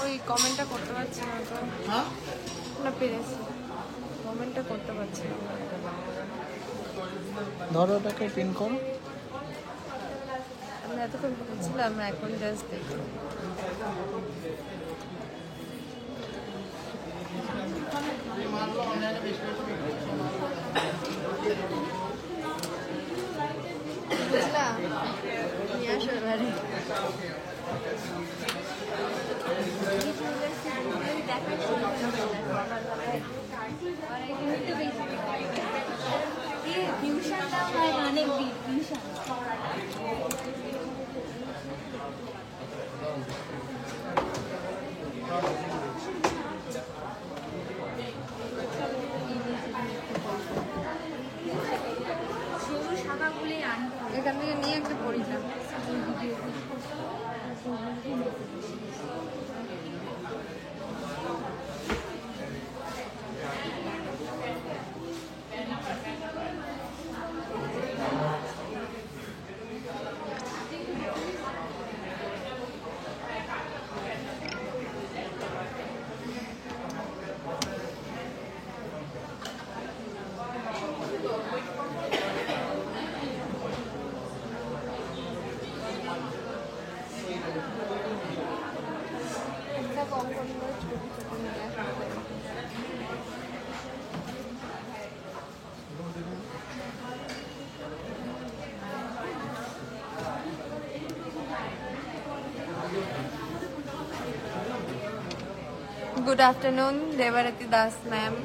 ওই কমেন্টটা করতে পারছি না তো। হ্যাঁ না পেরেছি, কমেন্টটা করতে পারছি না। ধরো ওটাকে পিন করো। আমি এতক্ষণ বলছিলাম, এখন জাস্ট দেখি। বুঝলাম নিয়ে আসো এবারে। এখান থেকে নিয়ে একটা পড়িলাম। Good afternoon, Devarati Das ma'am.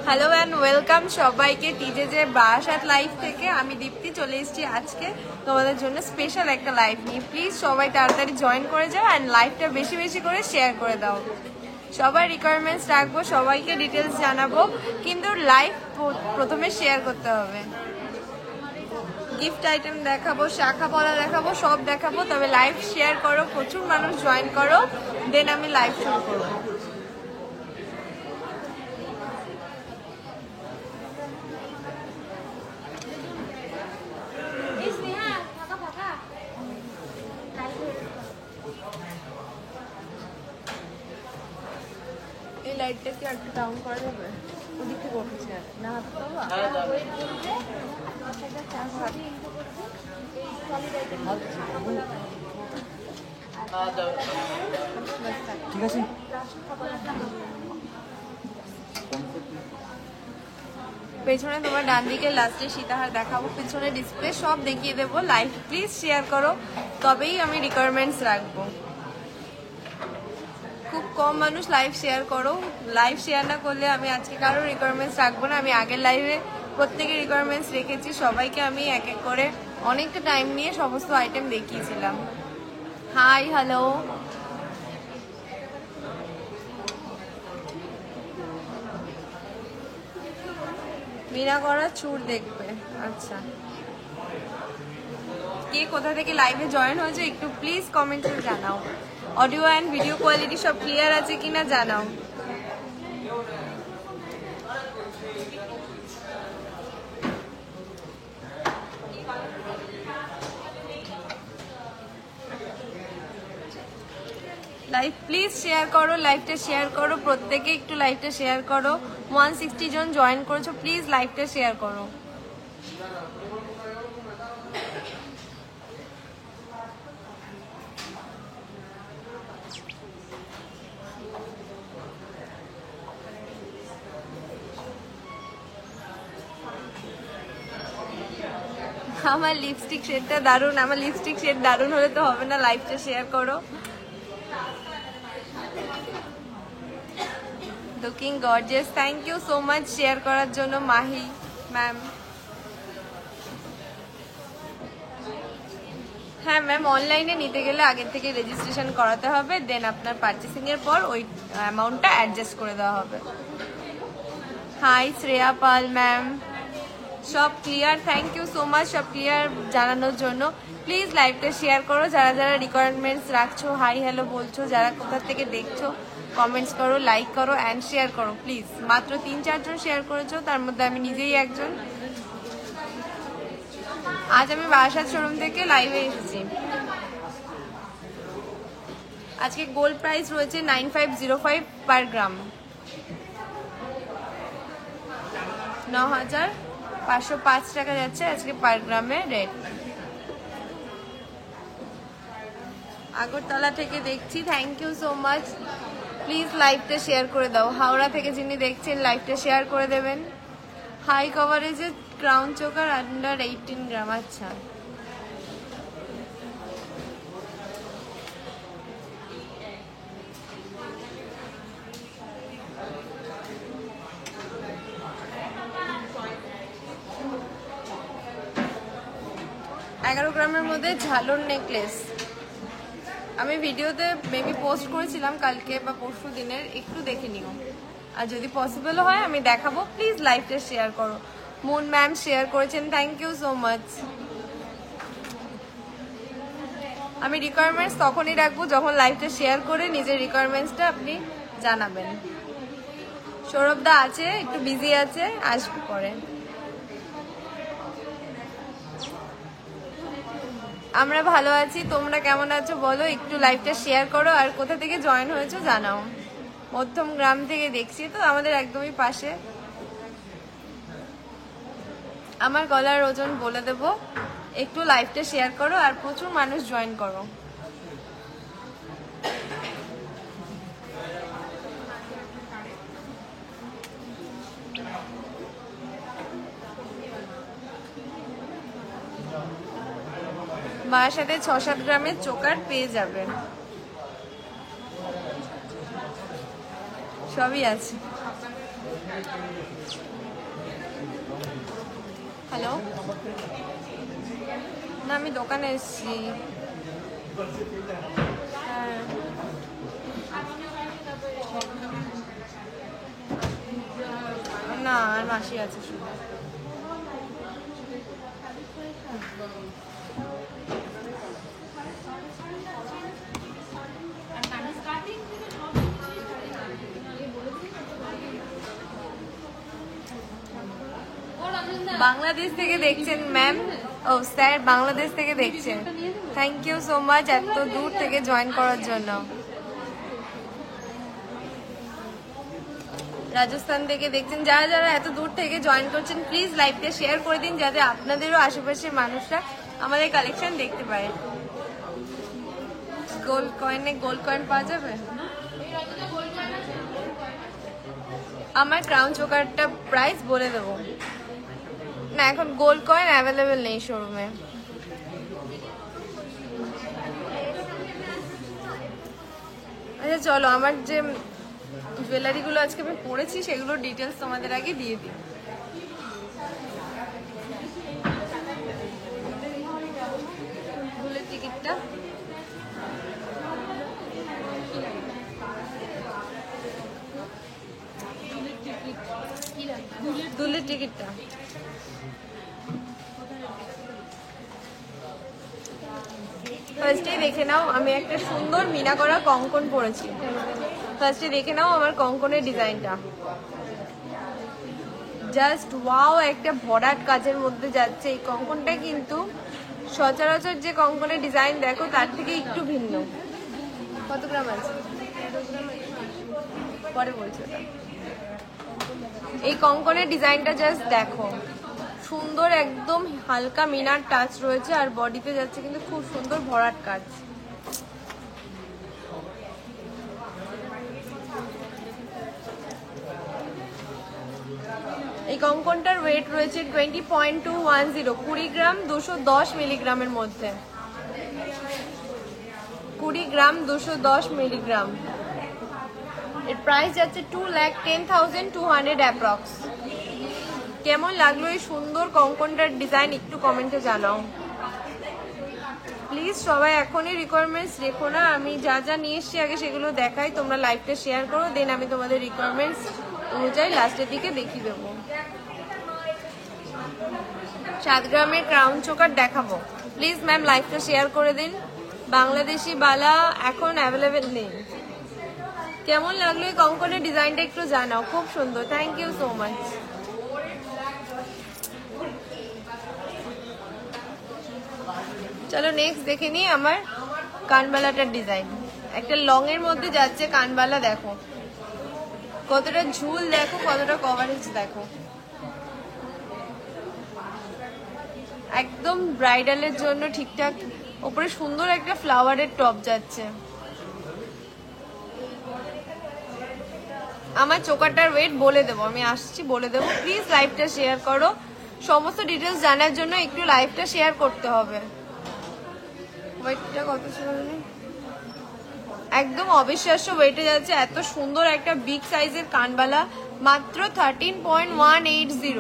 Hello and welcome সবাইকে টিজেজে বারাসাত লাইভ থেকে। আমি দীপ্তি চলে এসেছি আজকে তোমাদের জন্য স্পেশাল একটা লাইভ নিয়ে। প্লিজ সবাই তাড়াতাড়ি জয়েন করে যাও অ্যান্ড লাইভটা বেশি বেশি করে শেয়ার করে দাও। সবার রিকোয়ারমেন্টস রাখবো, সবাইকে ডিটেলস জানাবো, কিন্তু লাইভ প্রথমে শেয়ার করতে হবে। গিফট আইটেম দেখাবো, শাখা পলা দেখাবো, সব দেখাবো, তবে লাইভ শেয়ার করো, প্রচুর মানুষ জয়েন করো, দেন আমি লাইভ শুরু করবো। এই লাইটটা কি একটু ডাউন করা যাবে? ওদিক থেকে উঠছে না, হাত ঠিক আছে। পেছনে তোমার ডান দিকে লাস্টে সীতাহার দেখাবো, পিছনে ডিসপ্লে সব দেখিয়ে দেবো। লাইভ প্লিজ শেয়ার করো, তবেই আমি রিকোয়ারমেন্টস রাখবো। খুব কম মানুষ লাইভ শেয়ার করো, লাইভ শেয়ার না করলে আমি আজকে কারোর রিকোয়ারমেন্টস রাখবো না। আমি আগের লাইভে প্রত্যেকের রিকোয়ারমেন্টস রেখেছি, সবাইকে আমি এক এক করে অনেকটা টাইম নিয়ে সমস্ত আইটেম দেখিয়েছিলাম। হাই, হ্যালো, মিনা করা চুর দেখবে। আচ্ছা, কে কোথা থেকে লাইভে জয়েন হয়েছে একটু প্লিজ কমেন্টে জানাও। অডিও অ্যান্ড ভিডিও কোয়ালিটি সব ক্লিয়ার আছে কিনা জানাও। লাইভ প্লিজ শেয়ার করো, লাইভটা শেয়ার করো, প্রত্যেকে একটু লাইভটা শেয়ার করো। 160 জন জয়েন করেছো, প্লিজ লাইভটা শেয়ার করো। আমার লিপস্টিক শেডটা দারুণ, আমার লিপস্টিক শেড দারুণ হলে তো হবে না, লাইভটা শেয়ার করো। Looking gorgeous, thank you so much share করার জন্য মাহি ম্যাম। হ্যাঁ ম্যাম, অনলাইনে নিতে গেলে আগের থেকে রেজিস্ট্রেশন করাতে হবে, দেন আপনার পারচেসিং এর পর ওই অ্যামাউন্টটা অ্যাডজাস্ট করে দেওয়া হবে। হাই শ্রেয়া পাল ম্যাম, সব clear, thank you so much সব ক্লিয়ার জানানোর জন্য। প্লিজ লাইভটা শেয়ার করো, যারা যারা রিকোয়ারমেন্টস রাখছো, হাই হ্যালো বলছো, যারা কোথা থেকে দেখছো কমেন্টস করো, লাইক করো অ্যান্ড শেয়ার করো প্লিজ। মাত্র 3-4 জন শেয়ার করেছো, তার মধ্যে আমি নিজেই একজন। আজ আমি বারাসাত শোরুম থেকে লাইভে এসেছি। আজকে গোল্ড প্রাইস রয়েছে 9505 পার গ্রাম, 9505 টাকা যাচ্ছে আজকে পার গ্রামে রেট। আগরতলা থেকে দেখছি, thank you so much. Please লাইভটা শেয়ার করে দাও। হাওড়া থেকে যিনি দেখছেন লাইভটা শেয়ার করে দেবেন। হাই কভারেজে ক্রাউন চোকার আন্ডার 18 গ্রাম। আচ্ছা, এগারো গ্রামের মধ্যে ঝালর নেকলেস আমি ভিডিওতে মেবি পোস্ট করেছিলাম কালকে বা পরশু দিনের, একটু দেখে নিও। আর যদি পসিবল হয় আমি দেখাবো, প্লিজ লাইভটা শেয়ার করো। মুন ম্যাম শেয়ার করেছেন, থ্যাংক ইউ সো মাচ। আমি রিকোয়ারমেন্টস তখনই রাখবো যখন লাইভটা শেয়ার করে নিজের রিকোয়ারমেন্টসটা আপনি জানাবেন। সৌরভ দা আছে, একটু বিজি আছে, আসবে পরে। আমরা ভালো আছি, তোমরা কেমন আছো বলো, একটু লাইভটা শেয়ার করো, আর কোথা থেকে জয়েন হয়েছো জানাও। মধ্যম গ্রাম থেকে দেখছি তো, আমাদের একদমই পাশে। আমার গলার ওজন বলে দেবো, একটু লাইভটা শেয়ার করো আর প্রচুর মানুষ জয়েন করো। মায়ের সাথে 6-7 গ্রামের চোকার পেয়ে যাবেন, সবই আছে। হ্যালো, না আমি দোকানে এসেছি। হ্যাঁ না, আর মাসি আছে শুধু। বাংলাদেশ থেকে দেখছেন ম্যাম? ও স্যার বাংলাদেশ থেকে দেখছেন, থ্যাংক ইউ সো মাচ এত দূর থেকে জয়েন করার জন্য। রাজস্থান থেকে দেখছেন, যারা যারা এত দূর থেকে জয়েন করছেন প্লিজ লাইভটা শেয়ার করে দিন, যাতে আপনাদেরও আশেপাশের মানুষরা আমাদের কালেকশন দেখতে পারে। গোল্ড কয়েনে গোল্ড কয়েন পাওয়া যাবে? আমার ক্রাউন চোকারটা প্রাইস বলে দেবো না, এখন গোল্ড কয়েন অ্যাভেলেবেল নেই শোরুমে। আচ্ছা চলো, আমার যে জুয়েলারিগুলো আজকে আমি পরেছি সেগুলোর ডিটেলস তোমাদের আগে দিয়ে দিই। দুলের টিকিটটা দুলের টিকিটটা ফার্স্টে দেখে নাও, আমি একটা সুন্দর মিনা করা কঙ্কন পরেছি। ফার্স্টে দেখে নাও আমার কঙ্কনের ডিজাইনটা, জাস্ট ওয়াও, একটা ভরাট কাজের মধ্যে যাচ্ছে। এই কঙ্কনটা কিন্তু সচরাচর যে কঙ্কনের ডিজাইন দেখো তার থেকে একটু ভিন্ন। কত গ্রাম আছে পরে বলছো। এই কঙ্কনের ডিজাইনটা জাস্ট দেখো, সুন্দর একদম হালকা মিনার টাচ রয়েছে, আর বডিতে যাচ্ছে কিন্তু খুব সুন্দর ভরাট কাজ। এই কঙ্কনটার ওয়েট রয়েছে 20.210, 20 গ্রাম 210 মিলিগ্রামের মধ্যে, 20 গ্রাম 210 মিলিগ্রাম। এর প্রাইস যাচ্ছে 2,10,200 অ্যাপ্রক্স। কেমন লাগলো এই সুন্দর কঙ্কনটার ডিজাইন একটু কমেন্টে জানাও প্লিজ। সবাই এখনই রিকোয়ারমেন্টস রেখো না, আমি যা যা নিয়ে এসছি আগে সেগুলো দেখাই, তোমরা লাইভটা শেয়ার করো, দেন আমি তোমাদের রিকোয়ারমেন্টস অনুযায়ী লাস্টের দিকে দেখিয়ে দেবো। 7 গ্রামের ক্রাউন চোকার দেখাবো, প্লিজ ম্যাম লাইভটা শেয়ার করে দিন। বাংলাদেশি বালা এখন অ্যাভেলেবেল নেই। কেমন লাগলো এই কঙ্কনের ডিজাইনটা একটু জানাও, খুব সুন্দর, থ্যাংক ইউ সো মাচ। চলো নেক্সট দেখে নিই আমার কানবালাটার ডিজাইন। একটা লং এর মধ্যে যাচ্ছে কানবালা, দেখো কতটা ঝুল, দেখো কতটা কভারেজ, দেখো একদম ব্রাইডালের জন্য ঠিকঠাক। উপরে সুন্দর একটা ফ্লাওয়ারের টপ যাচ্ছে। আমার চোকারটার ওয়েট বলে দেবো, আমি আসছি বলে দেবো, প্লিজ লাইভটা শেয়ার করো। সমস্ত ডিটেলস জানার জন্য একটু লাইভটা শেয়ার করতে হবে। ওয়েটটা কত ছিল? একদম অবিশ্বাস্য ওয়েটে যাচ্ছে, এত সুন্দর একটা বিগ সাইজের কানবালা, মাত্র 13.180,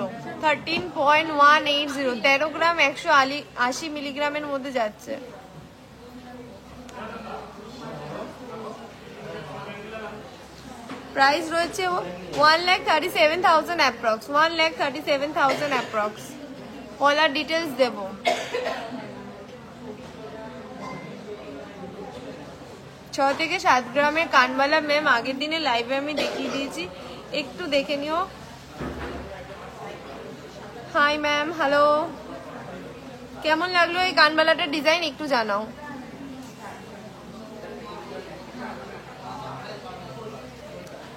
13.180, 13 গ্রাম 180 মিলিগ্রামের মধ্যে যাচ্ছে। প্রাইস রয়েছে 1,37,000 অ্যাপ্রক্স, 1,37,000 অ্যাপ্রক্স। কলার ডিটেলস দেবো। ছ থেকে 7 গ্রামের কানবালা ম্যাম আগের দিনে লাইভে আমি দেখিয়ে দিয়েছি, একটু দেখে নিও। হাই ম্যাম, হ্যালো, কেমন লাগলো এই কানবালাটার ডিজাইন একটু জানাও।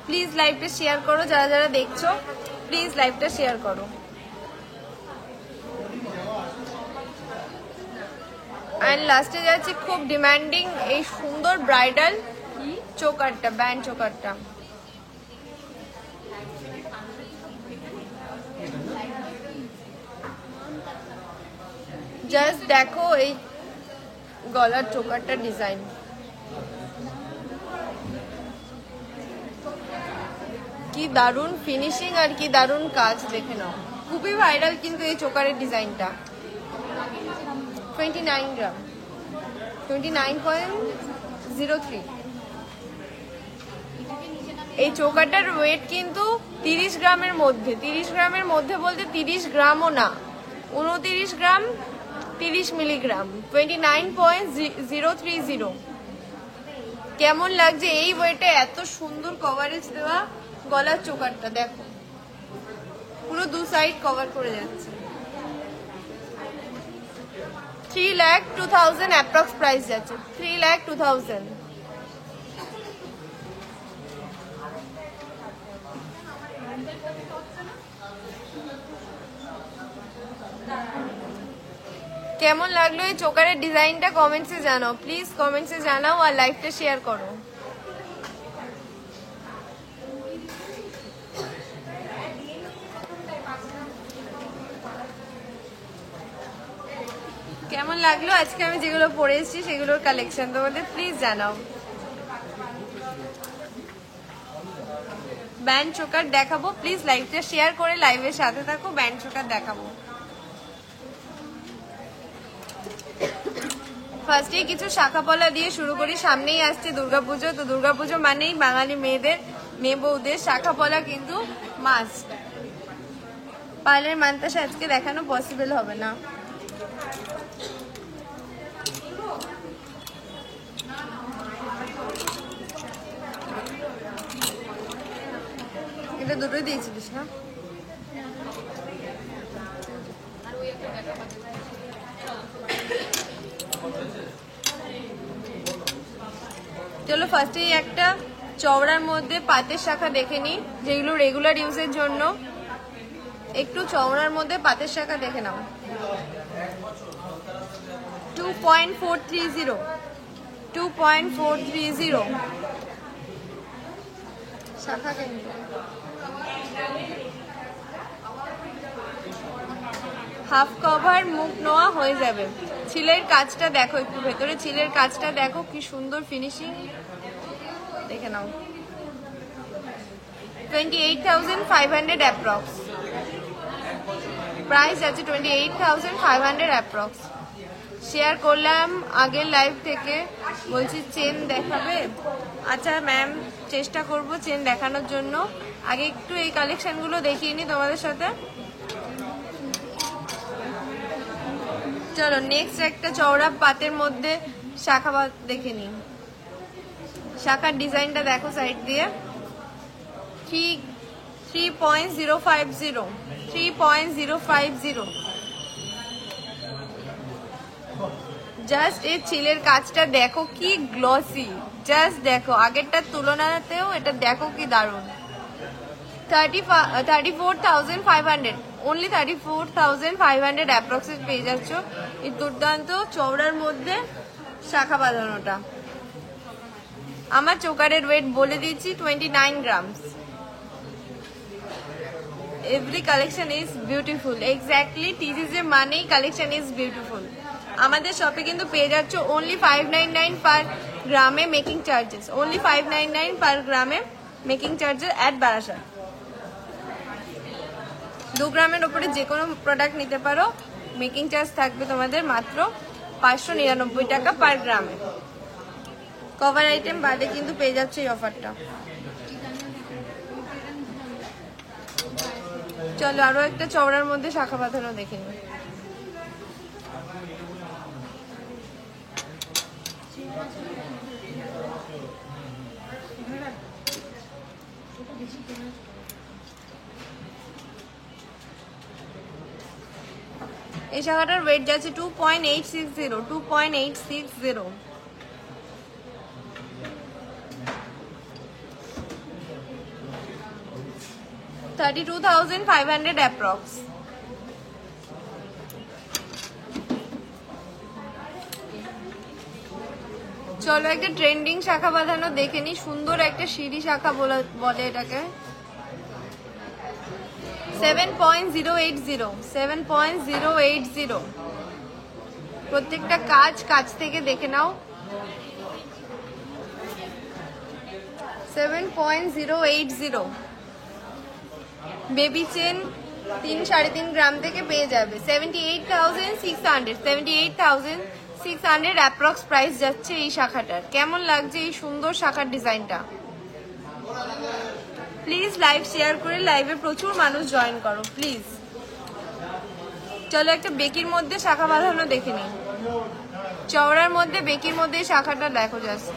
প্লিজ লাইভটা শেয়ার করো, যারা যারা দেখছো প্লিজ লাইভটা শেয়ার করো। অ্যান্ড লাস্টে যাচ্ছে খুব ডিমান্ডিং এই সুন্দর ব্রাইডাল চোকারটা, ব্যান্ড চোকারটা। জাস্ট দেখো এই গলার চোকারটার ডিজাইন, কি দারুণ ফিনিশিং আর কি দারুণ কাজ, দেখে নাও। খুবই ভাইরাল কিন্তু এই চোকারের ডিজাইনটা। 29 গ্রাম, 29.03। এই চোকারটার ওয়েট কিন্তু 30 গ্রামের মধ্যে, 30 গ্রামের মধ্যে বলতে 30 গ্রামও না, 29 গ্রাম 30 মিলিগ্রাম, 29.030। কেমন লাগছে এই ওয়েটে এত সুন্দর কভারেজ দেওয়া গলার চোকারটা, দেখো পুরো দু সাইড কভার করে যাচ্ছে। 3,02,000 অ্যাপ্রক্স প্রাইস যাচ্ছে, 3,02,000। কেমন লাগলো এই চোকারের ডিজাইনটা কমেন্টসে জানাও প্লিজ, কমেন্টসে জানাও আর লাইভটা শেয়ার করো। কেমন লাগলো আজকে আমি যেগুলো পরে এসেছি সেগুলোর কালেকশন তোমাদের প্লিজ জানাও। ব্যান্ড চোকার দেখাবো, প্লিজ লাইভটা শেয়ার করে লাইভের সাথে থাকো, ব্যান্ড চোকার দেখাবো। ফার্স্টে কিছু শাখা পলা দিয়ে শুরু করি, সামনেই আসছে দুর্গাপুজো, তো দুর্গাপুজো মানেই বাঙালি মেয়েদের, মেয়ে বউদের শাখা পলা কিন্তু মাস্ট। পার্লের মানতাসা আজকে দেখানো পসিবল হবে না। এটা দুটোই দিয়েছিলিস না? চলো ফার্স্টেই একটা চওড়ার মধ্যে পাতের শাখা দেখে নিই, যেগুলো রেগুলার ইউজের জন্য। একটু চওড়ার মধ্যে পাতের শাখা দেখে নাও। 2.430, 2.430 শাখা কিন্তু হাফ কভার মুখ নোয়া হয়ে যাবে। ছিলের কাজটা দেখো, একটু ভেতরে ছিলের কাজটা দেখো কি সুন্দর ফিনিশিং, দেখে নাও। 28,500 অ্যাপ্রক্স প্রাইস আছে, 28,500 অ্যাপ্রক্স। শেয়ার করলাম আগের লাইভ থেকে, বলছি চেন দেখাবে। আচ্ছা ম্যাম, চেষ্টা করব চেন দেখানোর জন্য। আগে একটু এই কালেকশনগুলো দেখিয়ে নি তোমাদের সাথে। চলো নেক্সট একটা চওড়া পাতের মধ্যে শাখা পাত দেখে নিই। শাখার ডিজাইনটা দেখো সাইড দিয়ে। 3.050, 3.050। জাস্ট এই ছিলের কাজটা দেখো কি গ্লসি, জাস্ট দেখো আগেরটার তুলনাতেও এটা দেখো কি দারুণ। 34,500, অনলি 34,500 অ্যাপ্রক্সিমেট পেয়ে যাচ্ছ এই দুর্দান্ত চওড়ার মধ্যে শাখা বাঁধানোটা। আমার চোকারের ওয়েট বলে দিচ্ছি 29 grams. Every collection is beautiful, exactly TGJ মানেই কালেকশন ইজ বিউটিফুল। আমাদের শপে কিন্তু পেয়ে যাচ্ছ অনলি 599 পার গ্রামে মেকিং চার্জেস, অনলি 599 পার গ্রামে মেকিং চার্জেস অ্যাট বারাসাত। 2 গ্রামের ওপরে যে কোনো প্রোডাক্ট নিতে পারো, মেকিং চার্জ থাকবে তোমাদের মাত্র 599 টাকা পার গ্রামে। কভার আইটেম বাদে কিন্তু পেয়ে যাচ্ছে এই অফারটা। চলো আরো একটা চওড়ার মধ্যে শাখা বাঁধানো দেখে নিই। এই শাখাটার ওয়েট যাচ্ছে 2.860, 2.860। $32,500 অ্যাপ্রক্স। চলো একটা ট্রেন্ডিং শাখা বাঁধানো দেখে নি, সুন্দর একটা সিঁড়ি শাখা বলে এটাকে। 7.080, 7.080। প্রত্যেকটা কাজ থেকে দেখে নাও। 7.080 বেবি চেন 3-3.5 গ্রাম থেকে পেয়ে যাবে। 78,600, 78,600 অ্যাপ্রক্স প্রাইস যাচ্ছে এই শাখাটার। কেমন লাগছে এই সুন্দর শাখার ডিজাইনটা? প্লিজ লাইভ শেয়ার করে লাইভে প্রচুর মানুষ জয়েন করো প্লিজ। চলো একটা বেকির মধ্যে শাখা বাঁধানো দেখে নিই। চওড়ার মধ্যে বেকির মধ্যে শাখাটা দেখো জাস্ট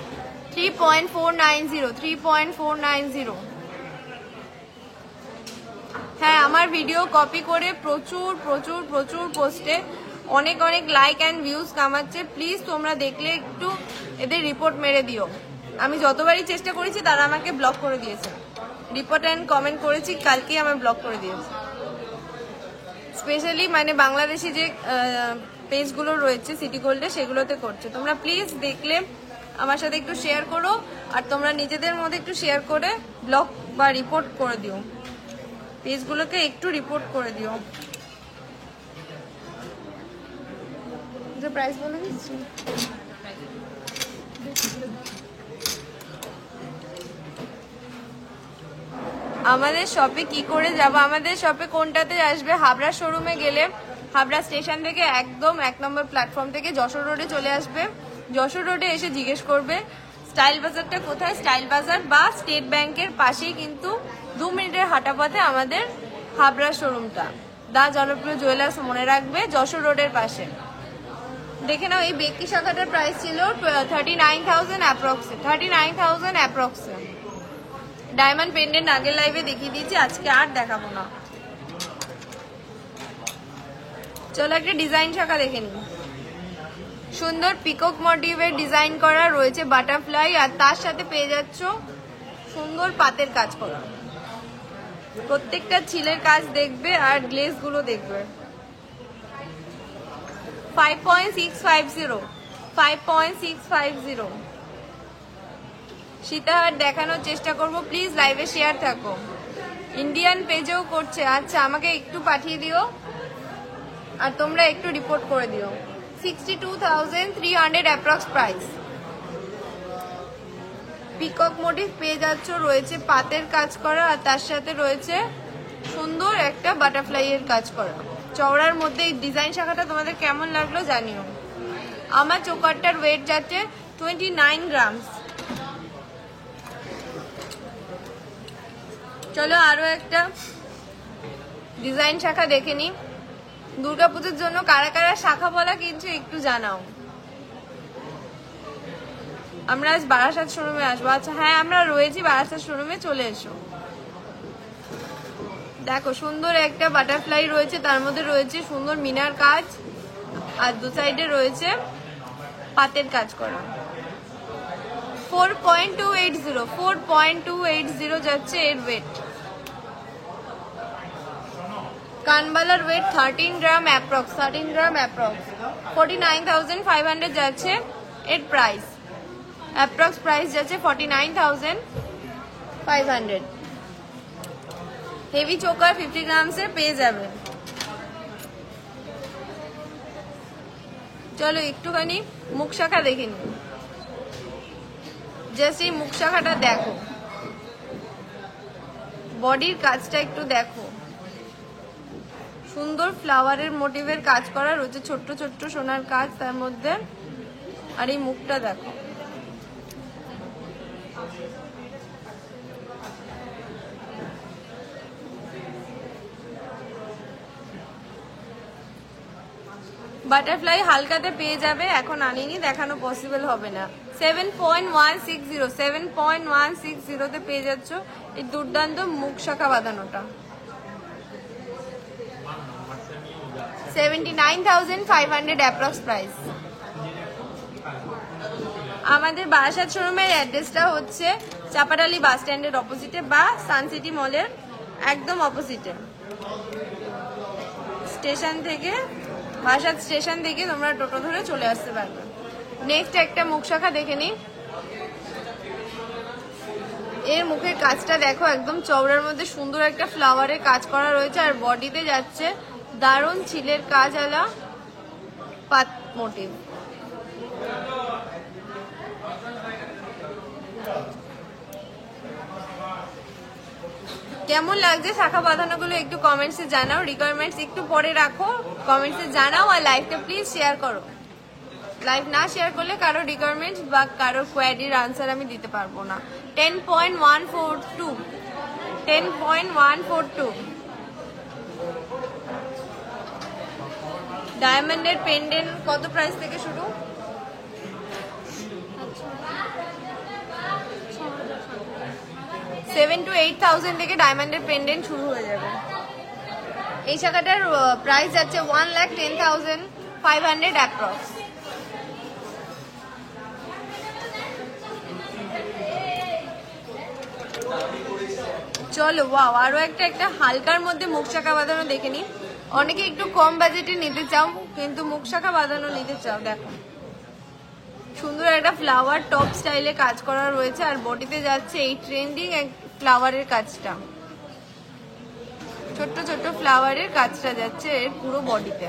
3.490 3.490। হ্যাঁ, আমার ভিডিও কপি করে প্রচুর প্রচুর প্রচুর পোস্টে অনেক অনেক লাইক অ্যান্ড ভিউজ কামাচ্ছে। প্লিজ তোমরা দেখলে একটু এদের রিপোর্ট মেরে দিও। আমি যতবারই চেষ্টা করেছি তারা আমাকে ব্লক করে দিয়েছে। রিপোর্ট অ্যান্ড কমেন্ট করেছি, কালকেই আমার ব্লক করে দিয়েছে। স্পেশালি মানে বাংলাদেশি যে পেজগুলো রয়েছে সিটি গোল্ডে সেগুলোতে করছে। তোমরা প্লিজ দেখলে আমার সাথে একটু শেয়ার করো, আর তোমরা নিজেদের মধ্যে একটু শেয়ার করে ব্লক বা রিপোর্ট করে দিও, পেজগুলোকে একটু রিপোর্ট করে দিও। যে প্রাইস বলে দিচ্ছি, আমাদের শপে কি করে যাব? আমাদের শপে কোনটাতে আসবে? হাবড়া শোরুমে গেলে হাবড়া স্টেশন থেকে একদম 1 নম্বর প্ল্যাটফর্ম থেকে যশোর রোডে চলে আসবে। যশোর রোডে এসে জিজ্ঞেস করবে স্টাইল বাজারটা কোথায়। স্টাইল বাজার বা স্টেট ব্যাংকের পাশেই কিন্তু 2 মিনিটের হাঁটা পথে আমাদের হাবড়া শোরুমটা। দা জনপ্রিয় জুয়েলার্স মনে রাখবে, যশোর রোডের পাশে। দেখে নাও, এই বেকি শাখাটার প্রাইস ছিল 39,000 অ্যাপ্রক্সে। ডায়মন্ড পেন্ডেন্ট আগের লাইভে দেখিয়ে দিয়েছি, আজকে আর দেখাবো না। চলো একটা ডিজাইন শাখা দেখে নিই। সুন্দর পিকক মোটিভের ডিজাইন করা রয়েছে বাটারফ্লাই, আর তার সাথে পেয়ে যাচ্ছ সুন্দর পাতের কাজ করা। প্রত্যেকটা ছিলের কাজ দেখবে আর গ্লেজ গুলো দেখবে। 5.650 সীতাহার দেখানোর চেষ্টা করব। প্লিজ লাইভে শেয়ার থাকো। ইন্ডিয়ান পেজেও করছে। আচ্ছা, আমাকে একটু পাঠিয়ে দিও আর তোমরা একটু রিপোর্ট করে দিও। 62,300 অ্যাপ্রক্স প্রাইস। পিকক মোটিভ পেয়ে যাচ্ছ, রয়েছে পাতের কাজ করা আর তার সাথে রয়েছে সুন্দর একটা বাটারফ্লাই এর কাজ করা। চওড়ার মধ্যে এই ডিজাইন শাখাটা তোমাদের কেমন লাগলো জানিও। আমার চোকারটার ওয়েট যাচ্ছে 29 গ্রামস। চলো আরো একটা ডিজাইন শাখা দেখে নি। দুর্গাপুজোর জন্য কারা কারা শাখা বলা কিনছো একটু জানাও। আমরা আজ বারাসাত শোরুমে আসবো। আচ্ছা হ্যাঁ, আমরা রয়েছি বারাসাত শোরুমে, চলে এসো। দেখো সুন্দর একটা বাটারফ্লাই রয়েছে, তার মধ্যে রয়েছে সুন্দর মিনার কাজ আর দু সাইডে রয়েছে পাতের কাজ করা। 4.280 যাচ্ছে এর ওয়েট। কানবালার ওয়েট 13 গ্রাম অ্যাপ্রক্স। 49,500 যাচ্ছে এর প্রাইস। অ্যাপ্রক্স প্রাইস যাচ্ছে 49,500। হেভি চোকার 50 গ্রামসের পেয়ে যাবে। চলো একটুখানি মুখ শাখা দেখে নি। জাস্ট এই মুখ শাখাটা দেখো, বডির কাজটা একটু দেখো। সুন্দর ফ্লাওয়ারের মোটিভের কাজ করা রয়েছে, ছোট্ট ছোট্ট সোনার কাজ তার মধ্যে। আর এই মুখটা দেখো, বাটারফ্লাই হালকাতে পেয়ে যাবে। এখন আনিনি, দেখানো পসিবল হবে না। 7.160 তে পেয়ে যাচ্ছ এই দুর্দান্ত মুখ শাখা বাঁধানোটা। 79,500 অ্যাপ্রক্স প্রাইস। আমাদের বারাসাত শোরুমের অ্যাড্রেসটা হচ্ছে চাপাডালি বাস স্ট্যান্ডের অপোজিটে বা সানসিটি মলের একদম অপোজিটে। স্টেশন থেকে, বারাসাত স্টেশন থেকে তোমরা টোটো ধরে চলে আসতে পারবে। নেক্সট একটা মুখ শাখা দেখে নি। এর মুখের কাজটা দেখো, একদম চওড়ার মধ্যে সুন্দর একটা ফ্লাওয়ারের কাজ করা রয়েছে আর বডিতে যাচ্ছে দারুণ ছিলের কাজ আলা পাত মোটিভ। কেমন লাগছে শাখা বাঁধানোগুলো একটু কমেন্টসে জানাও। রিকোয়ারমেন্টস একটু পরে রাখো, কমেন্টসে জানাও আর লাইভটা প্লিজ শেয়ার করো। লাইভ না শেয়ার করলে কারো রিকোয়ারমেন্ট বা কারো কোয়ারির আনসার আমি দিতে পারবো না। 10.142 10.142 ডায়মন্ডের পেন্ডেন্ট কত প্রাইস থেকে শুরু? 7,000 to 8,000 থেকে ডায়মন্ডের পেন্ডেন্ট শুরু হয়ে যাবে। এই শাখাটার প্রাইস যাচ্ছে 1,10,500 অ্যাপ্রক্স। চলো ওয়াও, আরো একটা হালকার মধ্যে মুখ শাখা বাঁধানো দেখে নি। অনেকে একটু কম বাজেটে নিতে চাও কিন্তু মুখ শাখা বাঁধানো নিতে চাও, দেখো সুন্দর একটা ফ্লাওয়ার টপ স্টাইলে কাজ করা রয়েছে আর বডিতে যাচ্ছে এই ট্রেন্ডিং ফ্লাওয়ারের কাজটা, ছোট্ট ছোট্ট ফ্লাওয়ারের কাজটা যাচ্ছে এর পুরো বডিতে।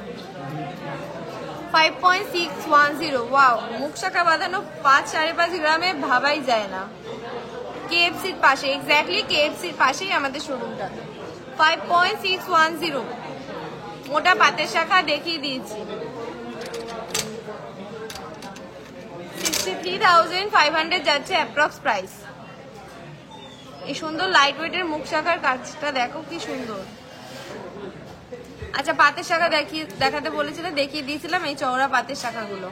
5.610 ওয়াও, মুখ শাখা বাঁধানো 5-5.5 গ্রামে ভাবাই যায় না। কেএফসির পাশে, এক্স্যাক্টলি কেএফসির পাশেই আমাদের শোরুমটা। 5.610 মোটা পাতের শাখা দেখিয়ে দিয়েছি। 63,500 যাচ্ছে অ্যাপ্রক্স প্রাইস। এই সুন্দর লাইট ওয়েটের মুখ শাখার কাজটা দেখো কি সুন্দর। আচ্ছা, পাতের শাখা দেখাতে বলেছিলাম, দেখিয়ে দিয়েছিলাম এই চওড়া পাতের শাখাগুলো।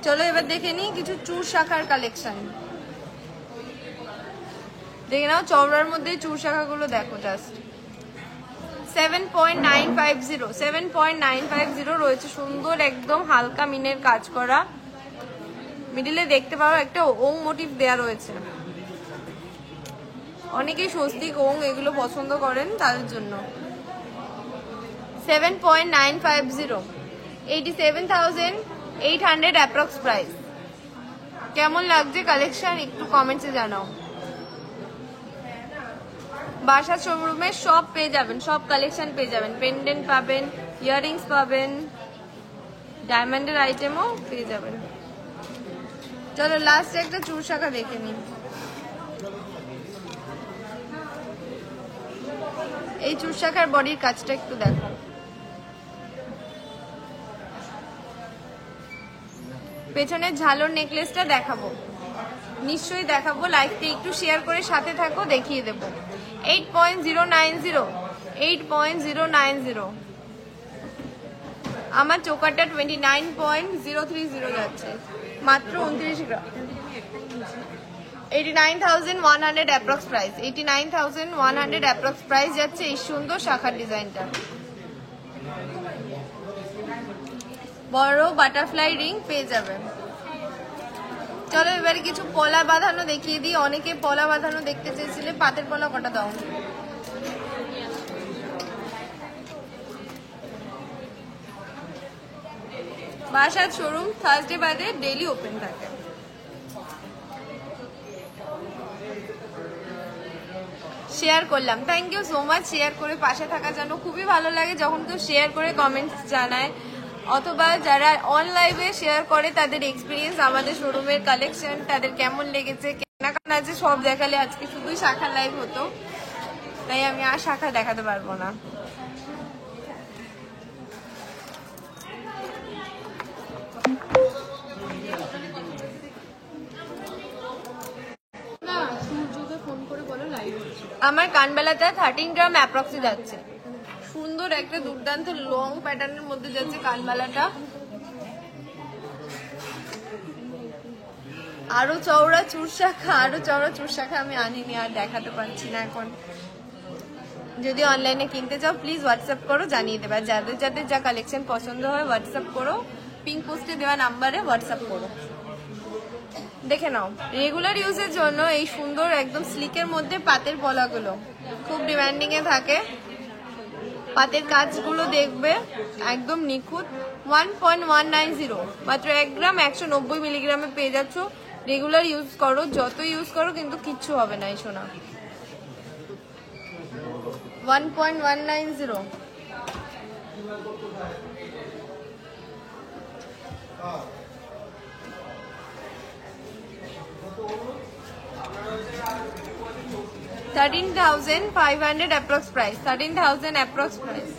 চলো এবার দেখে নিই কিছু চুর শাখার কালেকশন। দেখে নাও চওড়ার মধ্যে চুর শাখাগুলো দেখো জাস্ট। 7.950 রয়েছে সুন্দর একদম হালকা মিনের কাজ করা। মিডিলে দেখতে পারো একটা ওং মোটিভ দেয়া রয়েছে। অনেকেই স্বস্তিক ওং এগুলো পছন্দ করেন তাদের জন্য। 7.950 87,800 অ্যাপ্রক্স প্রাইস। কেমন লাগছে কালেকশন একটু কমেন্টসে জানাও। বাসা শোরুমে সব পেয়ে যাবেন, সব কালেকশন পেয়ে যাবেন। পেন্ডেন্ট পাবেন, ইয়াররিংস পাবেন, ডায়মন্ডের আইটেমও পেয়ে যাবেন। চলো লাস্ট একটা চুর শাখা দেখে নিন। এই চুর শাখার বডির কাজটা একটু দেখো। পেছনের ঝালর নেকলেসটা দেখাবো, নিশ্চয়ই দেখাবো। লাইভটা একটু শেয়ার করে সাথে থাকো, দেখিয়ে দেবো। 8.090 আমার চোকারটা 29.030 যাচ্ছে, মাত্র 29 গ্রাম। 89,100 অ্যাপ্রক্স প্রাইস। 89,100 অ্যাপ্রক্স প্রাইস যাচ্ছে এই সুন্দর শাখার ডিজাইনটা। বড় বাটারফ্লাই রিং পেয়ে যাবেন। চলো এবারে কিছু পলা বাঁধানো দেখিয়ে দিই। অনেকে পলা বাঁধানো দেখতে চেয়েছিলে, পাতের পলা কটা দাও। বাসার শোরুম থার্সডে বাদে ডেইলি ওপেন থাকে। শেয়ার করলাম, thank you so much. Share করে পাশে থাকা যেন খুবই ভালো লাগে যখন কেউ শেয়ার করে কমেন্টস জানায়, অথবা যারা অনলাইনে শেয়ার করে তাদের এক্সপিরিয়েন্স, আমাদের শোরুমের কালেকশন তাদের কেমন লেগেছে, কেনাকাটা আছে সব দেখালে। আজকে শুধুই শাখা লাইভ হতো, তাই আমি আর শাখা দেখাতে পারবো না। আমার কানবেলাটা 13 গ্রাম অ্যাপ্রক্সে যাচ্ছে। সুন্দর একটা দুর্দান্ত লং প্যাটার্নের মধ্যে যাচ্ছে কানবালাটা। আরো চওড়া চুর শাখা আমি আনিনি, আর দেখাতে পারছি না এখন। যদি অনলাইনে কিনতে চাও প্লিজ হোয়াটসঅ্যাপ করো, জানিয়ে দেবে। যাদের যাদের যা কালেকশন পছন্দ হয় হোয়াটসঅ্যাপ করো, পিঙ্ক পোস্টে দেওয়া নাম্বারে হোয়াটসঅ্যাপ করো। দেখে নাও, রেগুলার ইউজের জন্য এই সুন্দর একদম স্লিকের মধ্যে পাতের পলাগুলো খুব ডিমান্ডিং এ থাকে। পাতের কাজগুলো দেখবে একদম নিখুঁত। 1.190 মাত্র 1 গ্রাম 190 মিলিগ্রামে পেয়ে যাচ্ছ। রেগুলার ইউজ করো, যত ইউজ করো কিন্তু কিচ্ছু হবে না এই সোনা। 1.190 13,500 approx price. 13,000 approx price.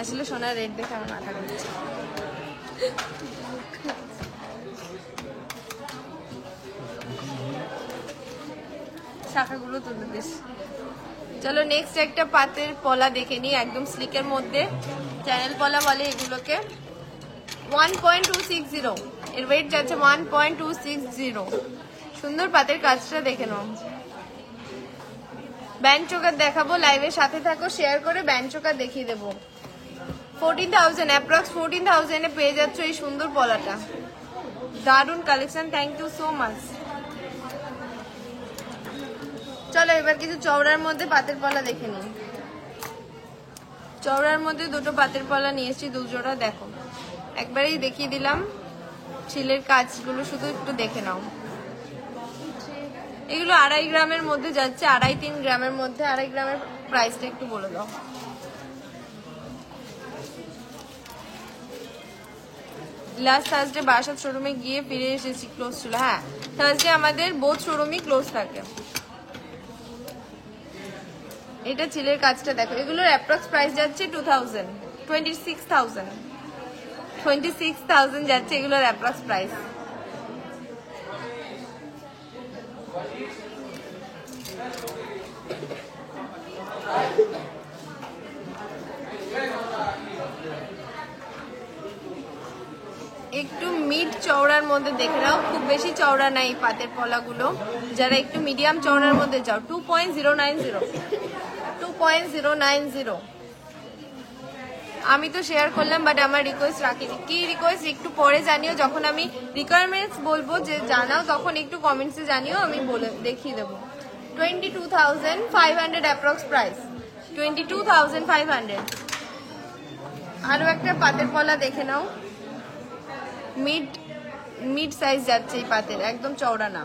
আসলে সোনার রেট দেখে আমার মাথা ঘুরছে। শাখাগুলো তুলে দিস। চলো নেক্সট একটা পাতের পলা দেখে নিই, একদম স্লিকের মধ্যে, চ্যানেল পলা বলে এগুলোকে। 1.260, এর ওয়েট যাচ্ছে 1.260। সুন্দর পাতের কাজটা দেখে নাও। ব্যান্ড চোকার দেখাবো, লাইভের সাথে থাকো, শেয়ার করে ব্যান্ড চোকার দেখিয়ে দেবো। 14,000 অ্যাপ্রক্স 14,000 এ পেয়ে যাচ্ছ এই সুন্দর পলাটা। দারুন collection, thank you so much. চলো এবার কিছু চওড়ার মধ্যে পাতের পলা দেখে নিই। চওড়ার মধ্যে দুটো পাতের পলা নিয়েছি, দুজোড়া। দেখো একবারেই দেখিয়ে দিলাম, ছিলের কাজগুলো শুধু একটু দেখে নাও। এগুলো 2.5 গ্রামের মধ্যে যাচ্ছে, 2.5-3 গ্রামের মধ্যে। 2.5 গ্রামের প্রাইসটা একটু বলে দাও। লাস্ট থার্সডে বারাসাত শোরুমে গিয়ে ফিরে এসেছি, ক্লোজ ছিল। হ্যাঁ, থার্সডে আমাদের বোথ শোরুমই ক্লোজ থাকে। এটা ছিলের কাজটা দেখো, এগুলোর অ্যাপ্রক্স প্রাইস যাচ্ছে 2000, 26,000 যাচ্ছে এগুলোর অ্যাপ্রক্স প্রাইস। একটু মিড চওড়ার মধ্যে দেখে নাও, খুব বেশি চওড়া নাই পাতের পলাগুলো। যারা একটু মিডিয়াম চওড়ার মধ্যে চাও, 2.090। আমি তো শেয়ার করলাম, বাট আমার রিকোয়েস্ট রাখিনি। কি রিকোয়েস্ট একটু পরে জানিও, যখন আমি রিকোয়ারমেন্টস বলবো যে জানাও, তখন একটু কমেন্টসে জানিও, আমি বলে দেখিয়ে দেবো। 22,500 অ্যাপ্রক্স প্রাইস, 22,500। আরো একটা পাতের পলা দেখে নাও, মিড সাইজ যাচ্ছে এই পাতের, একদম চওড়া না,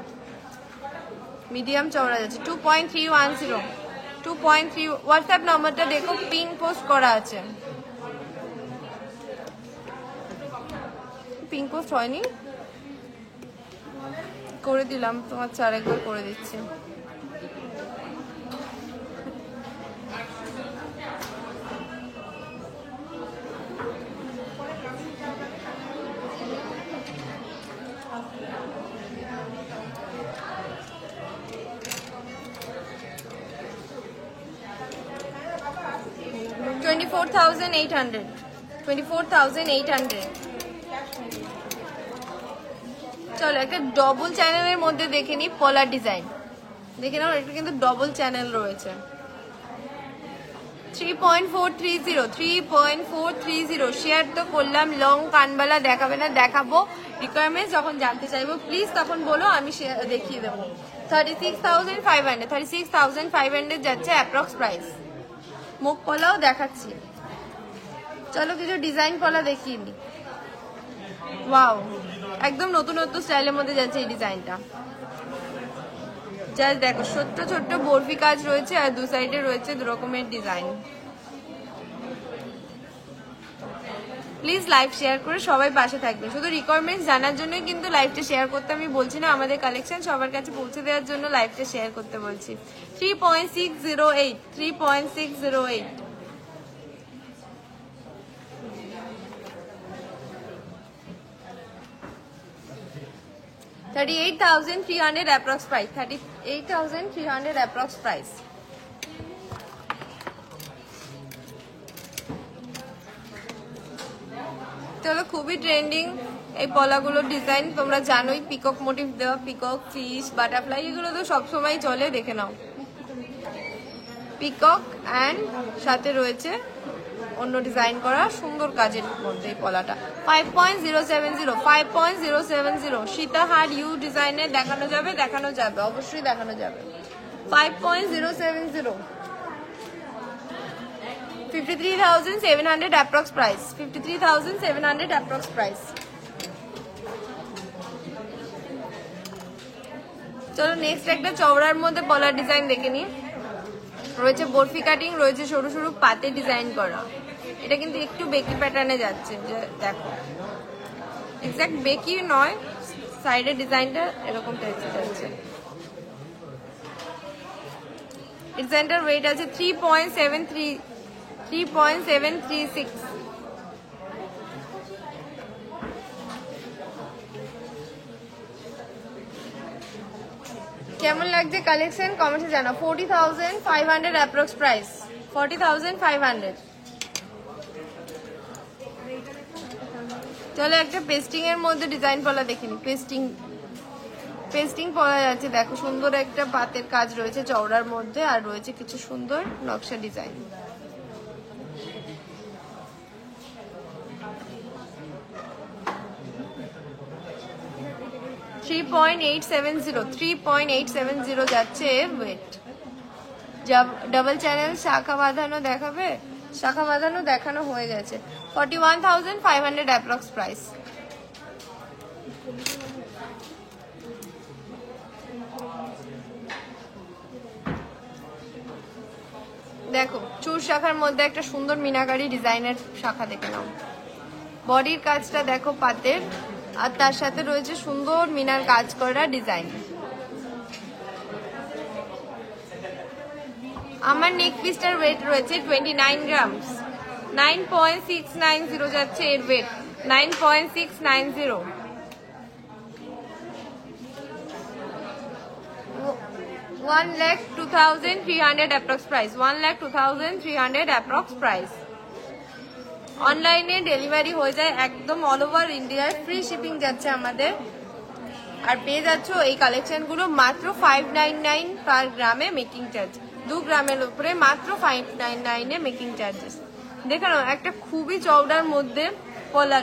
মিডিয়াম চওড়া যাচ্ছে। 2.310, 2.3। হোয়াটসঅ্যাপ নম্বরটা দেখো, পিন পোস্ট করা আছে। পিন পোস্ট হয়নি, করে দিলাম তোমার, আরেকবার করে দিচ্ছি। $24,800। চলো একটা ডবল চ্যানেলের মধ্যে দেখে নি পলার ডিজাইন দেখে নাও। এটা কিন্তু ডবল চ্যানেল রয়েছে। 3.430 শেয়ার তো করলাম। লং কানবালা দেখাবে না, দেখাবো রিকোয়ারমেন্টস যখন জানতে চাইবো প্লিজ তখন বলো, আমি দেখিয়ে দেবো। 36,500 যাচ্ছে অ্যাপ্রক্স প্রাইস। মুখ পলাও দেখাচ্ছি। চলো কিছু ডিজাইন পলা দেখিয়ে নি। ওয়াও, একদম নতুনত্ব স্টাইলের মধ্যে যাচ্ছে এই ডিজাইনটা। জাস্ট দেখো, ছোট্ট ছোট্ট বরফি কাজ রয়েছে, আর দু সাইডে রয়েছে দু রকমের ডিজাইন। প্লিজ লাইভ শেয়ার করে সবাই পাশে থাকবে। শুধু রিকোয়ারমেন্টস জানার জন্যই কিন্তু লাইভটা শেয়ার করতে আমি বলছি না, আমাদের কালেকশন সবার কাছে পৌঁছে দেওয়ার জন্য লাইভটা শেয়ার করতে বলছি। 3.608। 38,300 approx price, 38,300 approx price। চলো, খুবই ট্রেন্ডিং এই পলাগুলোর ডিজাইন, তোমরা জানোই, পিকক মোটিভ দেওয়া, পিকক, ফিশ, বাটারফ্লাই, এগুলো তো সবসময় চলে, দেখে নাও। পিকক অ্যান্ড সাথে রয়েছে অন্য ডিজাইন করা সুন্দর কাজের মধ্যে এই পলাটা। 5.070 সীতাহার ইউ ডিজাইনের দেখানো যাবে, অবশ্যই দেখানো যাবে। 5.070, 53,700 approx price, 53,700 approx price। চলো নেক্সট একটা চওড়ার মধ্যে পলার ডিজাইন দেখে নি। রয়েছে বরফি কাটিং, রয়েছে সরু সরু পাতে ডিজাইন করা। এটা কিন্তু একটু বেকি প্যাটার্নে যাচ্ছে, যে দেখো এক্সাক্ট বেকি নয়, সাইডের ডিজাইনটা এরকম টাইপের যাচ্ছে। এর সেন্টার ওয়েট আছে 3.736। কেমন লাগছে কালেকশন কমেন্টে জানাও। 40,500 অ্যাপ্রক্স প্রাইস, 40,500। চলো একটা পেস্টিং এর মধ্যে ডিজাইন পলা দেখিনি। পেস্টিং পলা যাচ্ছে, দেখো সুন্দর একটা পাতের কাজ রয়েছে চওড়ার মধ্যে, আর রয়েছে কিছু সুন্দর নকশা ডিজাইন। $3.870 যাচ্ছে ওয়েট। ডাবল চ্যানেল শাখা বাঁধানো দেখাবে? শাখা বাঁধানো দেখানো হয়ে গেছে। 41,500 অ্যাপ্রক্স প্রাইস। দেখো চুর শাখার মধ্যে একটা সুন্দর মিনাকারি ডিজাইনের শাখা দেখে নাও। বডির কাজটা দেখো পাতের, আর তার সাথে রয়েছে সুন্দর মিনার কাজ করা ডিজাইন। আমার নেক পিসটার ওয়েট রয়েছে 29 গ্রামস। 9.690 যাচ্ছে এর weight, 9.690। $1,02,300 approx price, 1,02,300 approx price. অনলাইনে ডেলিভারি হয়ে যায় একদম অল ওভার ইন্ডিয়ায়, ফ্রি শিপিং যাচ্ছে আমাদের। আর পেয়ে যাচ্ছ এই কালেকশনগুলো মাত্র 599 পার গ্রামে মেকিং চার্জ। 2 গ্রামের উপরে মাত্র 599 এ মেকিং চার্জেস। দেখো না একটা খুবই চওড়ার মধ্যে পলা,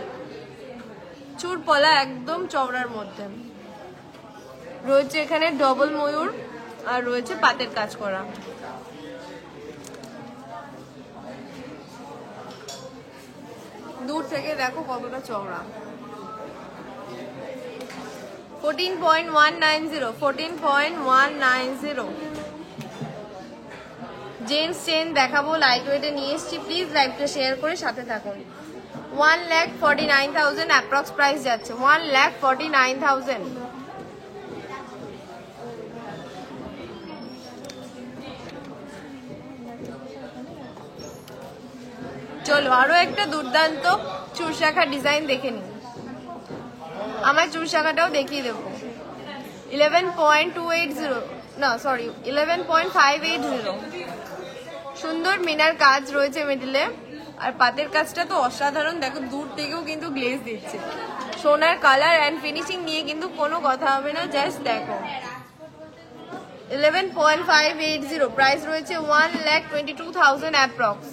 চুর পলা একদম চওড়ার মধ্যে রয়েছে। এখানে ডবল ময়ূর আর রয়েছে পাতের কাজ করা। দূর থেকে দেখো কতটা চওড়া। 14.190, 14.190। জেন্টস চেন দেখাবো, লাইট ওয়েটে নিয়ে এসেছি। প্লিজ লাইভটা শেয়ার করে সাথে থাকুন। 1,49,000 অ্যাপ্রক্স প্রাইস যাচ্ছে, 1,49,000। চলো আরো একটা দুর্দান্ত চুর শাখা ডিজাইন দেখে নিই। আমার চুর শাখাটাও দেখিয়ে দেবো। 11.280, না সরি 11.580। সুন্দর মিনার কাজ রয়েছে মিডিলে, আর পাতের কাজটা তো অসাধারণ। দেখো দূর থেকেও কিন্তু গ্লেজ দিচ্ছে। সোনার কালার অ্যান্ড ফিনিশিং নিয়ে কিন্তু কোনো কথা হবে না, জাস্ট দেখো। 11.580 প্রাইস রয়েছে, 1,22,000 অ্যাপ্রক্স।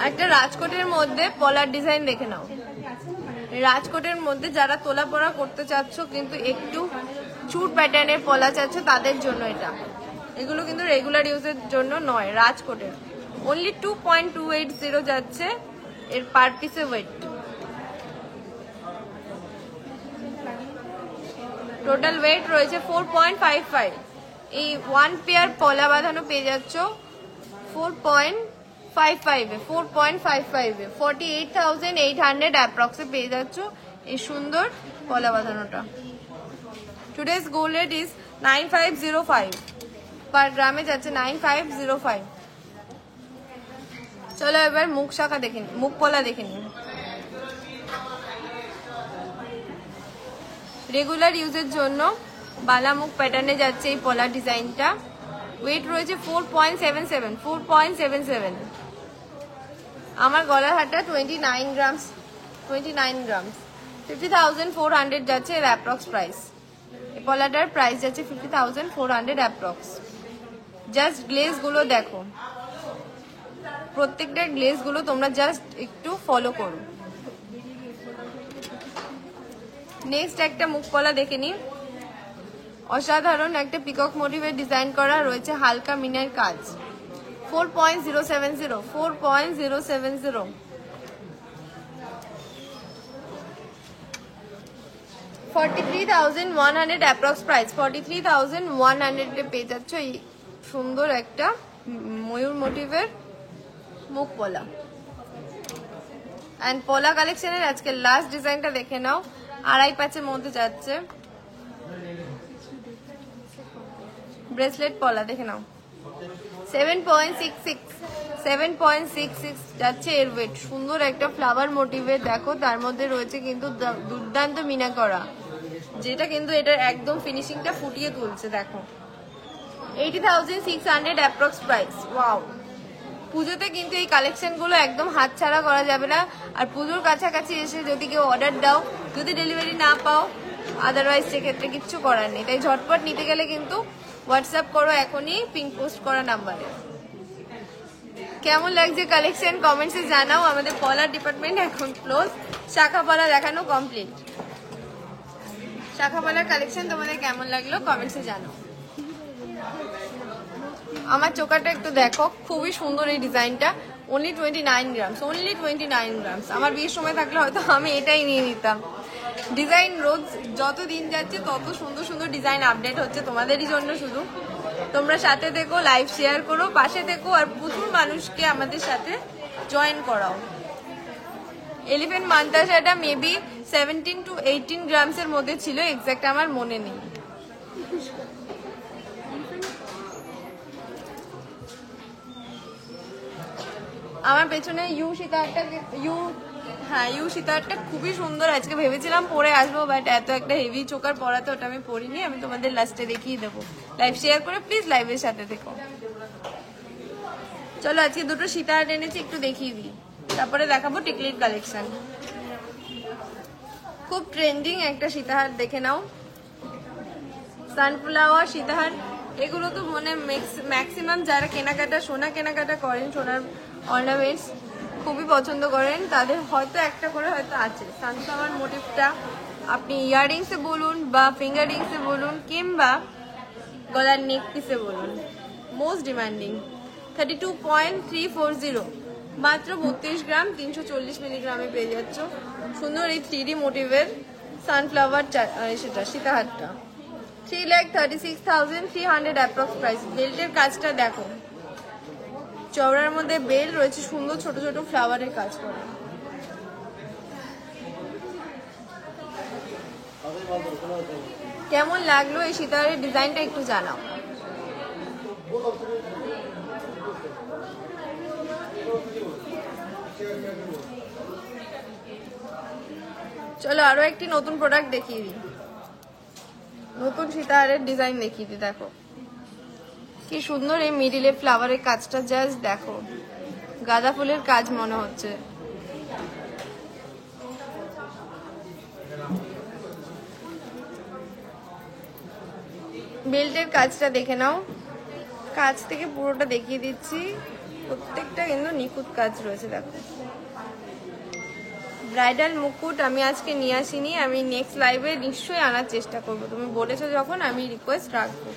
একটা রাজকোটের মধ্যে পলার ডিজাইন দেখে নাও। রাজকোটের মধ্যে যারা তোলা পড়া করতে চাচ্ছ কিন্তু একটু চুট প্যাটার্নের পলা চাচ্ছ তাদের জন্য এটা। এগুলো কিন্তু রেগুলার ইউজের জন্য নয়। রাজকোটের অনলি 2.280 যাচ্ছে এর পার পিসে ওয়েট। টোটাল ওয়েট রয়েছে 4.55। এই ওয়ান পেয়ার পলা বাঁধানো পেয়ে যাচ্ছ 4.55 এ 48,800 অ্যাপ্রক্সে পেয়ে যাচ্ছ এই সুন্দর পলা বাঁধানোটা। টুডেজ গোল্ড রেট ইজ 9505 পার গ্রামে যাচ্ছে, 9505। চলো এবার মুখ শাখা দেখে নি, মুখ পলা দেখে নি। রেগুলার ইউজের জন্য বালা মুখ প্যাটার্নে যাচ্ছে এই পলা ডিজাইনটা। ওয়েট রয়েছে 4.77। আমার গলার হারটা 29 গ্রামস। 50,400 যাচ্ছে এর অ্যাপ্রক্স প্রাইস। এই পলাটার প্রাইস যাচ্ছে 50,400 অ্যাপ্রক্স। জাস্ট গ্লেজ গুলো দেখো, প্রত্যেকটা গ্লেজ গুলো তোমরা জাস্ট একটু ফলো করো। নেক্সট একটা মুখ পলা দেখে নি। অসাধারণ একটা পিকক মোটিভের ডিজাইন করা রয়েছে, হালকা মিনার কাজ। 4.070 43,100 অ্যাপ্রক্স প্রাইস। 43,100 এ পেয়ে যাচ্ছ এই সুন্দর একটা ময়ূর মোটিভের মুখ পলা। অ্যান্ড পলা কালেকশনের আজকে লাস্ট ডিজাইনটা দেখে নাও, 2.5 মধ্যে যাচ্ছে। ব্রেসলেট পলা দেখে নাও, 7.66 যাচ্ছে এর ওয়েট। সুন্দর একটা ফ্লাওয়ার মোটিভের, দেখো তার মধ্যে রয়েছে কিন্তু দুর্দান্ত মিনা করা, যেটা কিন্তু এটার একদম ফিনিশিংটা ফুটিয়ে তুলছে। দেখো 80,600 অ্যাপ্রক্স প্রাইস। ওয়াও, পুজোতে কিন্তু এই কালেকশনগুলো একদম হাতছাড়া করা যাবে না। আর পুজোর কাছাকাছি এসে যদি কেউ অর্ডার দাও, যদি ডেলিভারি না পাও, আদারওয়াইজ সেক্ষেত্রে কিচ্ছু করার নেই। তাই ঝটপট নিতে গেলে কিন্তু হোয়াটসঅ্যাপ করো এখনই পিঙ্ক পোস্ট করা নাম্বারে। কেমন লাগছে কালেকশন কমেন্টসে জানাও। আমাদের পলার ডিপার্টমেন্ট এখন ক্লোজ, শাখা পলা দেখানো কমপ্লিট। শাখা পলার কালেকশন তোমাদের কেমন লাগলো কমেন্টসে জানাও। আমার চোকাটা একটু দেখো, খুবই সুন্দর এই ডিজাইনটা। Only 29 grams, only 29 grams. আমার বিয়ের সময় থাকলে হয়তো আমি এটাই নিয়ে নিতাম। ডিজাইন রোজ যত দিন যাচ্ছে তত সুন্দর সুন্দর ডিজাইন আপডেট হচ্ছে তোমাদেরই জন্য। শুধু তোমরা সাথে দেখো, লাইভ শেয়ার করো, পাশে দেখো, আর প্রচুর মানুষকে আমাদের সাথে জয়েন করাও। এলিফ্যান্ট মান্তাসাটা মেবি 17 to 18 গ্রামসের মধ্যে ছিল, এক্সাক্ট আমার মনে নেই। আমার পেছনে ইউ সীতাহারটা খুবই সুন্দর। আজকে ভেবেছিলাম পরে আসবো, বাট এত একটা হেভি চোকার পরাতে ওটা আমি পরিনি। আমি তোমাদের লাস্টে দেখিয়ে দেবো। লাইভ শেয়ার করে প্লিজ লাইভের সাথে দেখো। চলো আজকে দুটো সীতাহার এনেছি, একটু দেখিয়ে দিই, তারপরে দেখাবো টিকলির কালেকশন। খুব ট্রেন্ডিং একটা সীতাহার, দেখে নাও। সানফ্লাওয়ার সীতাহার, এগুলো তো মনে ম্যাক্সিমাম যারা কেনাকাটা সোনা কেনাকাটা করেন, সোনার অর্নামেন্টস খুবই পছন্দ করেন, তাদের হয়তো একটা করে হয়তো আছে সানফ্লাওয়ার মোটিভটা। আপনি ইয়াররিংসে বলুন বা ফিঙ্গার রিংসে বলুন কিংবা গলার নেক পিসে বলুন, মোস্ট ডিমান্ডিং। 32.340, মাত্র 32 গ্রাম, 340 মিলিগ্রামে পেয়ে যাচ্ছ সুন্দর এই 3D মোটিভের সানফ্লাওয়ার সেটা সীতাহারটা। 3,36,300 অ্যাপ্রক্স প্রাইস। বেল্টের কাজটা দেখো, চওড়ার মধ্যে বেল রয়েছে, সুন্দর ছোট ছোট ফ্লাওয়ারের কাজ করা। কেমন লাগলো এই সীতাহারের ডিজাইনটা একটু জানাও। চলো আরো একটি নতুন প্রোডাক্ট দেখিয়ে দিই, নতুন সীতাহারের ডিজাইন দেখিয়ে দিই। দেখো কি সুন্দর এই মিডিলে ফ্লাওয়ারের কাজটা, জাস্ট দেখো, গাঁদা ফুলের কাজ মনে হচ্ছে। বেল্টের কাজটা দেখে নাও, কাজ থেকে পুরোটা দেখিয়ে দিচ্ছি, প্রত্যেকটা কিন্তু নিখুঁত কাজ রয়েছে। দেখো ব্রাইডাল মুকুট আমি আজকে নিয়ে আসিনি, আমি নেক্সট লাইভে নিশ্চয়ই আনার চেষ্টা করবো। তুমি বলেছো যখন, আমি রিকোয়েস্ট রাখবো।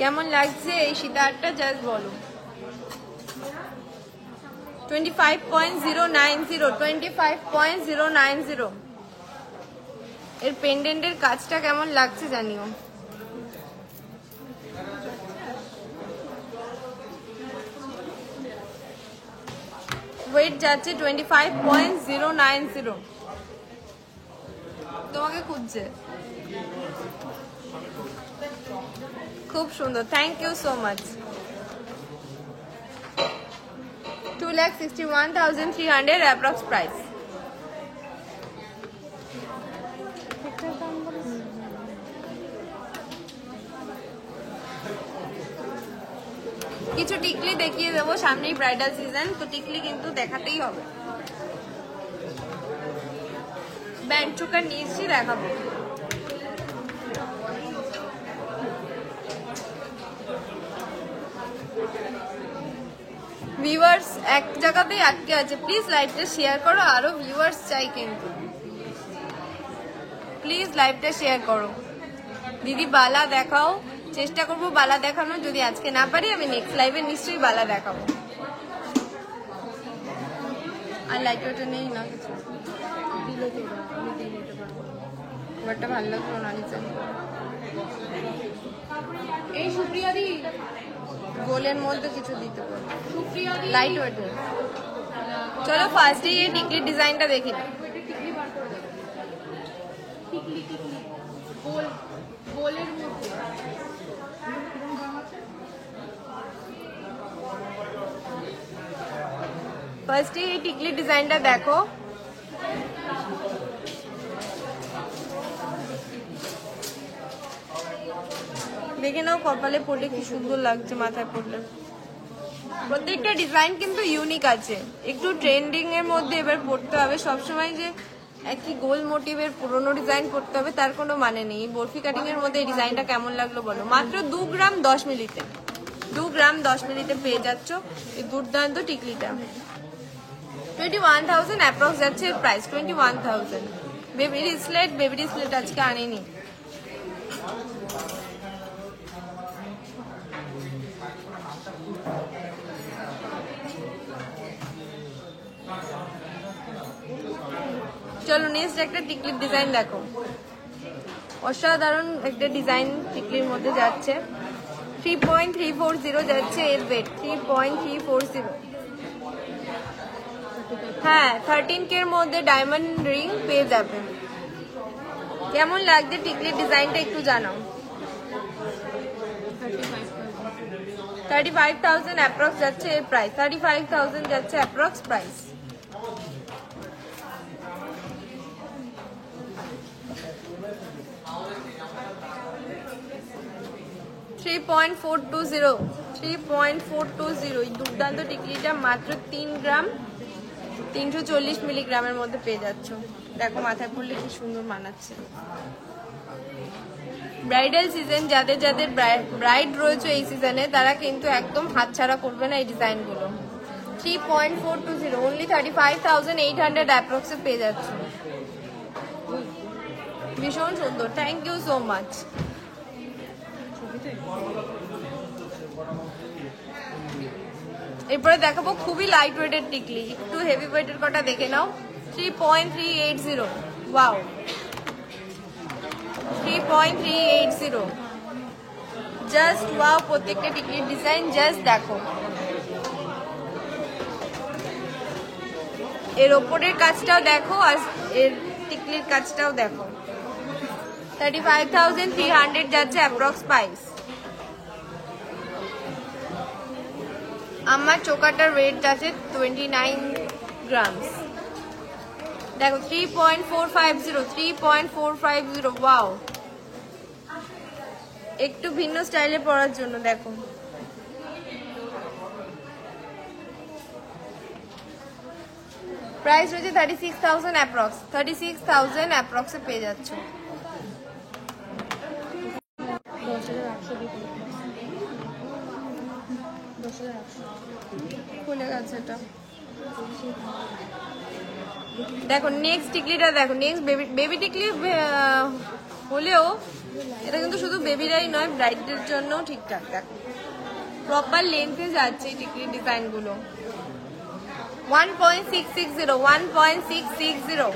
কেমন লাগছে এই সীতাহারটা জাস্ট বলো। 25.090, এর পেন্ডেন্টের কাজটা কেমন লাগছে জানিও। ওয়েট যাচ্ছে 25.090, তোমাকে খুঁজছে। খুব সুন্দর, thank you so much. 2,61,300 approx price. কিছু টিকলি দেখিয়ে দেবো, সামনেই ব্রাইডাল সিজন, তো টিকলি কিন্তু দেখাতেই হবে। ব্যান্ড চোকার নিয়েছি, দেখাবো। ভিউয়ার্স এক জায়গাতেই আটকে আছে, প্লিজ লাইভটা শেয়ার করো, আরো ভিউয়ার্স চাই কিন্তু, প্লিজ লাইভটা শেয়ার করো। দিদি বালা দেখাও, চেষ্টা করবো বালা দেখানো, যদি আজকে না পারি আমি নেক্সট লাইভে নিশ্চয়ই বালা দেখাবো। আর লাইট ওটা নেই না কিছু, বাটটা ভালো লাগলো না। এই সুপ্রিয়া দি গোলের মধ্যে কিছু দিতে পারো, সুপ্রিয়া দি লাইট ওয়েট। চলো ফার্স্টে এই টিকলির ডিজাইনটা দেখি। টিকলি গোল গোলের মধ্যে ফার্স্টে এই টিকলির ডিজাইনটা দেখো। দেখে নাও কপালে পড়লে কি সুন্দর লাগছে, মাথায় পড়লে। প্রত্যেকটা ডিজাইন কিন্তু ইউনিক আছে, একটু ট্রেন্ডিং এর মধ্যে এবার পড়তে হবে। সবসময় যে একই গোল মোটিভের পুরোনো ডিজাইন পড়তে হবে তার কোনো মানে নেই। বরফি কাটিং এর মধ্যে এই ডিজাইনটা কেমন লাগলো বলো। মাত্র 2 গ্রাম 10 মিলিতে, 2 গ্রাম 10 মিলিতে পেয়ে যাচ্ছ এই দুর্দান্ত টিকলিটা। 21,000 অ্যাপ্রক্স যাচ্ছে এর প্রাইস, 21,000। বেবি রিসলেট আজকে আনিনি। চলো নেক্সট একটা টিকলির ডিজাইন দেখো। অসাধারণ একটা ডিজাইন টিকলির মধ্যে যাচ্ছে। 3.340 যাচ্ছে এর ওয়েট, 3.340। হ্যাঁ 13K এর মধ্যে ডায়মন্ড রিং পেয়ে যাবে। কেমন লাগছে টিকলির ডিজাইনটা একটু জানাও। 35,000 অ্যাপ্রক্স যাচ্ছে এর প্রাইস, 35,000 যাচ্ছে অ্যাপ্রক্স প্রাইস। $3.420 এই দুর্দান্ত টিকলিটা মাত্র 3 গ্রাম 340 মিলিগ্রামের মধ্যে পেয়ে যাচ্ছ। দেখো মাথায় পড়লে কি সুন্দর মানাচ্ছে। ব্রাইডাল সিজন, যাদের যাদের ব্রাইড রয়েছে এই সিজনে তারা কিন্তু একদম হাতছাড়া করবে না এই ডিজাইনগুলো। 3.420 অনলি 35,800 অ্যাপ্রক্সে পেয়ে যাচ্ছ। ভীষণ সুন্দর, থ্যাংক ইউ সো মাচ। এরপরে দেখাবো খুবই লাইট ওয়েটের টিকলি, একটু হেভি ওয়েটের কটা দেখে নাও। 3.380 ওয়াও, 3.380 জাস্ট ওয়াও। প্রত্যেকটা টিকলির ডিজাইন জাস্ট দেখো। এর ওপরের কাজটাও দেখো আর এর টিকলির কাজটাও দেখো। 35,300 যাচ্ছে অ্যাপ্রক্স প্রাইস। আমার চোকাটার ওয়েট আছে 29 গ্রামস। দেখো 3.450 ওয়াও, একটু ভিন্ন স্টাইলে পরার জন্য। দেখো প্রাইস রয়েছে 36,000 অ্যাপ্রক্স, 36,000 অ্যাপ্রক্সে পেয়ে যাচ্ছ। খুলে গেছে এটা। দেখো নেক্সট টিকলিটা দেখো। নেক্সট বেবি টিকলি হলেও এটা কিন্তু শুধু বেবিরাই নয়, ব্রাইডদের জন্য ঠিকঠাক। দেখো প্রপার লেন্থে যাচ্ছে এই টিকলির ডিজাইনগুলো। 1.660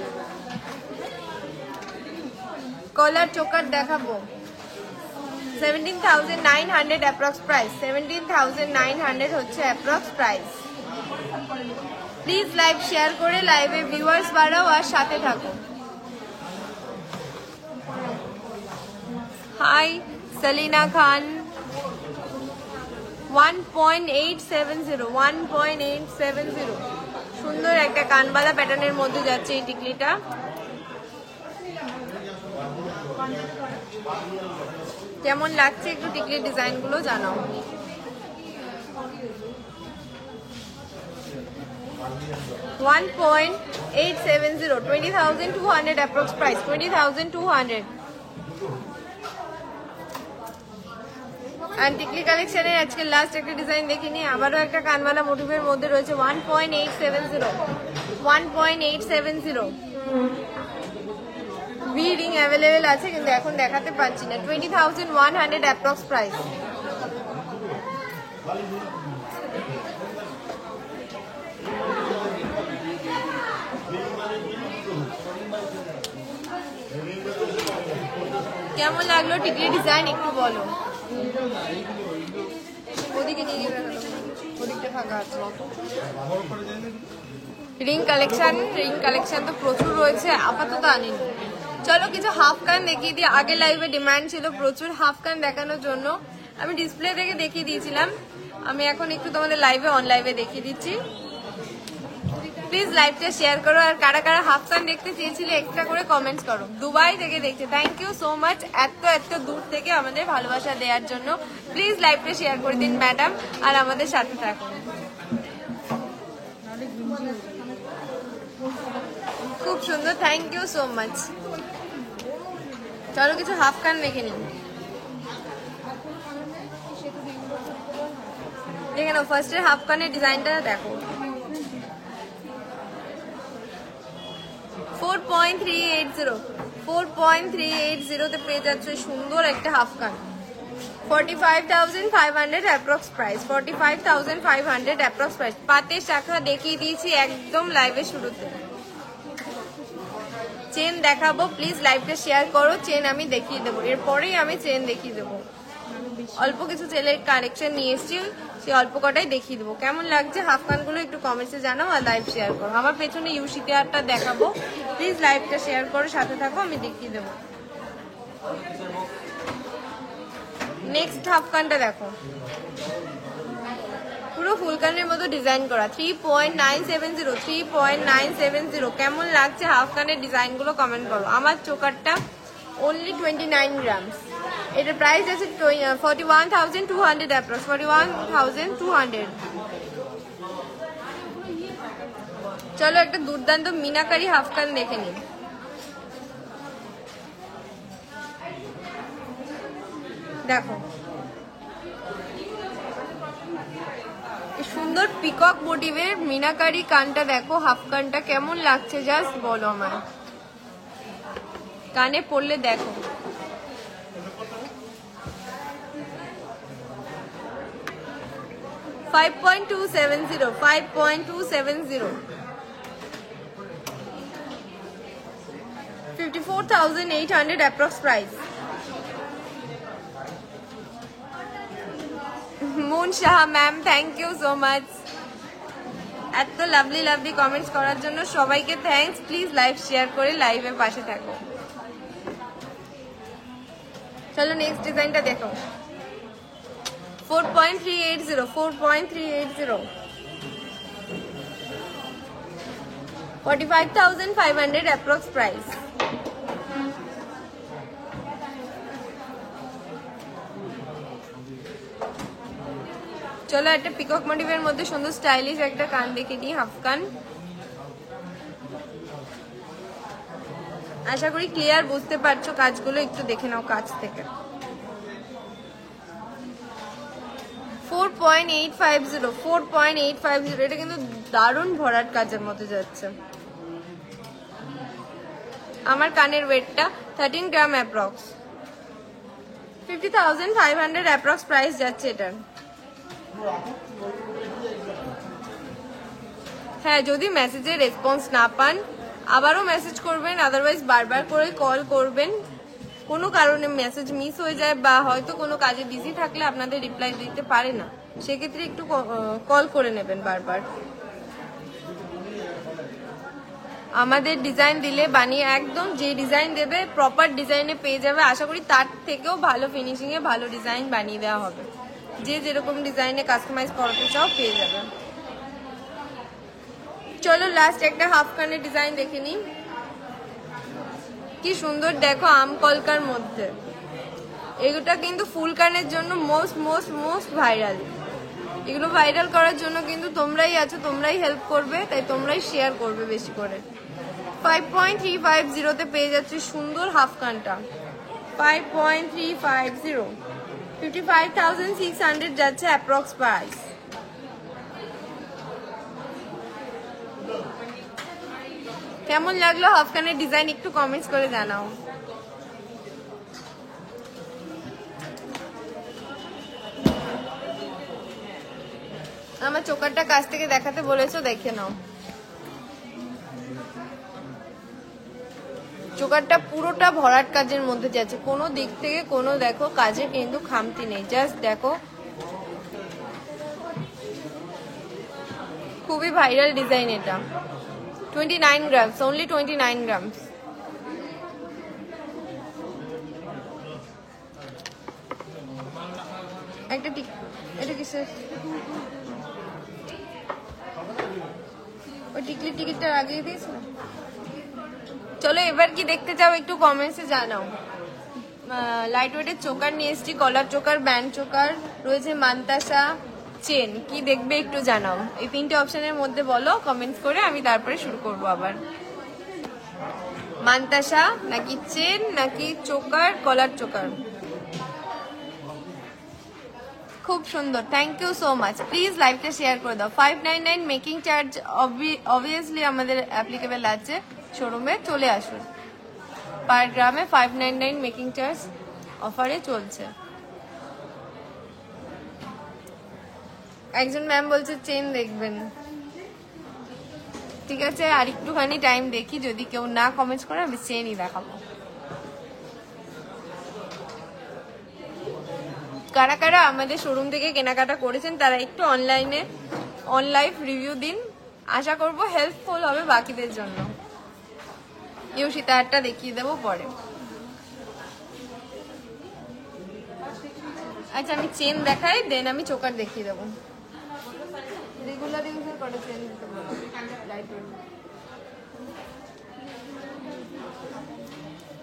কলার চোকার দেখাবো। 17,900 অ্যাপ্রক্স প্রাইস, 17,900 হচ্ছে approx price. Please live share করে লাইভে ভিউয়ার্স বাড়াও আর সাথে থাকো। হাই সেলিনা খান। 1.870 সুন্দর একটা কানবালা প্যাটার্নের মধ্যে যাচ্ছে এই টিকলিটা। কেমন লাগছে একটু টিকলির ডিজাইনগুলো জানাও। 1.870 20,200 অ্যাপ্রক্স প্রাইস, 20,200। আর টিকলি কালেকশনের আজকে লাস্ট একটা ডিজাইন দেখিনি, আবারও একটা কানবালা মোটিভের মধ্যে রয়েছে। 1.870 ভি রিং অ্যাভেলেবেল আছে কিন্তু এখন দেখাতে পাচ্ছি না। 20,100 অ্যাপ্রক্স প্রাইস। কেমন লাগলো টিকলি ডিজাইন একটু বলো। ওদিকে নিয়ে গিয়ে দেখালো, ওদিকটা ফাঁকা আছে। রিং কালেকশন তো প্রচুর রয়েছে, আপাতত আনিনি। চলো কিছু হাফ কান দেখিয়ে দিই। আগে লাইভে ডিমান্ড ছিল প্রচুর হাফ কান দেখানোর জন্য, আমি ডিসপ্লে থেকে দেখিয়ে দিয়েছিলাম। আমি এখন একটু তোমাদের লাইভে অন লাইভে দেখিয়ে দিচ্ছি। প্লিজ লাইভটা শেয়ার করো, আর কারা কারা হাফ কান দেখতে চেয়েছিলে এক্সট্রা করে কমেন্টস করো। দুবাই থেকে দেখছে, থ্যাংক ইউ সো মাচ এত দূর থেকে আমাদের ভালোবাসা দেওয়ার জন্য। প্লিজ লাইভটা শেয়ার করে দিন ম্যাডাম, আর আমাদের সাথে থাকুন। খুব সুন্দর, থ্যাংক ইউ সো মাচ। চলো কিছু হাফ কান দেখে নিন। দেখে নাও ফার্স্টের হাফ কানের ডিজাইনটা দেখো। 4.380 তে পেয়ে যাচ্ছে সুন্দর একটা হাফ কান। 45,500 অ্যাপ্রক্স প্রাইস, 45,500 অ্যাপ্রক্স প্রাইস। পাতের শাখা দেখিয়ে দিয়েছি একদম লাইভের শুরুতে। চেন দেখাবো, প্লিজ লাইভটা শেয়ার করো। চেন আমি দেখিয়ে দেবো, এরপরেই আমি চেন দেখিয়ে দেবো। অল্প কিছু চেনের কালেকশন নিয়ে এসেছি, সেই অল্প কটাই দেখিয়ে দেবো। কেমন লাগছে হাফ কানগুলো একটু কমেন্টসে জানাও, আর লাইভ শেয়ার করো। আমার পেছনে ইউসিতে আরটা দেখাবো, প্লিজ লাইভটা শেয়ার করো, সাথে থাকো, আমি দেখিয়ে দেবো। নেক্সট হাফ কানটা দেখো, পুরো ফুল কানের মতো ডিজাইন করা। 3.970 কেমন লাগছে হাফ কানের ডিজাইনগুলো কমেন্ট করো। আমার চোকারটা only 29 grams, এটার প্রাইস আছে 41,200 অ্যাপ্রক্স, 41,200। চলো একটা দুর্দান্ত মিনাকারি হাফ কান দেখে নিন। দেখো সুন্দর পিকক মোটিভের মিনাকারি কানটা দেখো, হাফ কানটা কেমন লাগছে জাস্ট বলো আমায়। কানে পড়লে দেখো, $5.270, 54,800 approx price. Moon Shah ma'am, thank you so much এত লাভলি কমেন্টস করার জন্য। সবাইকে থ্যাঙ্কস। প্লিজ লাইভ শেয়ার করে লাইভের পাশে থাকো। চলো নেক্সট ডিজাইনটা দেখো। 4.380, 45,500 অ্যাপ্রক্স প্রাইস। চলো একটা পিকক মোটিভের মধ্যে সুন্দর স্টাইলিশ একটা কান দেখে দিই, হাফ কান। আশা করি ক্লিয়ার বুঝতে পারছো কাজগুলো, একটু দেখে নাও কাছ থেকে। 4.850, এটা কিন্তু দারুণ ভরাট কাজের মধ্যে যাচ্ছে। আমার কানের ওয়েটটা 13 গ্রাম অ্যাপ্রক্স, 50,500 অ্যাপ্রক্স প্রাইস যাচ্ছে এটার। হ্যাঁ, যদি মেসেজে রেসপন্স না পান আবারও মেসেজ করবেন, আদারওয়াইজ বারবার করে কল করবেন। কোনো কারণে মেসেজ মিস হয়ে যায় বা হয়তো কোনো কাজে বিজি থাকলে আপনাদের রিপ্লাই দিতে পারে না, সেক্ষেত্রে একটু কল করে নেবেন বারবার। আমাদের ডিজাইন দিলে বানিয়ে একদম যে ডিজাইন দেবে প্রপার ডিজাইনে পেয়ে যাবে। আশা করি তার থেকেও ভালো ফিনিশিংয়ে ভালো ডিজাইন বানিয়ে দেওয়া হবে। যে যেরকম ডিজাইনে কাস্টমাইজ করাতে চাও পেয়ে যাবে। চলো লাস্ট একটা হাফ কানের ডিজাইন দেখে নিই। কি সুন্দর দেখো, আম কলকার মধ্যে। এগুলো কিন্তু ফুল কানের জন্য মোস্ট ভাইরাল। এগুলো ভাইরাল করার জন্য কিন্তু তোমরাই আছো, তোমরাই হেল্প করবে, তাই তোমরাই শেয়ার করবে বেশি করে। 5.350 তে পেয়ে যাচ্ছে সুন্দর হাফ কানটা। 5.350, 55,600 যাচ্ছে অ্যাপ্রক্স প্রাইস। কেমন লাগলো হাফ কানের ডিজাইন একটু কমেন্টস করে জানাও। আমার চোকারটা কাছ থেকে দেখাতে বলেছো, দেখে নাও। চোকারটা পুরোটা ভরাট কাজের মধ্যে যাচ্ছে, কোনো দিক থেকে কোনো দেখো কাজে কিন্তু খামতি নেই। জাস্ট দেখো, খুবই ভাইরাল ডিজাইন এটা। 29 গ্রামস, অনলি 29 গ্রামস। একটা এটা কিসের? ওই টিকলি টিকিটটা লাগিয়ে দিয়েছিল। চলো এবার কি দেখতে চাও একটু কমেন্টসে জানাও। লাইট ওয়েটের চোকার নিয়ে এসছি, কলার চোকার, ব্যান্ড চোকার রয়েছে, মান্তাসা, চেন। কি দেখবে একটু জানাও, এই তিনটে অপশনের মধ্যে বলো কমেন্টস করে, আমি তারপরে শুরু করব আবার। মান্তাসা নাকি চেন নাকি চোকার, কলার চোকার? খুব সুন্দর, thank you so much. Please লাইভটা শেয়ার করে দাও। 599 মেকিং চার্জ অবভিয়াসলি আমাদের অ্যাপ্লিকেবল আছে, শোরুমে চলে আসুন। পার গ্রামে 599 মেকিং চার্জ অফারে চলছে। একজন ম্যাম বলছে চেন দেখবেন, ঠিক আছে আর একটুখানি টাইম দেখি, যদি কেউ না কমেন্টস করে আমি চেনই দেখাবো। কারা কারা আমাদের শোরুম থেকে কেনাকাটা করেছেন তারা একটু অনলাইনে অনলাইভ রিভিউ দিন, আশা করব হেল্পফুল হবে বাকিদের জন্য। সীতাহারটা দেখিয়ে দেবো পরে। আচ্ছা আমি চেন দেখাই, দেন আমি চোকার দেখিয়ে দেবো। রেগুলার ইউজের করে চেন দিতে পারবো।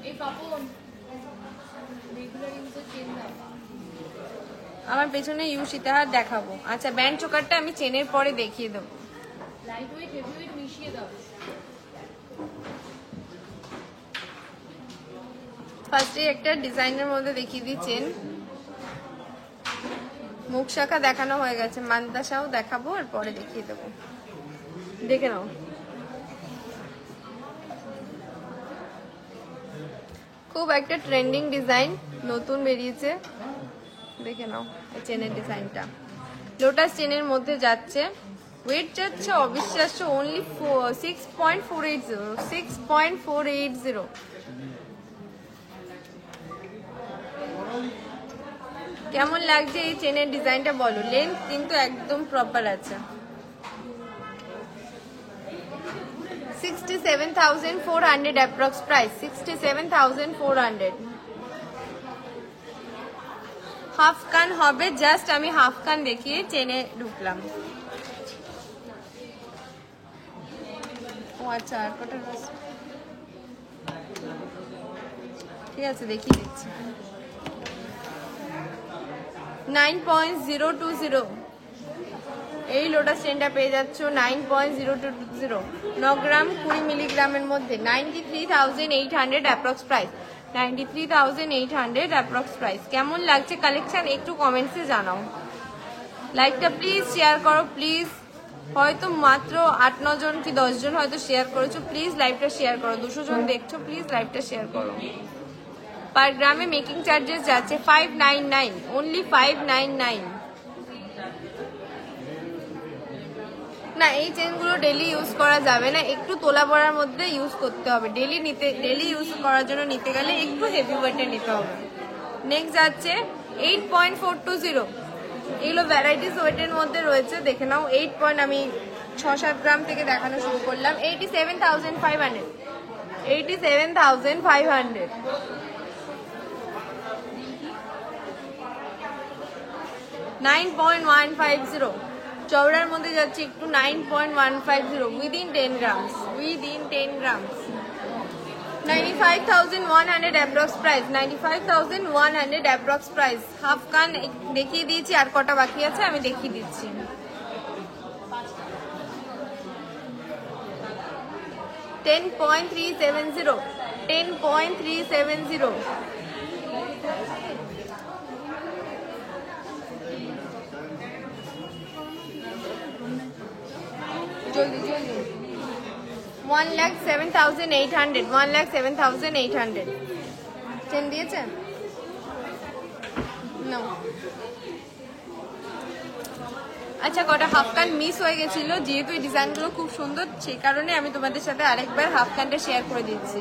এই পাপন রেগুলার ইউজের চেন দাও। আমার পেছনে সীতাহার দেখাবো। আচ্ছা ব্যান্ড চোকারটা আমি চেনের পরে দেখিয়ে দেবো। লাইট ওয়েট হেভি ওয়েট মিশিয়ে দাও। ফার্স্টে একটা ডিজাইনের মধ্যে দেখিয়ে দিই চেন। মুখ শাখা দেখানো হয়ে গেছে, মান্তাসাও দেখাবো আর পরে দেখিয়ে দেবো, দেখে নাও। খুব একটা ট্রেন্ডিং ডিজাইন, নতুন বেরিয়েছে, দেখে নাও চেনের ডিজাইনটা। লোটাস চেনের মধ্যে যাচ্ছে, ওয়েট যাচ্ছে অবিশ্বাস্য, অনলি 6.480 6.480। কেমন লাগছে এই চেনের ডিজাইনটা বলো। লেন্থ কিন্তু একদম প্রপার আছে। 67,400 অ্যাপ্রক্স প্রাইস, 67,400। হাফ কান হবে, জাস্ট আমি হাফ কান দেখিয়ে চেনে ঢুকলাম। ও আচ্ছা আর কটা ঠিক আছে দেখিয়ে দিচ্ছি। 9.020 এই লোটাস চেনটা পেয়ে যাচ্ছ 9.020, 9 গ্রাম 20 মিলিগ্রামের মধ্যে। 93,800 অ্যাপ্রক্স প্রাইস, 93,800 অ্যাপ্রক্স প্রাইস। কেমন লাগছে কালেকশন একটু কমেন্টসে জানাও। লাইকটা প্লিজ শেয়ার করো প্লিজ। হয়তো মাত্র 8-9 জন কি 10 জন হয়তো শেয়ার করেছো, প্লিজ লাইভটা শেয়ার করো। 200 জন দেখছো, প্লিজ লাইভটা শেয়ার করো। পার গ্রামে মেকিং চার্জেস যাচ্ছে 599, অনলি 599। না এই চেনগুলো ডেলি ইউজ করা যাবে না, একটু তোলা পড়ার মধ্যে ইউজ করতে হবে। ডেলি ইউজ করার জন্য নিতে গেলে একটু হেভি ওয়েটে নিতে হবে। নেক্সট যাচ্ছে 8.420, এগুলো ভ্যারাইটিস ওয়েটের মধ্যে রয়েছে, দেখে নাও। 8 পয়েন্ট আমি 6-7 গ্রাম থেকে দেখানো শুরু করলাম। 87,500, 87,500। $9.150 চওড়ার মধ্যে যাচ্ছে একটু 9.150 within 10 grams, within 10 grams. 95,100 approx price, 95,100 approx price. Half কান দেখিয়ে দিয়েছি, আর কটা বাকি আছে আমি দেখিয়ে দিচ্ছি। $10.370, $10.370। জলদি জলদি। 1,07,800, 1,07,800 চেন দিয়েছে না। আচ্ছা কটা হাফ কান মিস হয়ে গেছিল, যেহেতু এই ডিজাইনগুলো খুব সুন্দর সেই কারণে আমি তোমাদের সাথে আরেকবার হাফ কানটা শেয়ার করে দিচ্ছি।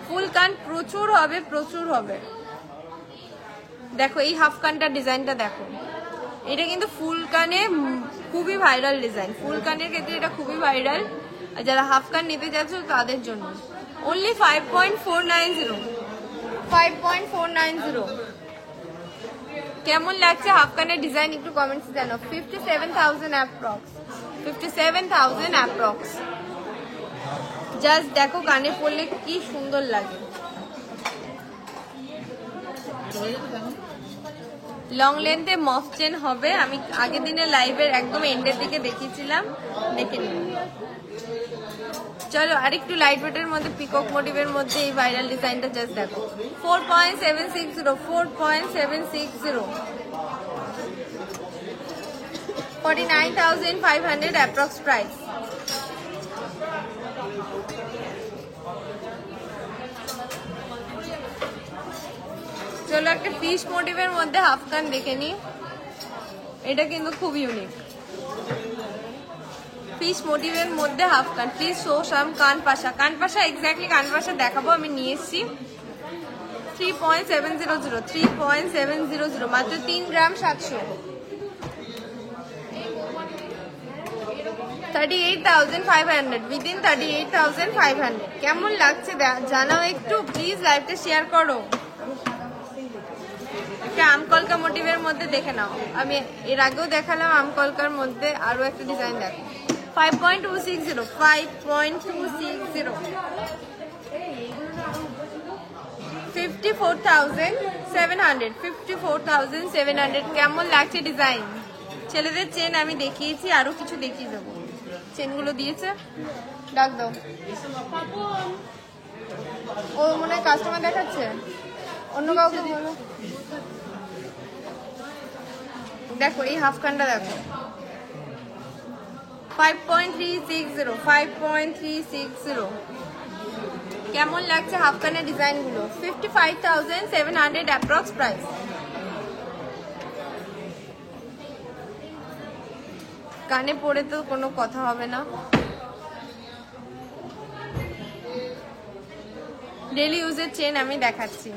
ফুল কান প্রচুর হবে, প্রচুর হবে। দেখো এই হাফ কানটার ডিজাইনটা দেখো, এটা কিন্তু ফুল কানে খুবই ভাইরাল ডিজাইন। ফুল কানের ক্ষেত্রে এটা খুবই ভাইরাল, আর যারা হাফ কান নিতে যাচ্ছ তাদের জন্য। অনলি 5.490, 5.490। কেমন লাগছে হাফ কানের ডিজাইন একটু কমেন্টস জানো। 57,000 অ্যাপ্রক্স, 57,000 অ্যাপ্রক্স। জাস্ট দেখো কানে পরলে কি সুন্দর লাগে। লং লেন্থে মফ চেন হবে, আমি আগের দিনের লাইভের একদম এন্ডের দিকে দেখিয়েছিলাম, দেখে নিন। চলো আরেকটু লাইট ওয়েটের মধ্যে পিকক মোটিভের মধ্যে এই ভাইরাল ডিজাইনটা জাস্ট দেখো। 4.760, 4.760, 49,500 অ্যাপ্রক্স প্রাইস। চলো একটা ফিশ মোটিভের মধ্যে হাফ কান দেখে নি, এটা কিন্তু খুব ইউনিক। ফিশ মোটিভের মধ্যে হাফ কান। প্লিজ শো সাম কান পাশা। কান পাশা এক্স্যাক্টলি কান পাশা দেখাবো, আমি নিয়ে এসেছি। 3.700, 3.700, মাত্র 3 গ্রাম 700। 38,500, উইদিন 38,500। কেমন লাগছে জানাও একটু প্লিজ, লাইভটা শেয়ার করো। একটা আমকলকা মোটিভের মধ্যে দেখে নাও, আমি এর আগেও দেখালাম আমকলকার মধ্যে আরো একটা ডিজাইন দেখো। 5.260, 5.260, 54,700, 54,700। কেমন লাগছে ডিজাইন? ছেলেদের চেন আমি দেখিয়েছি, আরো কিছু দেখিয়ে দেবো। চেনগুলো দিয়েছে, ডাক দাও। ও মনে হয় কাস্টমার দেখাচ্ছে, অন্য কাউকে বলো। দেখো এই হাফ কানটা দেখো, 5.360, 5.360। কেমন লাগছে হাফ কানের ডিজাইন গুলো? 55,700 অ্যাপ্রক্স প্রাইস। কানে পরে তো কোনো কথা হবে না। ডেলি ইউজের চেন আমি দেখাচ্ছি,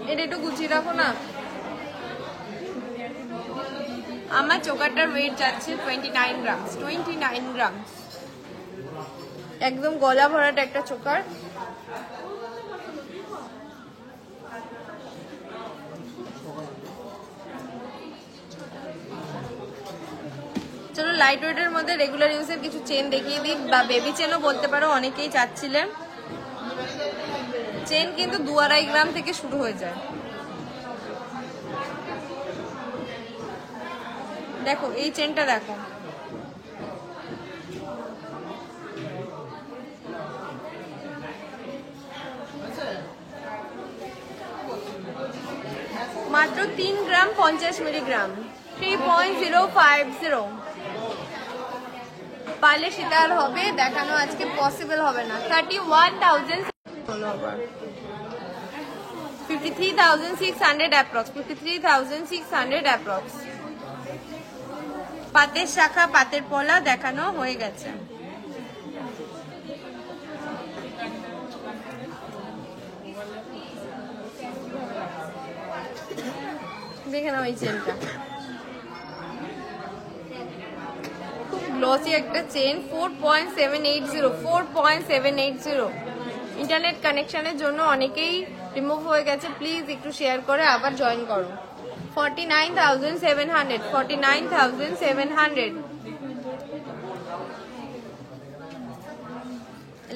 এটা একটু গুছিয়ে রাখো না। আমার চোকারটার ওয়েট যাচ্ছে 29 গ্রাম, 29 গ্রাম। একদম গলা ভরাটা একটা চোকার। চলো লাইট ওয়েটের মধ্যে রেগুলার ইউজের কিছু চেন দেখিয়ে দিই, বা বেবি চেনও বলতে পারো, অনেকেই চাচ্ছিলেন। চেন কিন্তু 2-2.5 গ্রাম থেকে শুরু হয়ে যায়। দেখো এই চেনটা দেখো, মাত্র 3 গ্রাম 50 মিলিগ্রাম, 3.050। পারলে সেটা আর হবে দেখানো আজকে পসিবল হবে না। 31,000, 53,600 অ্যাপ্রক্স, 53,600 অ্যাপ্রক্স। পাতের শাখা পাতের পলা দেখানো হয়ে গেছে। দেখে নাও এই চেনটা, খুব গ্লসি একটা চেন। 4.780, 4.780। ইন্টারনেট কানেকশনের জন্য অনেকেই রিমুভ হয়ে গেছে, প্লিজ একটু শেয়ার করে আবার জয়েন করো। 49,700, 49,700।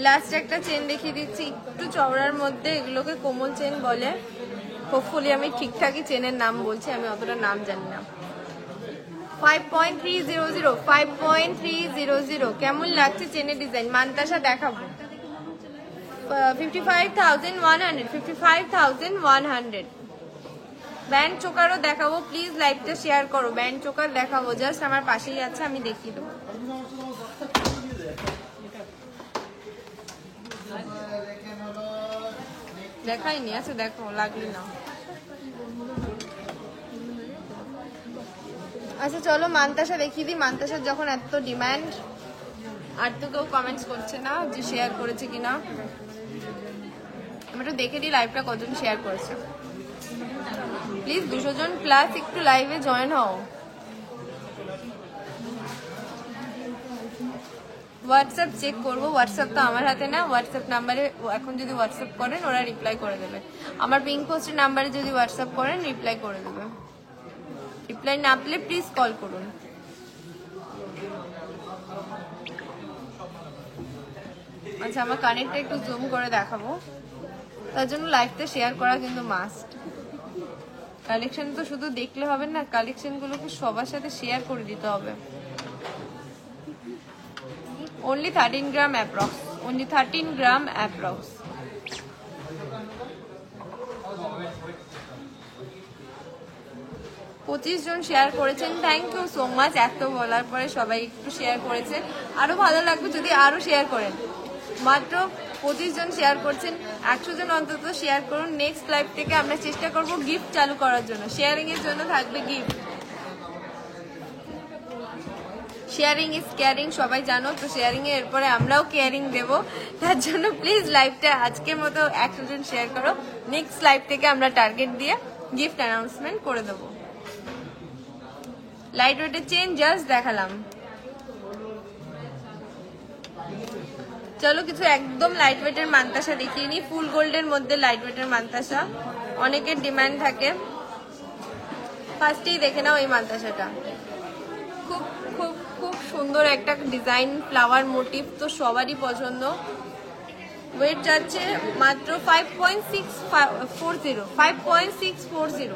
লাস্ট একটা চেন দেখিয়ে দিচ্ছি, একটু চওড়ার মধ্যে, এগুলোকে কোমল চেন বলে। হোপফুলি আমি ঠিকঠাকই চেনের নাম বলছি, আমি অতটা নাম জানি না। 5.300, 5.300। কেমন লাগছে চেনের ডিজাইন? মানতাসা দেখাবো। 55,100, 55,100। ব্যান্ড চোকারও দেখাবো, প্লিজ লাইভটা শেয়ার করো। ব্যান্ড চোকার দেখাবো, জাস্ট আমার পাশেই আছে, আমি দেখিয়ে দেবো। দেখাইনি, আচ্ছা দেখো লাগলি না। আচ্ছা চলো মানতাসা দেখিয়ে দিই, মানতাসার যখন এত ডিমান্ড। আর তো কেউ কমেন্টস করছে না যে শেয়ার করেছে কিনা। আমি একটু দেখে দিই লাইভটা কতজন শেয়ার করেছে। প্লিজ 200 জন প্লাস একটু লাইভে জয়েন হও। হোয়াটসঅ্যাপ চেক করবো, হোয়াটসঅ্যাপ তো আমার হাতে না। হোয়াটসঅ্যাপ নাম্বারে এখন যদি হোয়াটসঅ্যাপ করেন ওরা রিপ্লাই করে দেবে। আমার পিঙ্ক পোস্টের নাম্বারে যদি হোয়াটসঅ্যাপ করেন রিপ্লাই করে দেবে। রিপ্লাই না পেলে প্লিজ কল করুন। আচ্ছা, আমার কানেক্টটা একটু জুম করে দেখাবো, তার জন্য লাইভটা শেয়ার করা কিন্তু মাস্ট। কালেকশন তো শুধু দেখলে হবে না, কালেকশনগুলোকে সবার সাথে শেয়ার করে দিতে হবে। only 13 গ্রাম approx, only 13 গ্রাম approx। 25 জন শেয়ার করেছেন, থ্যাংক ইউ সো মাচ। এত বলার পরে সবাই একটু শেয়ার করেছেন, আরো ভালো লাগবে যদি আরো শেয়ার করেন। মাত্র 25 জন শেয়ার করছেন, 100 জন অন্তত শেয়ার করুন। নেক্সট লাইভ থেকে আমরা চেষ্টা করব গিফট চালু করার জন্য, শেয়ারিং এর জন্য থাকবে গিফট। শেয়ারিং ইজ কেয়ারিং, সবাই জানো তো। শেয়ারিং এর এরপরে আমরাও কেয়ারিং দেব, তার জন্য প্লিজ লাইভটা আজকের মতো 100 জন শেয়ার করো। নেক্সট লাইভ থেকে আমরা টার্গেট দিয়ে গিফট অ্যানাউন্সমেন্ট করে দেবো। লাইট ওয়েটের চেন জাস্ট দেখালাম। চলো কিছু একদম লাইট ওয়েটের মান্তাসা দেখিয়ে নি। ফুল গোল্ডের মধ্যে লাইট ওয়েটের মান্তাসা, অনেকের ডিমান্ড থাকে। ফার্স্টেই দেখে নাও এই মান্তাসাটা, খুব খুব খুব সুন্দর একটা ডিজাইন, ফ্লাওয়ার মোটিভ, তো সবারই পছন্দ। ওয়েট যাচ্ছে মাত্র 5.640।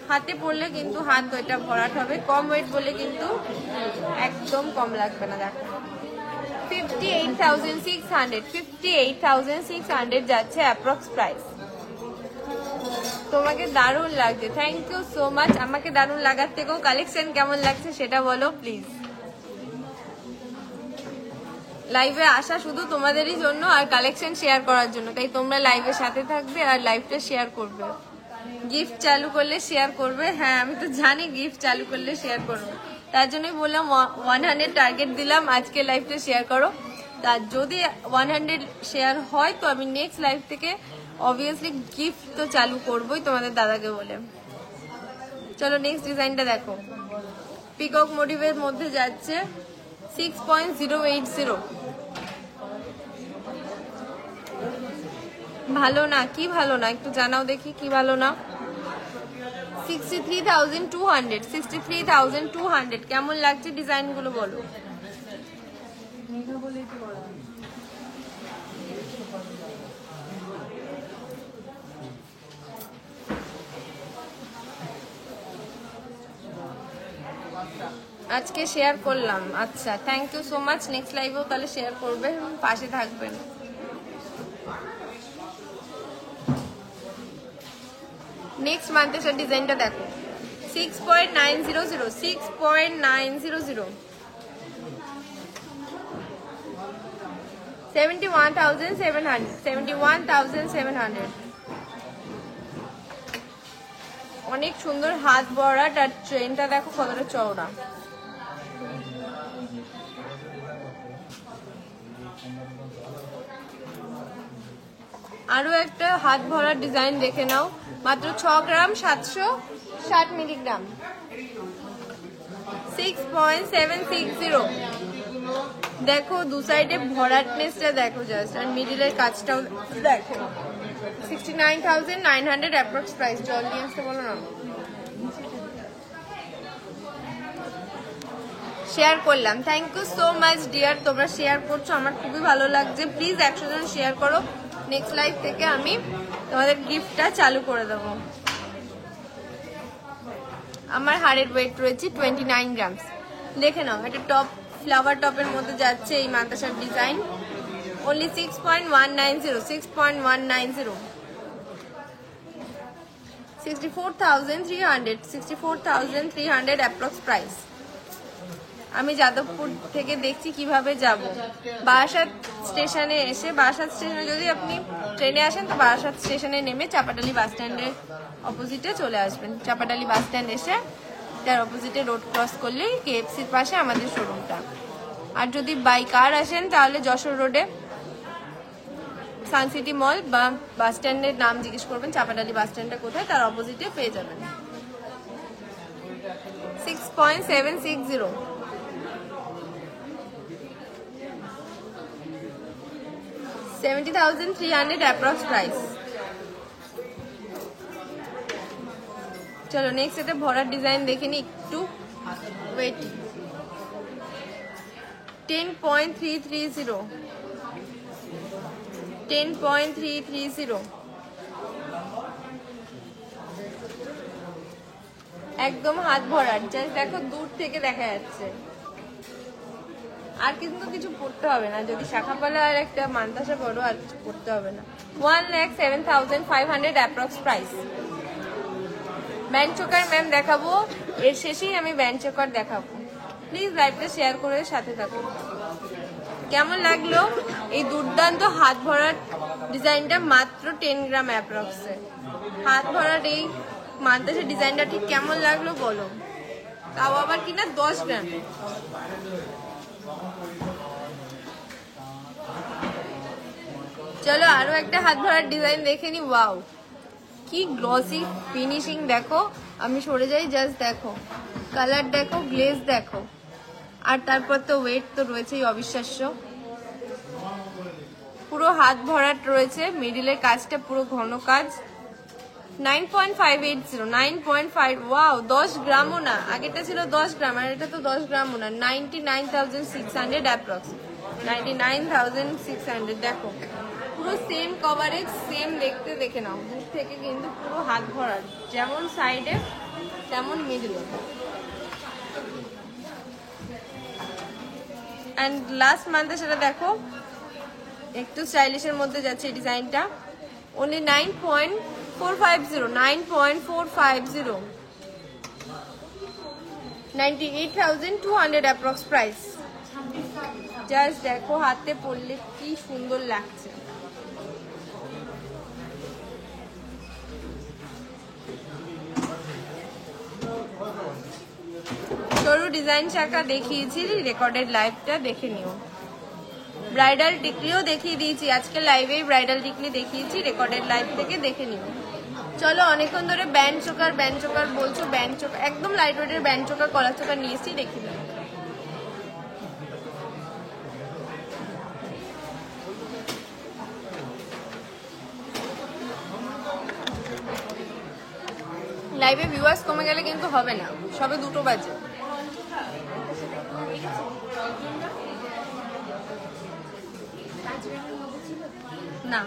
হাতে পড়লে কিন্তু হাত দুইটা ভরাট হবে। কম ওয়েট বলে কিন্তু একদম কম লাগবে না। দেখো 58,600 যাচ্ছে অ্যাপ্রক্স প্রাইস। তোমাকে দারুণ লাগছে, থ্যাংক ইউ সো মাচ। আমাকে দারুণ লাগার থেকেও কালেকশন কেমন লাগছে সেটা বলো প্লিজ। লাইভে আসা শুধু তোমাদেরই জন্য আর কালেকশন শেয়ার করার জন্য, তাই তোমরা লাইভের সাথে থাকবে আর লাইভটা শেয়ার করবে। গিফট চালু করলে শেয়ার করবে, হ্যাঁ আমি তো জানি গিফট চালু করলে শেয়ার করবো, তার জন্যই বললাম 100 টার্গেট দিলাম, আজকে লাইভটা শেয়ার করো। তার যদি 100 শেয়ার হয় তো আমি নেক্সট লাইভ থেকে অবভিয়াসলি গিফট তো চালু করবোই তোমাদের দাদাকে বলে। চলো নেক্সট ডিজাইনটা দেখো, পিকক মোটিভের মধ্যে যাচ্ছে 6.080। ভালো না? কি ভালো না একটু জানাও দেখি, কি ভালো না? 63,200 কেমন লাগছে ডিজাইনগুলো বলো। আজকে শেয়ার করলাম, আচ্ছা thank you so much. Next লাইভেও তাহলে শেয়ার করবে, পাশে থাকবেন। নেক্সট মান্থের ডিজাইনটা দেখো, 6.900, 71,700। অনেক সুন্দর হাত ভরাট, আর ট্রেনটা দেখো কতটা চওড়া। আরো একটা হাত ভরার ডিজাইন দেখে নাও, মাত্র 6 গ্রাম 760 মিলিগ্রাম, 6.760। দেখো দু সাইডে ভরাটনেসটা দেখো জাস্ট, আর মিডিলের কাজটাও দেখো। 69,900 অ্যাপ্রক্স প্রাইস। জল দিয়ে আসতে বলো না। শেয়ার করলাম, thank you so much dear. তোমরা শেয়ার করছো, আমার খুবই ভালো লাগছে। প্লিজ 100 জন শেয়ার করো। নেক্সট লাইভ থেকে আমি তোমাদের গিফটটা চালু করে দেবো। আমার হাড়ের ওয়েট রয়েছে 29 গ্রামস। দেখে নাও, একটা টপ ফ্লাওয়ার টপের মধ্যে যাচ্ছে এই মান্তাসার ডিজাইন। only 6.190 64,300 approx price. আমি যাদবপুর থেকে দেখছি কিভাবে যাব। বারাসাত স্টেশনে এসে, বারাসাত স্টেশনে যদি আপনি ট্রেনে আসেন তো বারাসাত স্টেশনে নেমে চাপাটালি বাস স্ট্যান্ডের অপোজিটে চলে আসবেন। চাপাটালি বাস স্ট্যান্ড এসে তার অপোজিটে রোড ক্রস করলেই KFCর পাশে আমাদের শোরুমটা। আর যদি বাই কার আসেন তাহলে যশোর রোডে সানসিটি মল বা বাস স্ট্যান্ডের নাম জিজ্ঞেস করবেন, চাপাডালি বাস স্ট্যান্ডটা কোথায়, তার অপোজিটে পেয়ে যাবেন। 6.760, 70,300 অ্যাপ্রক্স প্রাইস। চলো নেক্সট এটা ভরার ডিজাইন দেখে নি একটু, ওয়েট। 10.330, 10.330, একদম হাত ভরার, জাস্ট দেখো দূর থেকে দেখা যাচ্ছে। আর কিন্তু কিছু পড়তে হবে না, যদি শাখাপালা আর একটা মান্তাসা পড়ো আর কিছু পড়তে হবে না। 1,07,500 approx price. Band choker ma'am দেখাবো, এর শেষেই আমি ব্যান্ড চোকার দেখাবো। প্লিজ লাইভটা শেয়ার করে সাথে থাকুন। কেমন লাগলো এই দুর্দান্ত হাত ভরার ডিজাইনটা? মাত্র 10 গ্রাম অ্যাপ্রক্সে হাত ভরার এই মান্তাসের ডিজাইনটা ঠিক কেমন লাগলো বলো? তাও আবার কিনা 10 গ্রাম। চলো আরো একটা হাত ভরার ডিজাইন দেখে নি। ওয়াও, কি গ্লসি ফিনিশিং দেখো। আমি সরে যাই, জাস্ট দেখো কালার দেখো, গ্লেজ দেখো, আর তারপর তো ওয়েট তো রয়েছেই অবিশ্বাস্য। পুরো হাত ভরাট রয়েছে, মিডিলের কাজটা পুরো ঘন কাজ। 9.580, 9.5, ওয়াও 10 গ্রামও না, আগেটা ছিল 10 গ্রাম আর এটা তো 10 গ্রামও না। 99,600 অ্যাপ্রক্স, 99,600। দেখো পুরো সেম কভারেজ, সেম দেখতে, দেখে নাও দূর থেকে কিন্তু পুরো হাত ভরার, যেমন সাইডে তেমন মিডলে। অ্যান্ড লাস্ট মান্থে সেটা দেখো একটু স্টাইলিশের মধ্যে যাচ্ছে এই ডিজাইনটা। only 9.450, 9.450, 98,200 approx price. জাস্ট দেখো হাতে পরলে কি সুন্দর লাগছে। সরু ডিজাইন শাখা দেখিয়েছি, রেকর্ডেড লাইভটা দেখে নিও। ব্রাইডাল টিকলিও দেখিয়ে দিয়েছি আজকে লাইভেই, ব্রাইডাল টিকলি দেখিয়েছি, রেকর্ডেড লাইভ থেকে দেখে নিও। চলো অনেকক্ষণ ধরে ব্যান্ড চোকার বলছো, ব্যান্ড চোকার একদম লাইট ওয়েটের ব্যান্ড চোকার, কলার চোকার নিয়েছি, দেখে নিও। লাইভে ভিউয়ার্স কমে গেলে কিন্তু হবে না, সবে 2টো বাজে। না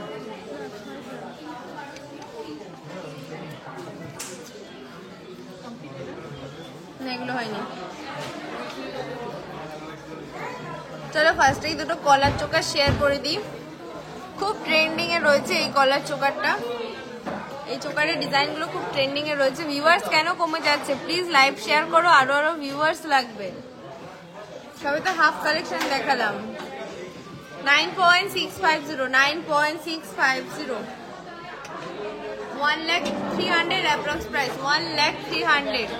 এগুলো হয়নি। চলো ফার্স্টেই দুটো কলার চোকার শেয়ার করে দিই। খুব ট্রেন্ডিং এ রয়েছে এই কলার চোকারটা, এই চোকারের ডিজাইনগুলো খুব ট্রেন্ডিং এ রয়েছে। ভিউয়ার্স কেন কমে যাচ্ছে? প্লিজ লাইভ শেয়ার করো, আরো ভিউয়ার্স লাগবে। সবে তো হাফ কালেকশন দেখালাম। 9.650, 9.650, 1,03,000 অ্যাপ্রক্স প্রাইস, 1,03,000।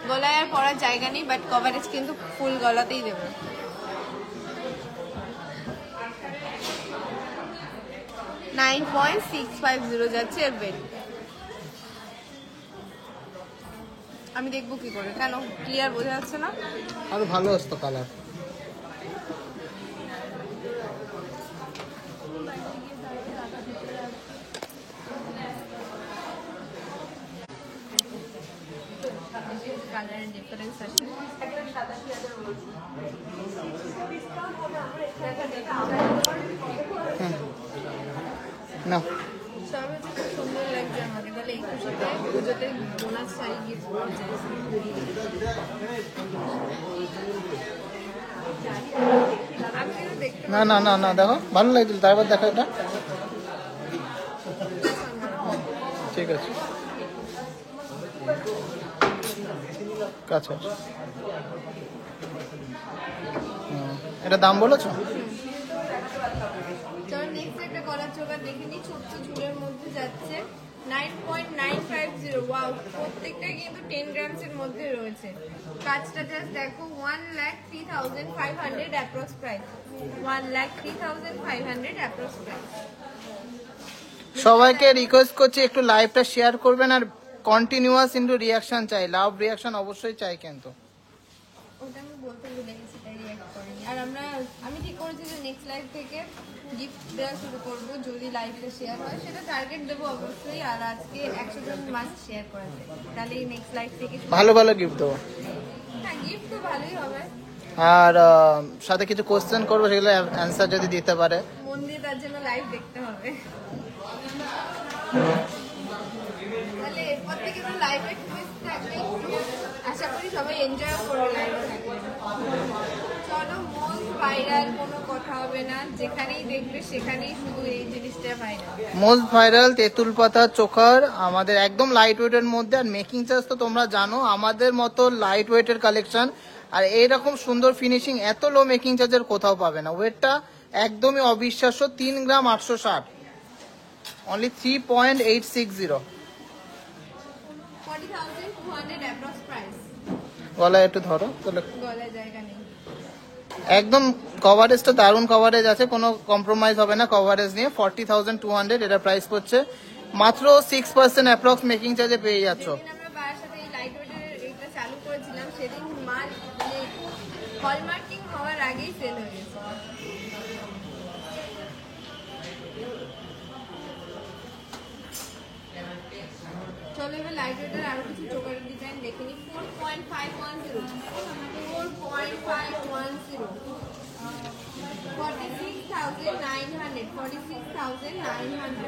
গলায় আর পরার জায়গা নেই, বাট কভারেজ কিন্তু ফুল গলাতেই দেবো। $9.650 যাচ্ছে এর বেড। আমি দেখবো কি করে, কেন ক্লিয়ার বোঝা যাচ্ছে না? আরো ভালো আসতো কালার। কালারের ডিফারেন্স আছে। না সবে খুব সুন্দর লাগছে আমাকে, তাহলে এই খুশিতে পুজোতে বোনাস শাড়ি গিফট করতে চাইছি। না না না না দেখো ভালো লাগছিল, তারপর দেখো এটা ঠিক আছে। কাছে এটা দাম বলেছো? চলো নেক্সট একটা কলার চোকার দেখে নিই, ছোট্ট ঝুলের মধ্যে যাচ্ছে, 9.950 ওয়াও, প্রত্যেকটা কিন্তু 10 গ্রামস এর মধ্যে রয়েছে। কাজটা জাস্ট দেখো, 1,03,500 অ্যাপ্রক্স প্রাইস, 1,03,500 অ্যাপ্রক্স প্রাইস। সবাইকে রিকোয়েস্ট করছি একটু লাইভটা শেয়ার করবেন, আর কন্টিনিউয়াস কিন্তু রিয়াকশন চাই, লাভ রিয়াকশন অবশ্যই চাই কিন্তু। ওটা আমি বলতে ভুলে গেছি, তাই রিঅ্যাক্ট করিনি। আর আমি ঠিক করেছি যে নেক্সট লাইভ থেকে গিফট দেওয়া শুরু করবো, যদি লাইভটা শেয়ার হয় সেটা টার্গেট দেবো অবশ্যই। আর আজকে 100 জন মাস্ট শেয়ার করা যায়, তাহলে নেক্সট লাইভ থেকে ভালো ভালো গিফট দেবো। হ্যাঁ, গিফট তো ভালোই হবে। আর সাথে কিছু কোশ্চেন করবো, সেগুলো অ্যান্সার যদি দিতে পারে। মন দিয়ে তার জন্য লাইভ দেখতে হবে, তাহলে এরপর থেকে তো লাইভে কুইজ থাকবে। আশা করি সবাই এনজয় করবে লাইভে থাকলে। চলো, মোস্ট ভাইরাল কোনো কথা হবে না, যেখানেই দেখবে সেখানেই শুধু এই জিনিসটা ভাইরাল। মোস্ট ভাইরাল তেঁতুল পাতা চোকার, আমাদের একদম লাইট ওয়েটের মধ্যে। আর মেকিং চার্জ তো তোমরা জানো, আমাদের মতো লাইট ওয়েটের কালেকশন আর এইরকম সুন্দর ফিনিশিং এত লো মেকিং চার্জের কোথাও পাবে না। ওয়েটটা একদমই অবিশ্বাস্য, 3 গ্রাম 860, অনলি 3.860। 40,200 approx price. গলায় একটু ধরো তাহলে। গলায় জায়গা নেই। একদম কভারেজটা দারুণ কভারেজ আছে, কোনো কম্প্রোমাইজ হবে না কভারেজ নিয়ে। 40,200 এটা প্রাইস পড়ছে, মাত্র 6% অ্যাপ্রক্স মেকিং চার্জে পেয়ে যাচ্ছ। যেদিন আমরা বাবার সাথে এই লাইট ওয়েটের এটা চালু করেছিলাম, সেদিন মাল হলমার্কিং হওয়ার আগেই সেল হয়ে গেছে। চলো এবার লাইট ওয়েটের আরো কিছু চোকারের ডিজাইন দেখে নিই। 4.510, 4.510, 46,900, 46,900।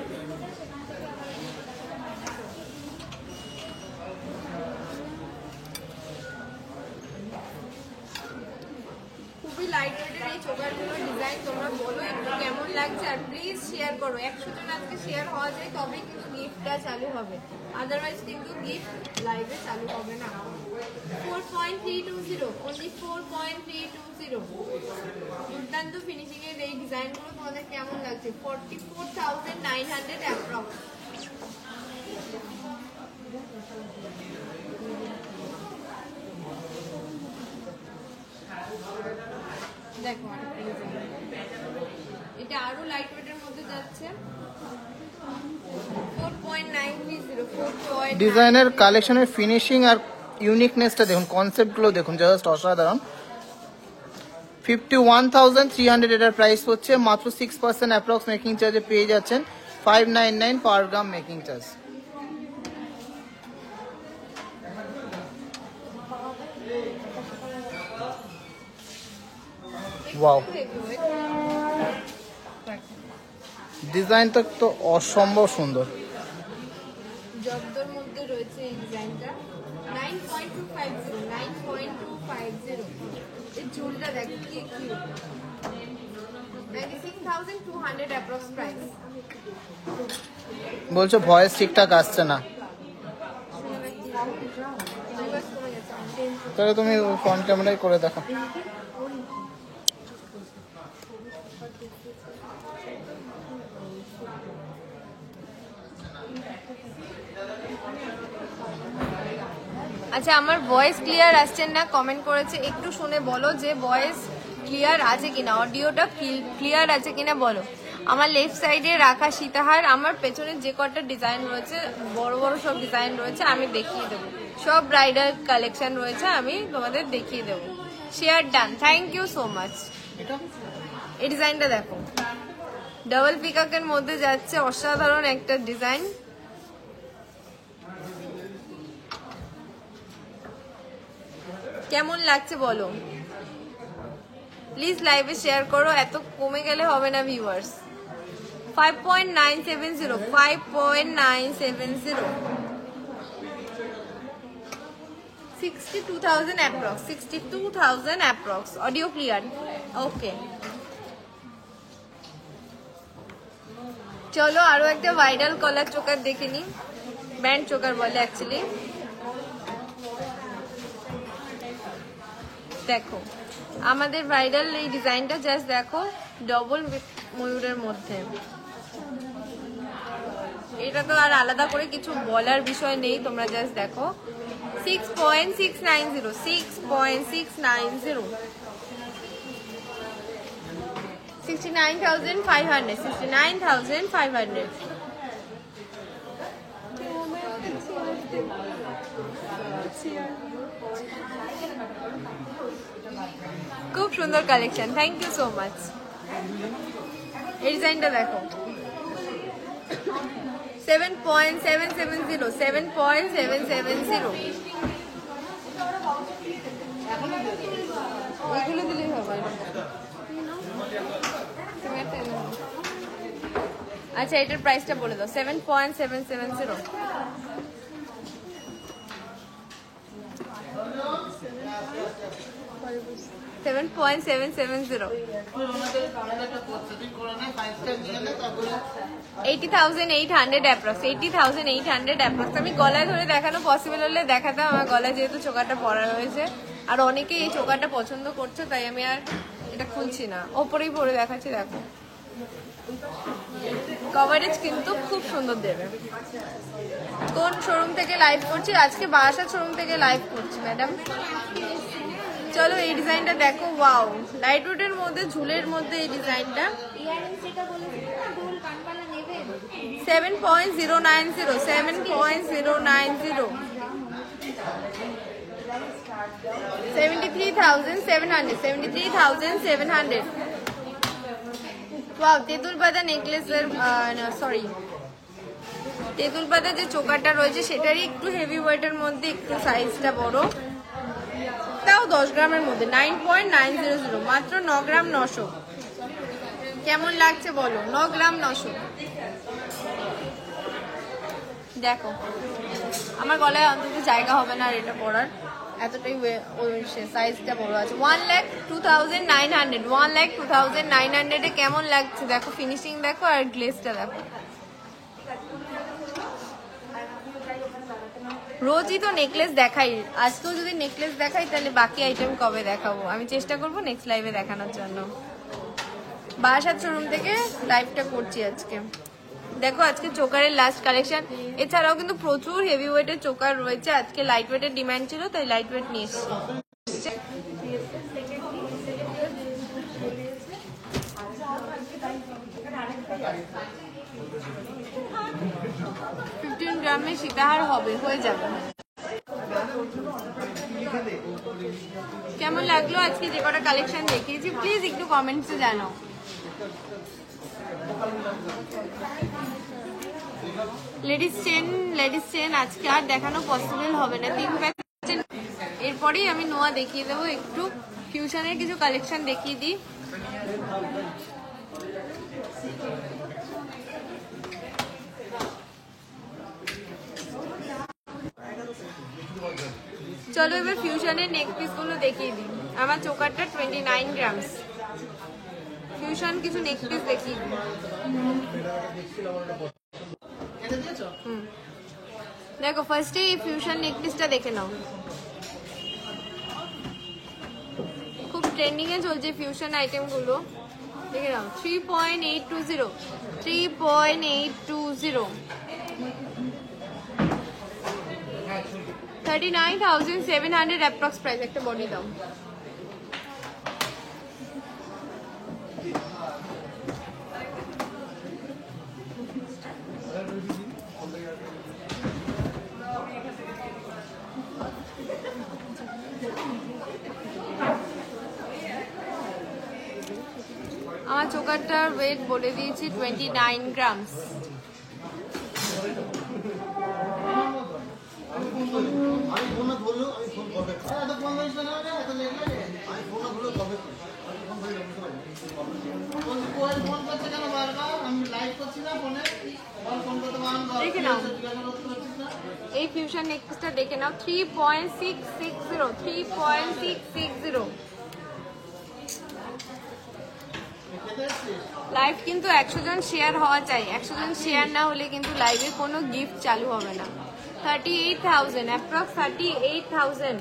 খুবই লাইট ওয়েটের এই চোকারগুলোর ডিজাইন তোমরা বলো একটু কেমন লাগছে, আর প্লিজ শেয়ার করো। 100 জন আজকে শেয়ার হওয়া যায় তবেই কিন্তু গিফটটা চালু হবে, আদারওয়াইজ কিন্তু গিফট লাইভে চালু হবে না। 4.320, only 4.320। দুর্দান্ত ফিনিশিং এর এই ডিজাইনগুলো তোমাদের কেমন লাগছে? 44,900 অ্যাপ্রক্স। দেখো এটা আরো লাইট ওয়েটের মধ্যে যাচ্ছে। 4.930, ডিজাইনের কালেকশনের ফিনিশিং আর ইউনিকনেসটা দেখুন, কনসেপ্টগুলো দেখুন, জাস্ট অসাধারণ। 51,300 এটার প্রাইস হচ্ছে, মাত্র 6% অ্যাপ্রক্স মেকিং চার্জে পেয়ে যাচ্ছেন। 599 পার গ্রাম মেকিং চার্জ। ওয়াও, ডিজাইনটা তো অসম্ভব সুন্দর। জব্দর মধ্যে রয়েছে এই ডিজাইনটা। 9.250, 9.250। এই চুলটা দেখো কি কিউট। 96,200 approx price. বলছো ভয়েস ঠিকঠাক আসছে না, তাহলে তুমি ফ্রন্ট ক্যামেরায় করে দেখো। আচ্ছা, আমার ভয়েস ক্লিয়ার আসছে না কমেন্ট করেছে, একটু শুনে বলো যে ভয়েস ক্লিয়ার আছে কিনা, অডিওটা ক্লিয়ার আছে কিনা বলো। আমার লেফট সাইডে রাখা সীতাহার, আমার পেছনে যে কটা ডিজাইন রয়েছে বড় বড় সব ডিজাইন রয়েছে আমি দেখিয়ে দেবো, সব ব্রাইডাল কালেকশন রয়েছে আমি তোমাদের দেখিয়ে দেবো। Share done, thank you so much. এই ডিজাইনটা দেখো, ডাবল পিকাকের মধ্যে যাচ্ছে, অসাধারণ একটা ডিজাইন। কেমন লাগছে বলো প্লিজ, লাইভে শেয়ার করো, এত কমে গেলে হবে না viewers. 5.970, 5.970, 62,000 approx, 62,000 approx. Audio clear? Okay, চলো আরো একটা ভাইরাল কলার চোকার দেখে নি, ব্যান্ড চোকার বলে অ্যাকচুয়ালি। দেখো আমাদের ভাইরাল এই ডিজাইনটা, জাস্ট দেখো, ডবল ময়ূরের মধ্যে। এই এটা তো আর আলাদা করে কিছু বলার বিষয় নেই, তোমরা জাস্ট দেখো। 6.690, 6.690, 69,500, 69,500। খুব সুন্দর collection, thank you so much. এই ডিজাইনটা দেখো, 7.770, 7.770। এগুলো দিলেই হবে। আচ্ছা, এটার প্রাইসটা বলে দাও। 7.770। $7.770, 80,800 অ্যাপ্রক্স, 80,800 অ্যাপ্রক্স। আমি গলায় ধরে দেখানো পসিবল হলে দেখাতাম, আমার গলায় যেহেতু চোকারটা পরা রয়েছে, আর অনেকে এই চোকারটা পছন্দ করছে, তাই আমি আর এটা খুলছি না, ওপরেই পরে দেখাচ্ছি। দেখো কভারেজ কিন্তু খুব সুন্দর দেবে। কোন শোরুম থেকে লাইভ করছি? আজকে বারাসাত শোরুম থেকে লাইভ করছি ম্যাডাম। চলো এই ডিজাইনটা দেখো, ওয়াও, লাইট ওয়েটের মধ্যে, ঝুলের মধ্যে এই ডিজাইনটা। 7.090, 7.090, 73,700, 73,700। ওয়াও, তেঁতুল পাতা নেকলেসের, সরি, তেঁতুল পাতা যে চোকারটা রয়েছে সেটারই একটু হেভি ওয়েটের মধ্যে, একটু সাইজটা বড়, তাও 10 গ্রামের মধ্যে। 9.900, মাত্র 9 গ্রাম 900। কেমন লাগছে বলো? 9 গ্রাম 900। দেখো আমার গলায় অন্তত জায়গা হবে না আর এটা পরার, এতটাই সাইজটা বড় আছে। 1,02,900, 1,02,900 এ কেমন লাগছে দেখো, ফিনিশিং দেখো আর গ্লেজটা দেখো। রোজই তো নেকলেস দেখাই, আজকেও যদি নেকলেস দেখাই তাহলে বাকি আইটেম কবে দেখাবো? আমি চেষ্টা করবো নেক্সট লাইভে দেখানোর জন্য। বারাসাত শোরুম থেকে লাইভটা করছি আজকে। দেখো আজকে চোকারের লাস্ট কালেকশন, এছাড়াও কিন্তু প্রচুর হেভি ওয়েটের চোকার রয়েছে। আজকে লাইট ওয়েটের ডিমান্ড ছিল, তাই লাইট ওয়েট নিয়ে এসেছি। 15 গ্রামে সীতাহার হবে, হয়ে যাবে। কেমন লাগলো আজকে যে কটা কালেকশন দেখিয়েছি? প্লিজ একটু কমেন্টসে জানাও। লেডিস চেন আজকে আর দেখানো পসিবল হবে না, 3 প্যাক। এরপরেই আমি নোয়া দেখিয়ে দেবো। একটু ফিউশনের কিছু কালেকশন দেখিয়ে দিই। চলো এবার ফিউশনের নেক পিস গুলো দেখিয়ে দিই। আমার চোকারটা 29 গ্রামস। ফিউশন কিছু নেক পিস দেখিয়ে দিই। দেখো ফার্স্টে এই ফিউশন নেক পিসটা দেখে নাও, খুব ট্রেন্ডিং এ চলছে ফিউশন আইটেম গুলো, দেখে নাও। 3.820, 3.820, 39,700 অ্যাপ্রক্স প্রাইস। একটা বডি দাও। আমার চোকারটার ওয়েট বলে দিয়েছি 29 গ্রামস। দেখে নাও এই ফিউশন নেকপিসটা, দেখে নাও। 3.660, 3.660। লাইভ কিন্তু 100 জন শেয়ার হওয়া চাই, 100 জন শেয়ার না হলে কিন্তু লাইভে কোনো গিফট চালু হবে না। 38,000 অ্যাপ্রক্স, 38,000।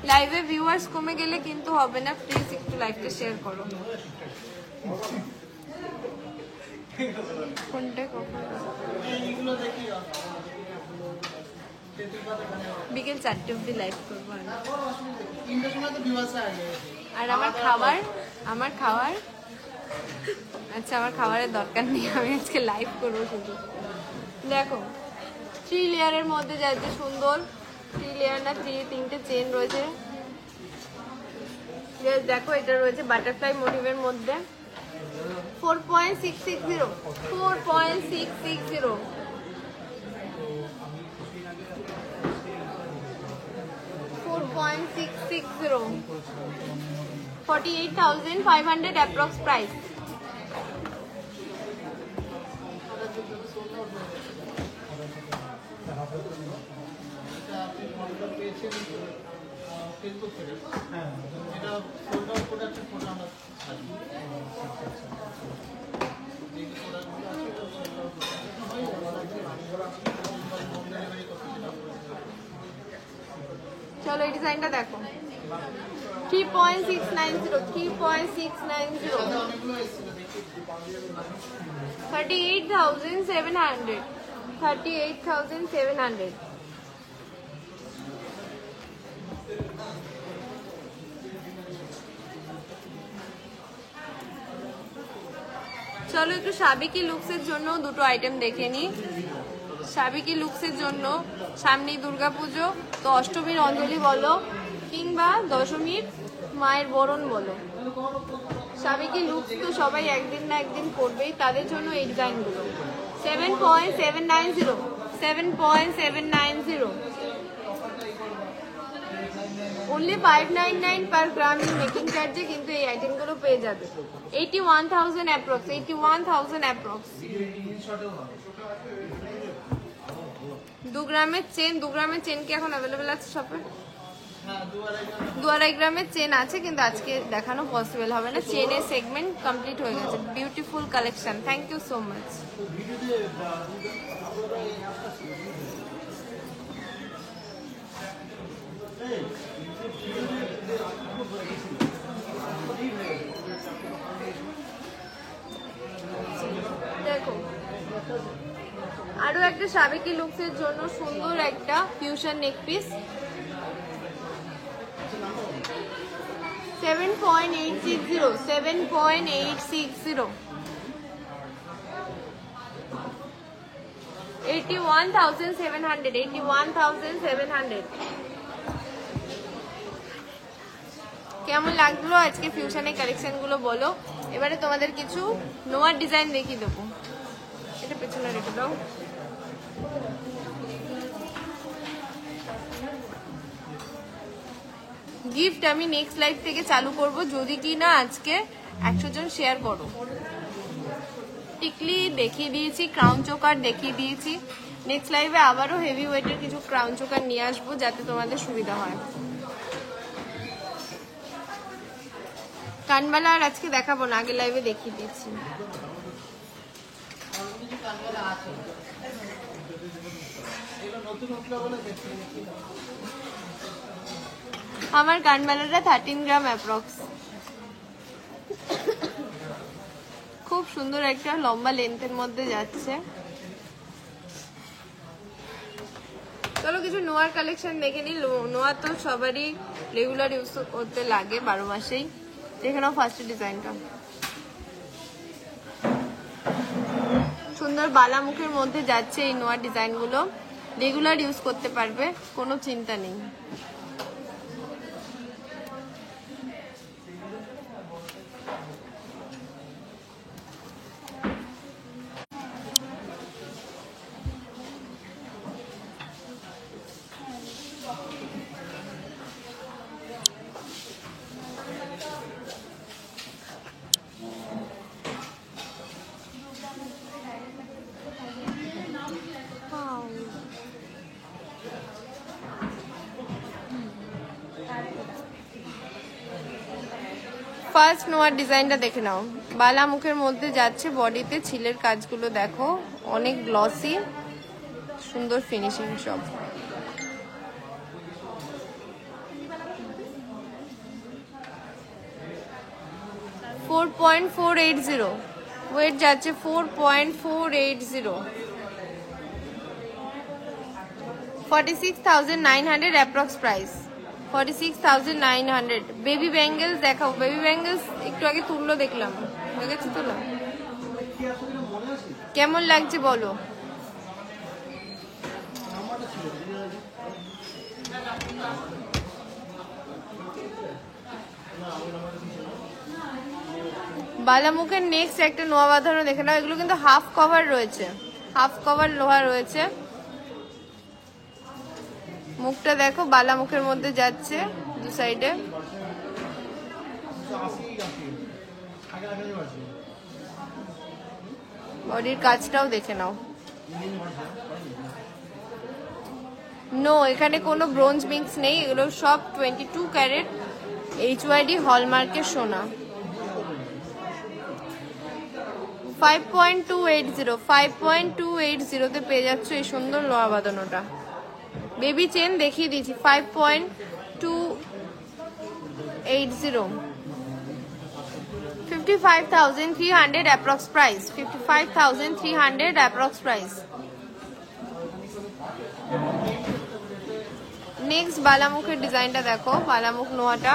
লাইভে ভিউয়ার্স কমে গেলে কিন্তু হবে না, প্লিজ একটু লাইভটা শেয়ার করো। কোনটা কখন? বিকেল 4টে অব্দি লাইভ করবো আমি। আর আমার খাবার আচ্ছা, আমার খাবারের দরকার নেই, আমি আজকে লাইভ করবো শুধু। দেখো 3 লেয়ারের মধ্যে যাচ্ছে, সুন্দর 3 লেয়ার না 3টে চেন রয়েছে। দেখো এটা রয়েছে বাটারফ্লাই মোটিভের মধ্যে। 4.660 4.660 4.660 48,500 approx price। চলো এই ডিজাইনটা দেখো, 3.690 3.690 38,700 38,700। চলো একটু সাবেকি লুকসের জন্য দুটো আইটেম দেখে নিই। সাবেকি লুকসের জন্য সামনেই দুর্গাপুজো, তো অষ্টমীর অঞ্জলি বলো কিংবা দশমীর মায়ের বরণ বলো, সাবেকি লুকস তো সবাই একদিন না একদিন করবেই, তাদের জন্য এই ডিজাইনগুলো। 7.790 7.790 only 599 per gram মেকিং চার্জে কিন্তু এই আইটেমগুলো পেয়ে যাবে। 81,000 অ্যাপ্রক্স 81,000 অ্যাপ্রক্স। 2 গ্রামের চেন কি এখন অ্যাভেলেবেল আছে শপে? 2.5 গ্রামের চেন আছে, কিন্তু আজকে দেখানো পসিবল হবে না, চেনের সেগমেন্ট কমপ্লিট হয়ে গেছে। Beautiful collection, thank you so much. দেখো আরো একটা সাবেকি লুকসের জন্য সুন্দর একটা ফিউশন নেক পিস, 7.860 7.860 81,700 81,700। কেমন লাগলো আজকে ফিউশনের কালেকশন গুলো বলো। এবারে তোমাদের কিছু নোয়ার ডিজাইন দেখিয়ে দেবো, এটা পেছনে রেখে দাও। গিফট আমি নেক্সট লাইভ থেকে চালু করব, যদি কি না আজকে 100 জন শেয়ার করো। টিকলি দেখিয়ে দিয়েছি, ক্রাউন চোকার দেখিয়ে দিয়েছি, নেক্সট লাইভে আবারও হেভি ওয়েটের কিছু ক্রাউন চোকার নিয়ে আসবো যাতে তোমাদের সুবিধা হয়। কানবালা আর আজকে দেখাবো না, আগে লাইভে দেখিয়ে দিচ্ছি। আমার কানবালাটা 13 গ্রাম অ্যাপ্রক্স, খুব সুন্দর একটা লম্বা লেন্থের মধ্যে যাচ্ছে। চলো কিছু নোয়ার কালেকশন দেখে নি। নোয়া তো সবারই রেগুলার ইউজ করতে লাগে 12 মাসেই। দেখে নাও ফার্স্ট ডিজাইনটা, সুন্দর বালা মুখের মধ্যে যাচ্ছে এই নোয়ার ডিজাইনগুলো, রেগুলার ইউজ করতে পারবে, কোনো চিন্তা নেই। ফার্স্ট নোয়ার ডিজাইনটা দেখে নাও, বালা মুখের মধ্যে যাচ্ছে, বডিতে ছিলের কাজগুলো দেখো, অনেক গ্লসি, সুন্দর ফিনিশিং সব। 4.480 ওয়েট যাচ্ছে 4.480 46,900 অ্যাপ্রক্স প্রাইস 46,900 বেবি ব্যাঙ্গেলস দেখাও বেবি ব্যাঙ্গেলস একটু আগে তুললো দেখলাম দেখেছি তুলো কেমন লাগছে বলো বালামুখের নেক্সট একটা নোয়া বাঁধানো দেখে নাও এগুলো কিন্তু হাফ কভার রয়েছে হাফ কভার লোহা রয়েছে মুখটা দেখো বালামুখের মধ্যে যাচ্ছে দু সাইডে বডির কাজটাও দেখে নাও নো এখানে কোনো ব্রোঞ্জ মিক্স নেই এগুলো সব 22 ক্যারেট HYD হলমার্কের সোনা 5.280 তে পেয়ে যাচ্ছ এই সুন্দর লোহা বাঁধানোটা বেবি চেন দেখিয়ে দিয়েছি 5.280 55,300 approx price 55,300 approx price next বালামুখের ডিজাইনটা দেখো বালামুখ নোয়াটা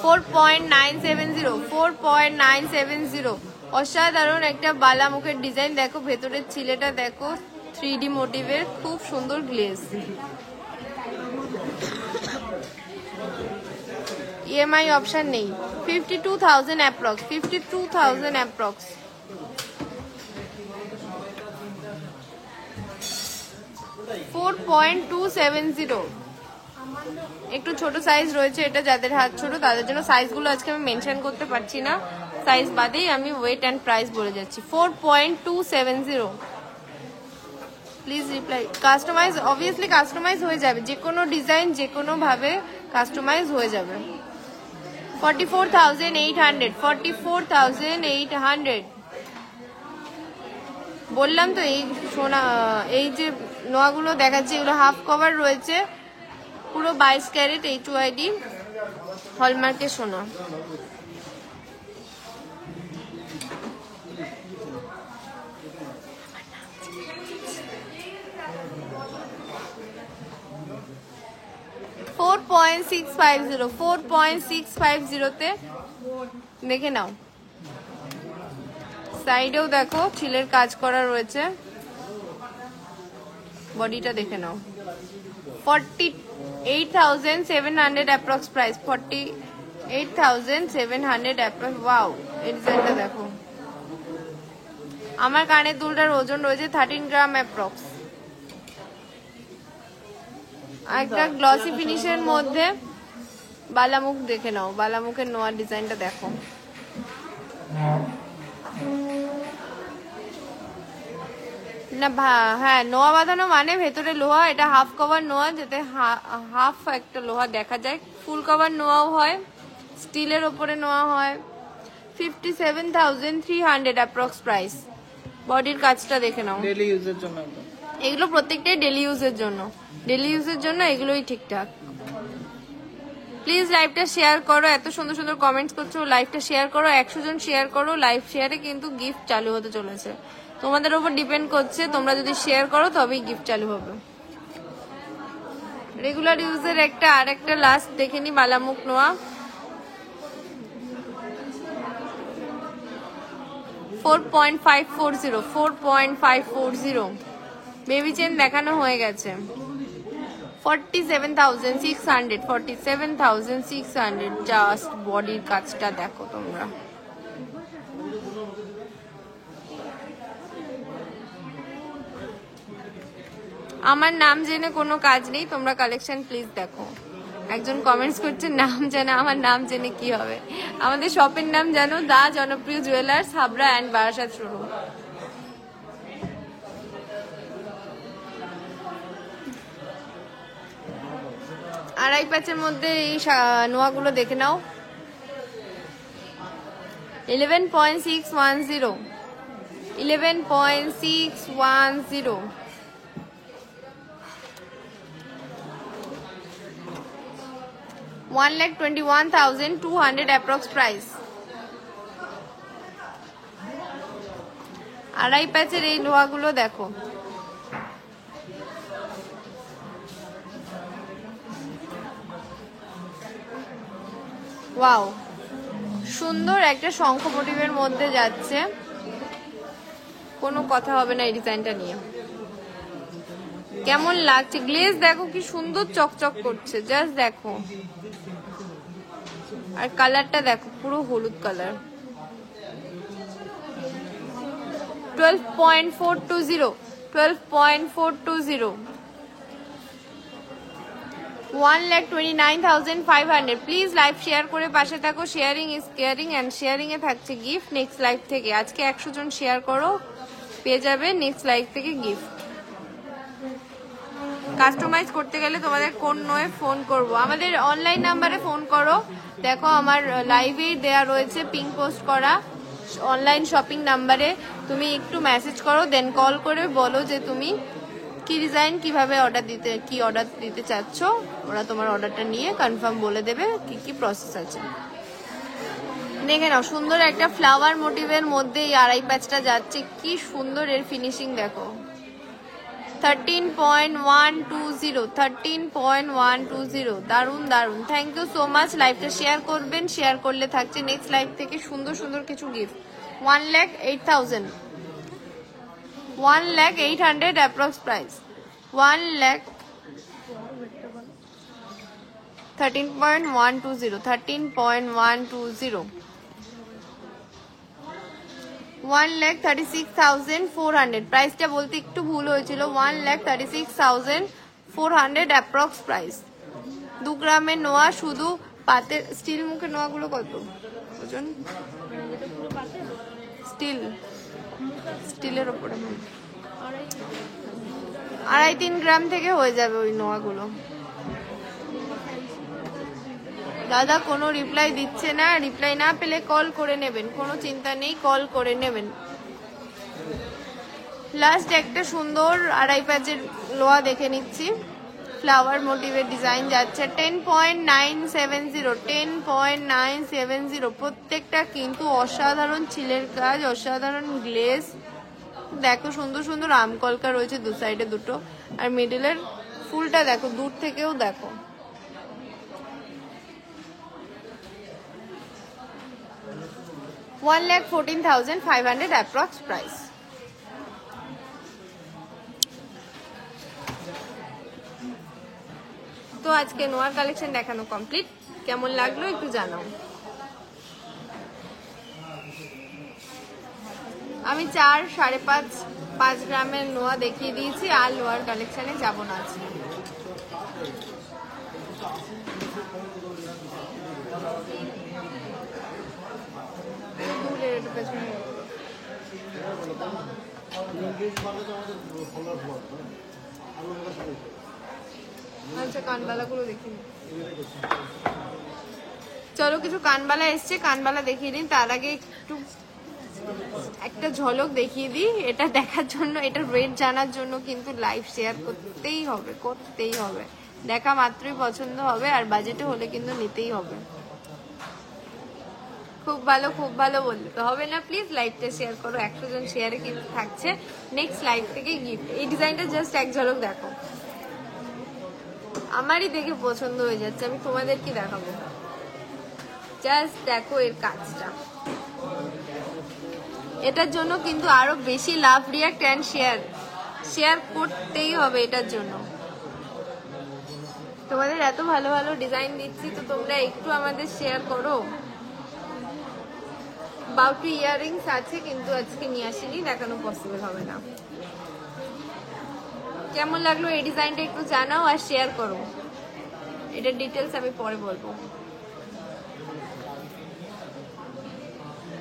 4.970 অসাধারণ একটা বালামুখের ডিজাইন দেখো ভেতরের ছিলেটা দেখো 3D মোটিভের খুব সুন্দর গ্লেজ EMI অপশন নেই 52,000 অ্যাপ্রক্স 52,000 অ্যাপ্রক্স $4.270 একটু ছোট সাইজ রয়েছে এটা যাদের হাত ছোট তাদের জন্য সাইজগুলো আজকে আমি মেনশন করতে পারছি না সাইজ বাদেই আমি ওয়েট এন্ড প্রাইস বলে যাচ্ছি 4.270 please reply customise obviously customise হয়ে যাবে যে কোনো ডিজাইন যে কোনো ভাবে কাস্টমাইজ হয়ে যাবে 44,800 বললাম তো এই সোনা এই যে নোয়াগুলো দেখাচ্ছি এগুলো হাফ কভার রয়েছে পুরো 22 ক্যারেট HYD হলমার্কের সোনা $4.650 তে দেখে নাও সাইডেও দেখো ছিলের কাজ করা রয়েছে বডিটা দেখে নাও 48,700 অ্যাপ্রক্স প্রাইস 48,700 অ্যাপ্রক্স ওয়াও এই ডিজাইনটা দেখো আমার কানের দুলটার ওজন রয়েছে 13 গ্রাম অ্যাপ্রক্স একটা গ্লসি ফিনিশের মধ্যে বালামুখ দেখে নাও বালামুখের নোয়ার ডিজাইনটা দেখো না হ্যাঁ নোয়া বাঁধানো মানে ভেতরে লোহা এটা হাফ কভার নোয়া যাতে হাফ একটা লোহা দেখা যায় ফুল কভার নোয়াও হয় স্টিলের ওপরে নোয়া হয় 57,300 অ্যাপ্রক্স প্রাইস বডির কাজটা দেখে নাও ডেইলি ইউজের জন্য এগুলো প্রত্যেকটাই ডেইলি ইউজের জন্য এগুলোই ঠিকঠাক প্লিজ লাইভটা শেয়ার করো এত সুন্দর সুন্দর কমেন্টস করছো লাইভটা শেয়ার করো 100 জন শেয়ার করো লাইভ শেয়ারে কিন্তু গিফট চালু হতে চলেছে তোমাদের উপর ডিপেন্ড করছে তোমরা যদি শেয়ার করো তবেই গিফট চালু হবে রেগুলার ইউজের আরেকটা লাস্ট দেখে নি বালামুখ নোয়া 4.540 বেবি চেন দেখানো হয়ে গেছে 47,600 জাস্ট বডির কাজটা দেখো তোমরা আমার নাম জেনে কোনো কাজ নেই তোমরা কালেকশন প্লিজ দেখো একজন কমেন্টস করছে নাম জানা আমার নাম জেনে কি হবে আমাদের শপের নাম জানো the Janapriya jewellers Habra and Barasat showroom আড়াই প্যাচের মধ্যে এই নোয়াগুলো দেখে নাও 11.610 1,21,200 approx price আড়াই প্যাচের এই লোহাগুলো দেখো, ওয়াও সুন্দর একটা শঙ্খ মোটিভের মধ্যে যাচ্ছে, কোনো কথা হবে না এই ডিজাইনটা নিয়ে। কেমন লাগছে গ্লেজ দেখো কি সুন্দর চকচক করছে, জাস্ট দেখো। আর কালারটা দেখো পুরো হলুদ কালার। 12.420 12.420 1,29,500। প্লিজ লাইভ শেয়ার করে পাশে থাকো, sharing is caring and sharing এ থাকছে গিফট নেক্সট লাইভ থেকে। আজকে 100 জন শেয়ার করো, পেয়ে যাবে নেক্সট লাইভ থেকে গিফট। কাস্টমাইজ করতে গেলে তোমাদের কোন নয়ে ফোন করব, আমাদের অনলাইন নাম্বারে ফোন করো। দেখো আমার লাইভেই দেয়া রয়েছে পিং পোস্ট করা অনলাইন শপিং নাম্বারে, তুমি একটু মেসেজ করো, দেন কল করে বলো যে তুমি কি ডিজাইন কিভাবে অর্ডার দিতে চাচ্ছ, ওরা তোমার অর্ডারটা নিয়ে কনফার্ম বলে দেবে কি কি প্রসেস আছে। দেখে নাও সুন্দর একটা ফ্লাওয়ার মোটিভের মধ্যে এই আড়াই প্যাচটা যাচ্ছে, কি সুন্দর এর ফিনিশিং দেখো। 13.120 13.120 দারুন দারুন। Thank you so much. লাইভটা শেয়ার করবেন, শেয়ার করলে থাকছে নেক্সট লাইভ থেকে সুন্দর সুন্দর কিছু গিফট। 1,08,000 1,08,000 approx price. 1,00,000 13.120 13.120 1,36,400 প্রাইসটা বলতে একটু ভুল হয়েছিল। 1,36,400 অ্যাপ্রক্স প্রাইস। 2 গ্রামের নোয়া, শুধু পাতের স্টিল মুখের নোয়াগুলো কত ওজন? স্টিলের ওপরে 2.5-3 গ্রাম থেকে হয়ে যাবে ওই নোয়াগুলো। দাদা কোনো রিপ্লাই দিচ্ছে না, রিপ্লাই না পেলে কল করে নেবেন, কোনো চিন্তা নেই, কল করে নেবেন। লাস্ট একটা সুন্দর আড়াই প্যাচের লোহা দেখে নিচ্ছি, ফ্লাওয়ার মোটিভের ডিজাইন যাচ্ছে। 10.970 10.970 প্রত্যেকটা কিন্তু অসাধারণ ছিলের কাজ, অসাধারণ গ্লেজ দেখো, সুন্দর সুন্দর আমকলকা রয়েছে দু সাইডে দুটো, আর মিডলের ফুলটা দেখো, দূর থেকেও দেখো। $1,14,500 অ্যাপ্রক্স প্রাইস। তো আজকে নোয়ার কালেকশন দেখানো কমপ্লিট, কেমন লাগলো একটু জানাও। আমি 4, 5.5, 5 গ্রামের নোয়া দেখিয়ে দিয়েছি, আর লোয়ার কালেকশনে যাবো না আজকে। আচ্ছা কানবালাগুলো দেখি, চলো কিছু কানবালা এসছে, কানবালা দেখিয়ে দিন। তার আগে একটু একটা ঝলক দেখিয়ে দিই, এটা দেখার জন্য, এটা রেট জানার জন্য কিন্তু লাইভ শেয়ার করতেই হবে, দেখা মাত্রই পছন্দ হবে, আর বাজেটে হলে কিন্তু নিতেই হবে। খুব ভালো বললে তো হবে না, প্লিজ লাইভটা শেয়ার করো, 100 জন শেয়ারে কিন্তু থাকছে নেক্সট লাইভ থেকে গিফট। এই ডিজাইনটা জাস্ট এক ঝলক দেখো, আমারই দেখে পছন্দ হয়ে যাচ্ছে, আমি তোমাদেরকে দেখাবো, জাস্ট দেখো এর কাজটা। এটার জন্য কিন্তু আরো বেশি লাভ, রিয়াক্ট এন্ড শেয়ার করতেই হবে এটার জন্য। তোমাদের এত ভালো ভালো ডিজাইন দিচ্ছি, তো তোমরা একটু আমাদের শেয়ার করো। বাউটি ইয়াররিংস আছে কিন্তু আজকে নিয়ে আসিনি, দেখানো পসিবল হবে না। কেমন লাগলো এই ডিজাইনটা একটু জানাও আর শেয়ার করো, এটার ডিটেলস আমি পরে বলবো।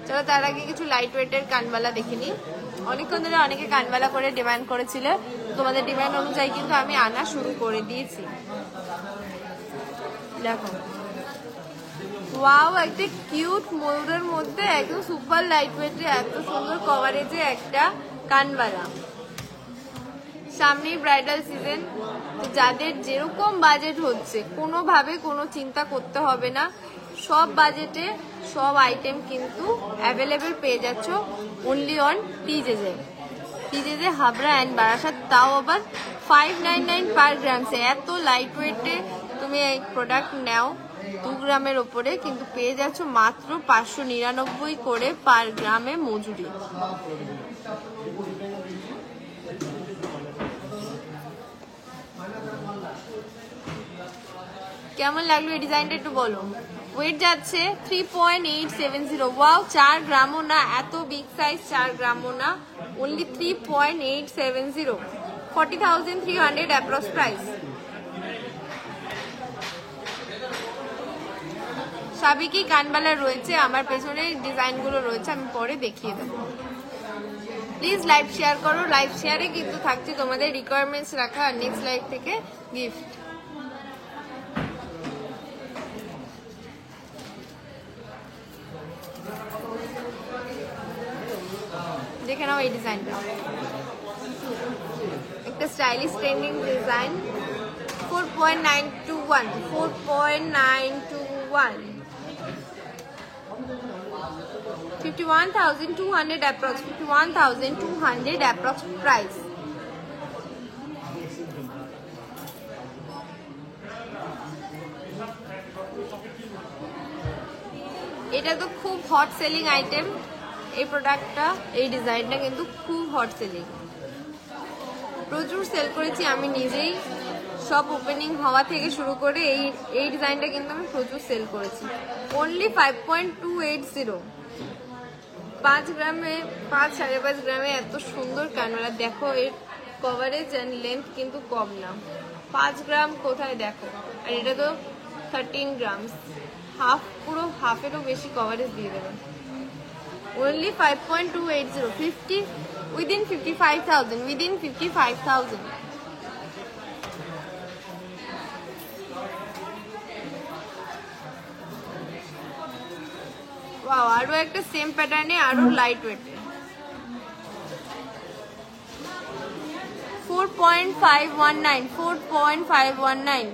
চলো তার আগে কিছু লাইট ওয়েটের কানবালা দেখিনি। অনেকক্ষণ ধরে অনেকে কানবালা করে ডিমান্ড করেছিলে, তোমাদের ডিমান্ড অনুযায়ী কিন্তু আমি আনা শুরু করে দিয়েছি। দেখো ওয়াও, একটা কিউট ময়ূরের মধ্যে একদম সুপার লাইট ওয়েটে এত সুন্দর কভারেজে একটা কানবালা। সামনেই ব্রাইডাল সিজন, যাদের যেরকম বাজেট হচ্ছে কোনোভাবে কোনো চিন্তা করতে হবে না, সব বাজেটে সব আইটেম কিন্তু অ্যাভেলেবেল পেয়ে যাচ্ছ only on TJJ. TJJ Habra and Barasat, তাও আবার 599 পার গ্রামসে। এত লাইট ওয়েটে তুমি এই প্রোডাক্ট নাও 2 গ্রামের ওপরে, কিন্তু পেয়ে যাচ্ছ মাত্র 599 করে পার গ্রামে মজুরি। কেমন লাগলো এই ডিজাইনটা একটু বলো। ওয়েট যাচ্ছে 3.870। ওয়াও, 4 গ্রামও না, এত বিগ সাইজ 4 গ্রামও না, অনলি 3.870, 40,300 অ্যাপ্রক্স প্রাইস। সাবিকি কানবালা রয়েছে, আমার পেছনে ডিজাইনগুলো রয়েছে, আমি পরে দেখিয়ে দেবো। প্লিজ লাইভ শেয়ার করো, লাইভ শেয়ারে কিন্তু থাকছে তোমাদের রিকোয়ারমেন্টস রাখা আর নেক্সট লাইভ থেকে গিফট। দেখে নাও এই ডিজাইনটা, একটা stylish trending design. 4.921, 4.921, 51,200 approx, 51,200 approx price। এটা তো খুব হট সেলিং আইটেম, এই প্রোডাক্টটা, এই ডিজাইনটা কিন্তু খুব হট সেলিং, প্রচুর সেল করেছি আমি নিজেই। সব ওপেনিং হওয়া থেকে শুরু করে এই ডিজাইনটা কিন্তু আমি প্রচুর সেল করেছি। অনলি 5.280, 5 গ্রামে, 5.5 গ্রামে এত সুন্দর কানবালা। দেখো এর কভারেজ অ্যান্ড লেন্থ কিন্তু কম না, 5 গ্রাম কোথায় দেখো, আর এটা তো 13 গ্রামস, হাফ, পুরো হাফেরও বেশি কভারেজ দিয়ে দেবে। Only 5.280, 50 within 55,000, within 55,000। ওয়াও, আরো একটা সেম প্যাটার্নে, আরো লাইট ওয়েট। 4.519,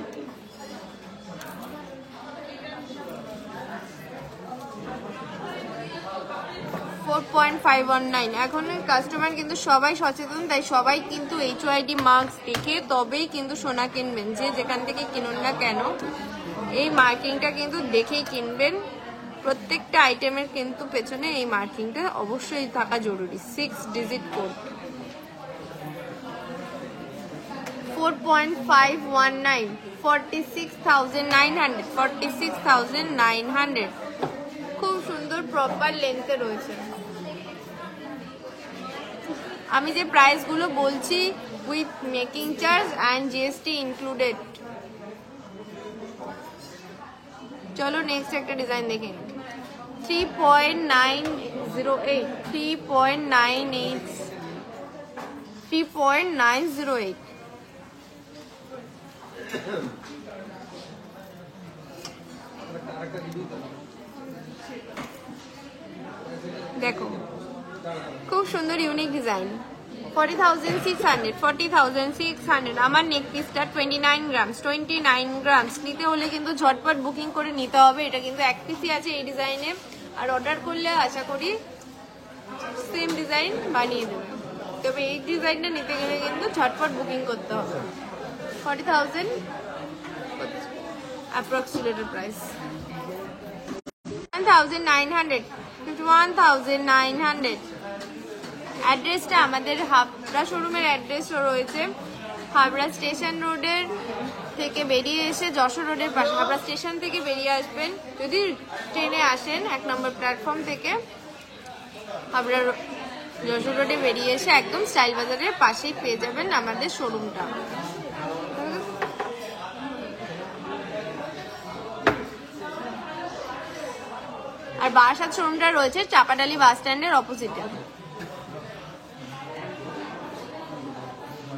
4.519, এখন কাস্টমার কিন্তু সবাই সচেতন, তাই সবাই কিন্তু HYD মার্কস দেখে তবেই কিন্তু সোনা কিনবেন, যে যেখান থেকে কিনুন না কেন এই মার্কিংটা কিন্তু দেখেই কিনবেন। প্রত্যেকটা আইটেমের কিন্তু পেছনে এই মার্কিংটা অবশ্যই থাকা জরুরি, 6 ডিজিট কোড। 4.519, 46,900, 46,900, খুব সুন্দর প্রপার লেন্থে রয়েছে। আমি যে প্রাইসগুলো বলছি with making charge and GST included. চলো নেক্সট একটা ডিজাইন দেখে নিই। 3.908, 3.98, 3.908। দেখো খুব সুন্দর ইউনিক ডিজাইন। 40,600, 40,600। আমার নেক পিসটা 29 গ্রামস, 29 গ্রামস নিতে হলে কিন্তু ঝটপট বুকিং করে নিতে হবে। এটা কিন্তু এক পিসই আছে এই ডিজাইনে, আর অর্ডার করলে আশা করি সেম ডিজাইন বানিয়ে দেবে। তবে এই ডিজাইনটা নিতে গেলে কিন্তু ঝটপট বুকিং করতে হবে। 40,000 অ্যাপ্রক্সিমেটেড প্রাইস। 51,900, 51,900। অ্যাড্রেসটা আমাদের হাবড়া শোরুমের অ্যাড্রেস রয়েছে হাবড়া স্টেশন রোডের থেকে বেরিয়ে এসে যশোর রোডের পাশে। হাবড়া স্টেশন থেকে বেরিয়ে আসবেন, যদি ট্রেনে আসেন 1 নম্বর প্ল্যাটফর্ম থেকে হাবড়া যশোর রোডে বেরিয়ে এসে একদম স্টাইল বাজারের পাশেই পেয়ে যাবেন আমাদের শোরুমটা। আর বারাসাত শোরুমটা রয়েছে চাপাডালি বাস স্ট্যান্ডের অপোজিটে।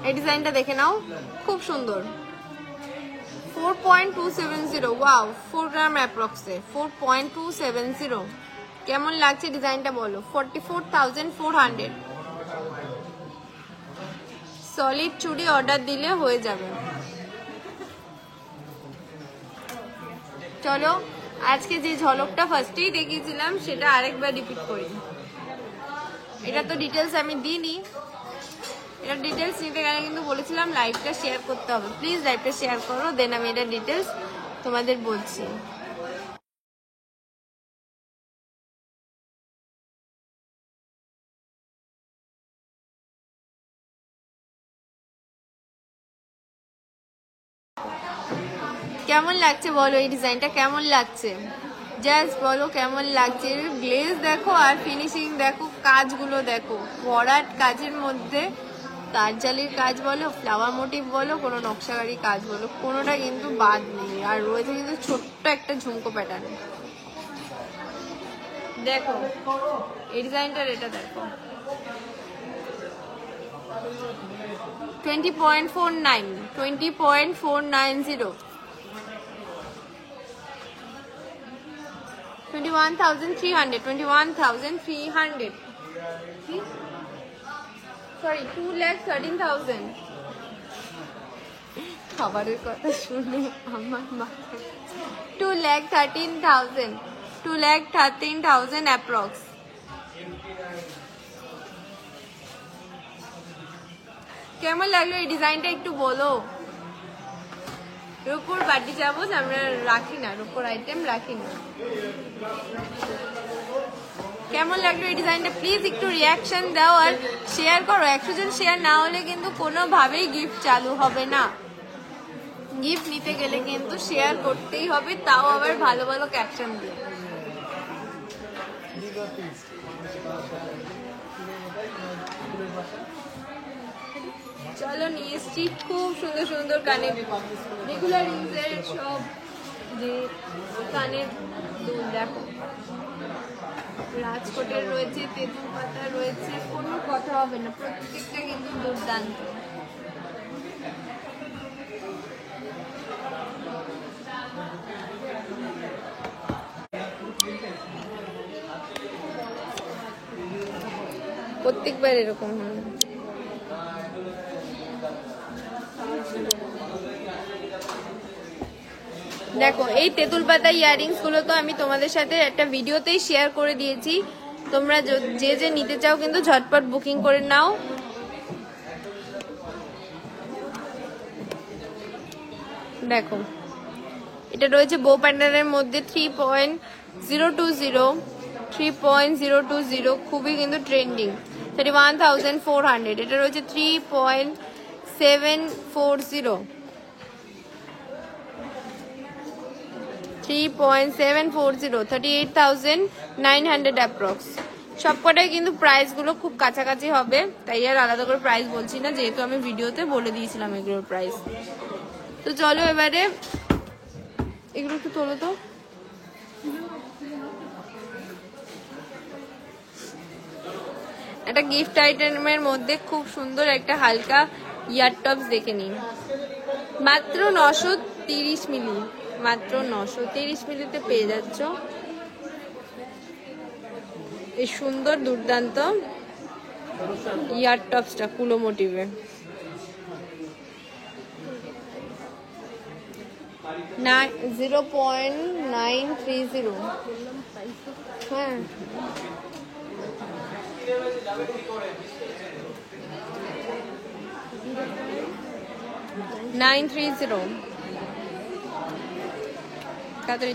এই ডিজাইনটা দেখে নাও, খুব সুন্দর। 4.270, ওয়াও, 4 গ্রাম অ্যাপ্রক্সে, 4.270। কেমন লাগছে ডিজাইনটা বলো। 44,400। সলিড চুড়ি অর্ডার দিলে হয়ে যাবে। চলো আজকে যে ঝলকটা ফার্স্টেই দেখিয়েছিলাম সেটা আরেকবার রিপিট করি। এটা তো ডিটেলস আমি দিইনি, এটা ডিটেলস নিতে গেলে কিন্তু বলেছিলাম লাইভটা শেয়ার করতে হবে। প্লিজ লাইভটা শেয়ার করো, দেন আমি এটা ডিটেলস তোমাদের বলছি। কেমন লাগছে বলো, এই ডিজাইনটা কেমন লাগছে? জাস্ট বলো কেমন লাগছে। গ্লেজ দেখো আর ফিনিশিং দেখো, কাজগুলো দেখো, ভরাট কাজের মধ্যে তারজালির কাজ বলো, ফ্লাওয়ার মোটিভ বলো, কোনো নকশাকারী কাজ বলো, কোনোটা কিন্তু বাদ নেই। আর রয়েছে কিন্তু ছোট্ট একটা ঝুমকো প্যাটার্ন। দেখো এই ডিজাইনটার এটা দেখো, 20.49, 20.490, 21,300, 21,300, সরি 2,13,000। খাবারের কথা শুনে আমার মাথা, 2,13,000, 2,13,000 অ্যাপ্রক্স। কেমন লাগলো এই ডিজাইনটা একটু বলো। রূপোর বাটি চামচ আমরা রাখি না, রূপোর আইটেম রাখি না। কেমন লাগলো এই ডিজাইনটা প্লিজ একটু রিয়াকশন দাও আর শেয়ার করো। 100 জন শেয়ার না হলে কিন্তু কোনোভাবেই গিফট চালু হবে না। গিফট নিতে গেলে কিন্তু শেয়ার করতেই হবে, তাও আবার ভালো ভালো ক্যাপশন দিয়ে। চলো নিয়ে এসছি খুব সুন্দর সুন্দর কানের, রেগুলার ইউজের সব যে কানের দুল। দেখো রাজকোটের রয়েছে, তেঁতুল পাতা রয়েছে, কোনো কথা হবে না, প্রত্যেকটা কিন্তু দুর্দান্ত। প্রত্যেকবার এরকম হয়। দেখো এই তেঁতুল পাতা ইয়াররিংস গুলো তো আমি তোমাদের সাথে একটা ভিডিওতেই শেয়ার করে দিয়েছি। তোমরা যে যে নিতে চাও কিন্তু ঝটপট বুকিং করে নাও। দেখো এটা রয়েছে বো প্যাটার্নের মধ্যে 3.020, 3.020, খুবই কিন্তু ট্রেন্ডিং। 31,400। এটা রয়েছে 3.740, 3.740, 38,900 অ্যাপ্রক্স। সবকটাই কিন্তু প্রাইস গুলো খুব কাছাকাছি হবে, তাই আর আলাদা করে প্রাইস বলছি না, যেহেতু আমি ভিডিওতে বলে দিয়েছিলাম এগুলোর প্রাইস। তো চলো এবারে এগুলো একটু তোলো তো। একটা গিফট আইটেমের মধ্যে খুব সুন্দর একটা হালকা ইয়ার টপস দেখে নিন, মাত্র 930 মিলি, মাত্র 930 মিলিতে পেয়ে যাচ্ছ এই সুন্দর দুর্দান্ত ইয়ার টপসটা কুলো মোটিভে। 0.930। হ্যাঁ 930। তাড়াতাড়ি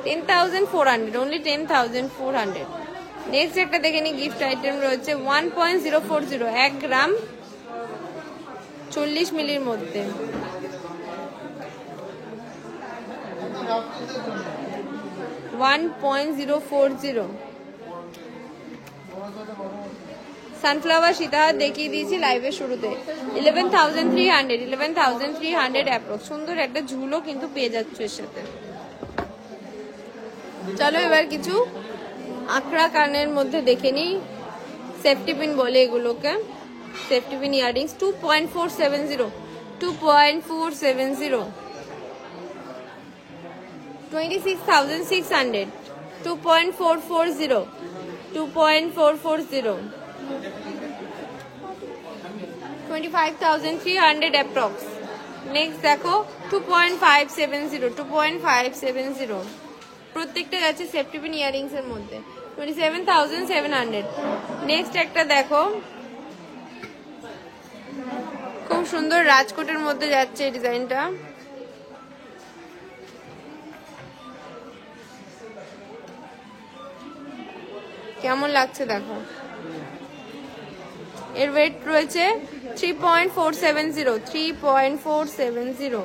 10,400, only 10,400। নেক্সট একটা দেখে নি গিফট আইটেম রয়েছে 1.040, 1 গ্রাম 40 মিলির মধ্যে। সানফ্লাওয়ার সীতাহার দেখিয়ে দিয়েছি লাইভের শুরুতে। 11,300 অ্যাপ্রক্স। সুন্দর একটা ঝুলও কিন্তু পেয়ে যাচ্ছ এর সাথে। চলো এবার কিছু আঁকড়া কানের মধ্যে দেখে নিই, সেফটি পিন বলে এগুলোকে, safety pin earrings 2.470, 2.470, 26,600, 2.440, 2.440, 25,300 approx, next দেখো 2.570, 2.570 প্রত্যেকটা যাচ্ছে সেফটি পিন ইয়ারিংস এর মধ্যে 27,700। নেক্সট একটা দেখো খুব সুন্দর রাজকোটের মধ্যে যাচ্ছে এই ডিজাইনটা। কেমন লাগছে দেখো। এর ওয়েট রয়েছে 3.470, 3.470,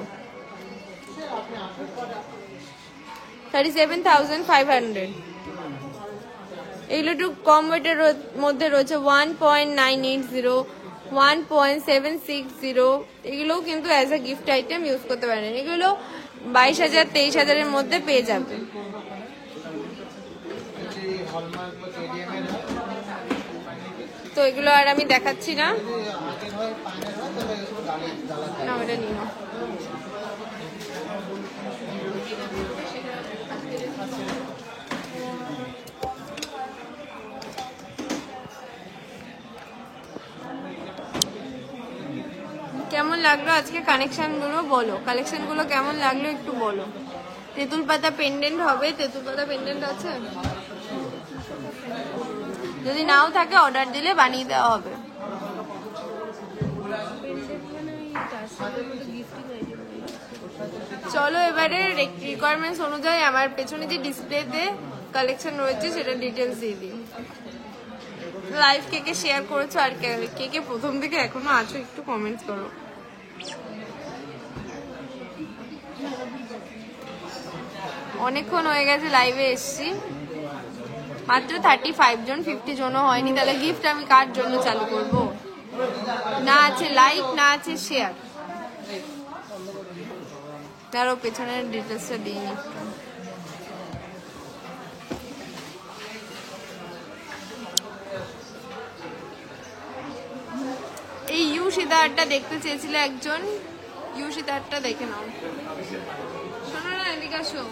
37,500। এগুলো একটু কম ওয়েটের মধ্যে রয়েছে 1.980, 1.760। এগুলোও কিন্তু as a gift item use করতে পারেন। এগুলো 22,000 23,000-এর মধ্যে পেয়ে যাবে। তো এগুলো আর আমি দেখাচ্ছি না, না ওটা নিয়ে নাও। কেমন লাগলো আজকে কানেকশন গুলো বলো, কালেকশন গুলো কেমন লাগলো একটু বলো। তেঁতুল পাতা পেন্ডেন্ট হবে, তেঁতুল পাতা পেন্ডেন্ট আছে, যদি নাও থাকে অর্ডার দিলে বানিয়ে দেওয়া হবে। চলো এবারে রিকোয়ারমেন্টস অনুযায়ী আমার পেছনে যে ডিসপ্লেতে কালেকশন রয়েছে সেটা ডিটেলস দিয়ে দিই। লাইভ কে কে শেয়ার করেছো আর কে কে প্রথম থেকে এখনো আছো একটু কমেন্টস করো। অনেকক্ষণ হয়ে গেছে লাইভে এসছি, মাত্র 35 জন, 50 জনও হয়নি। তাহলে গিফট আমি কার জন্য চালু করব? না আছে লাইক, না আছে শেয়ার। তারও পেছনের ডিটেলসটা দিয়ে নি। এই ইউ সীতাহারটা দেখতে চেয়েছিল একজন, ইউ সীতাহারটা দেখে নাও। শোনো না, এদিকে আসো।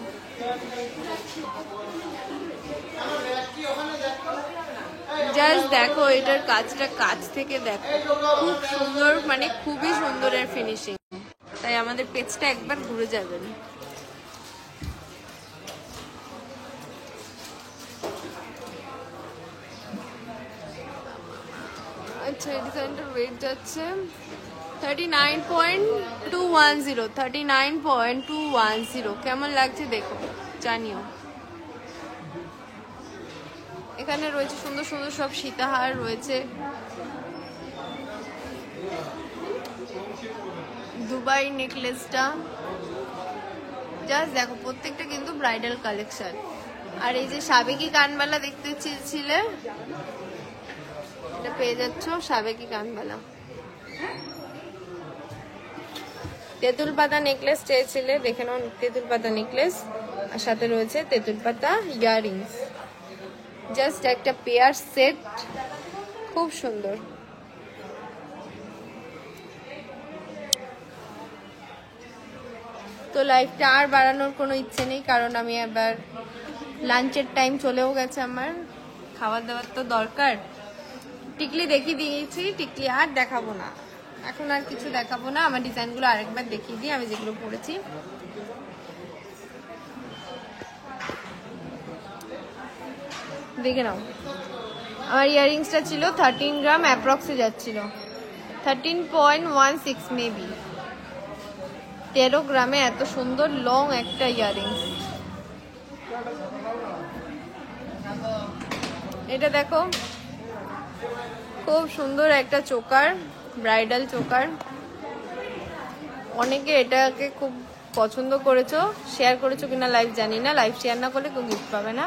জাস্ট দেখো এটার কাজটা, কাজ থেকে দেখো খুব সুন্দর, মানে খুবই সুন্দর এর ফিনিশিং। তাই আমাদের পেজটা একবার ঘুরে যাবেন। আচ্ছা এই ডিজাইনটার ওয়েট যাচ্ছে 39.210, 39.210। কেমন লাগছে দেখো, জানিও। এখানে রয়েছে সুন্দর সুন্দর সব সীতাহার রয়েছে, দুবাই নেকলেসটা। জাস্ট দেখো প্রত্যেকটা কিন্তু ব্রাইডাল কালেকশন। আর এই যে সাবেকি কানবালা দেখতে চেয়েছিলে, এটা পেয়ে যাচ্ছ সাবেকি কানবালা। তেঁতুল পাতা নেকলেস চেয়েছিলে, দেখে নাও তেঁতুল পাতা নেকলেস, আর সাথে রয়েছে তেঁতুল পাতা ইয়াররিংস। জাস্ট একটা পেয়ার সেট, খুব সুন্দর। তো লাইফটা আর বাড়ানোর কোনো ইচ্ছে নেই, কারণ আমি এবার লাঞ্চের টাইম চলেও গেছে, আমার খাবার দাবার তো দরকার। টিকলি দেখিয়ে দিয়েছি, টিকলি আর দেখাবো না, এখন আর কিছু দেখাবো না। আমার ডিজাইনগুলো আরেকবার দেখিয়ে দিই, আমি যেগুলো পরেছি। দেখে নাও, আমার ইয়াররিংসটা ছিল 13 গ্রাম অ্যাপ্রক্সে যাচ্ছিল, 13.16 মেবি। 13 গ্রামে এত সুন্দর লং একটা ইয়াররিংস। এটা দেখো খুব সুন্দর একটা চোকার, ব্রাইডাল চোকার। অনেকে এটাকে খুব পছন্দ করেছো, শেয়ার করেছো কিনা লাইভ জানি না। লাইভ শেয়ার না করলে কেউ গিফট পাবে না,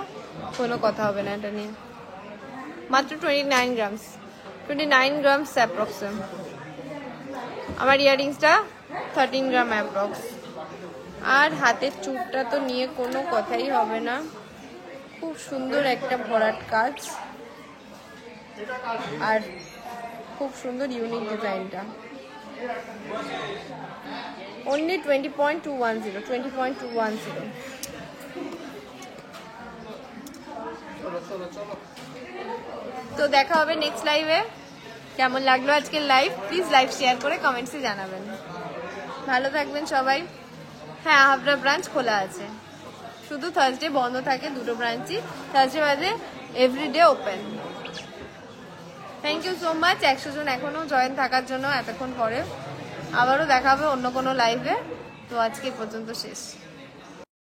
কোনো কথা হবে না এটা নিয়ে। মাত্র 29 গ্রামস, 29 গ্রামস অ্যাপ্রক্সিম। আমার ইয়াররিংসটা 13 গ্রাম অ্যাপ্রক্স। আর হাতের চুটটা তো নিয়ে কোনো কথাই হবে না, খুব সুন্দর একটা ভরাট কাজ, আর খুব সুন্দর ইউনিক ডিজাইনটা। অনলি 20.210, 20.210। তো দেখা হবে নেক্সট লাইভে। কেমন লাগলো আজকের লাইভ প্লিজ লাইভ শেয়ার করে কমেন্টসে জানাবেন। ভালো থাকবেন সবাই। হ্যাঁ, হাবড়া ব্রাঞ্চ খোলা আছে, শুধু থার্সডে বন্ধ থাকে, দুটো ব্রাঞ্চই। থার্সডে বাদে everyday open. Thank you so much 100 জন এখনো জয়েন থাকার জন্য এতক্ষণ পরে। আবারও দেখা হবে অন্য কোনো লাইভে। তো আজকে পর্যন্ত শেষ।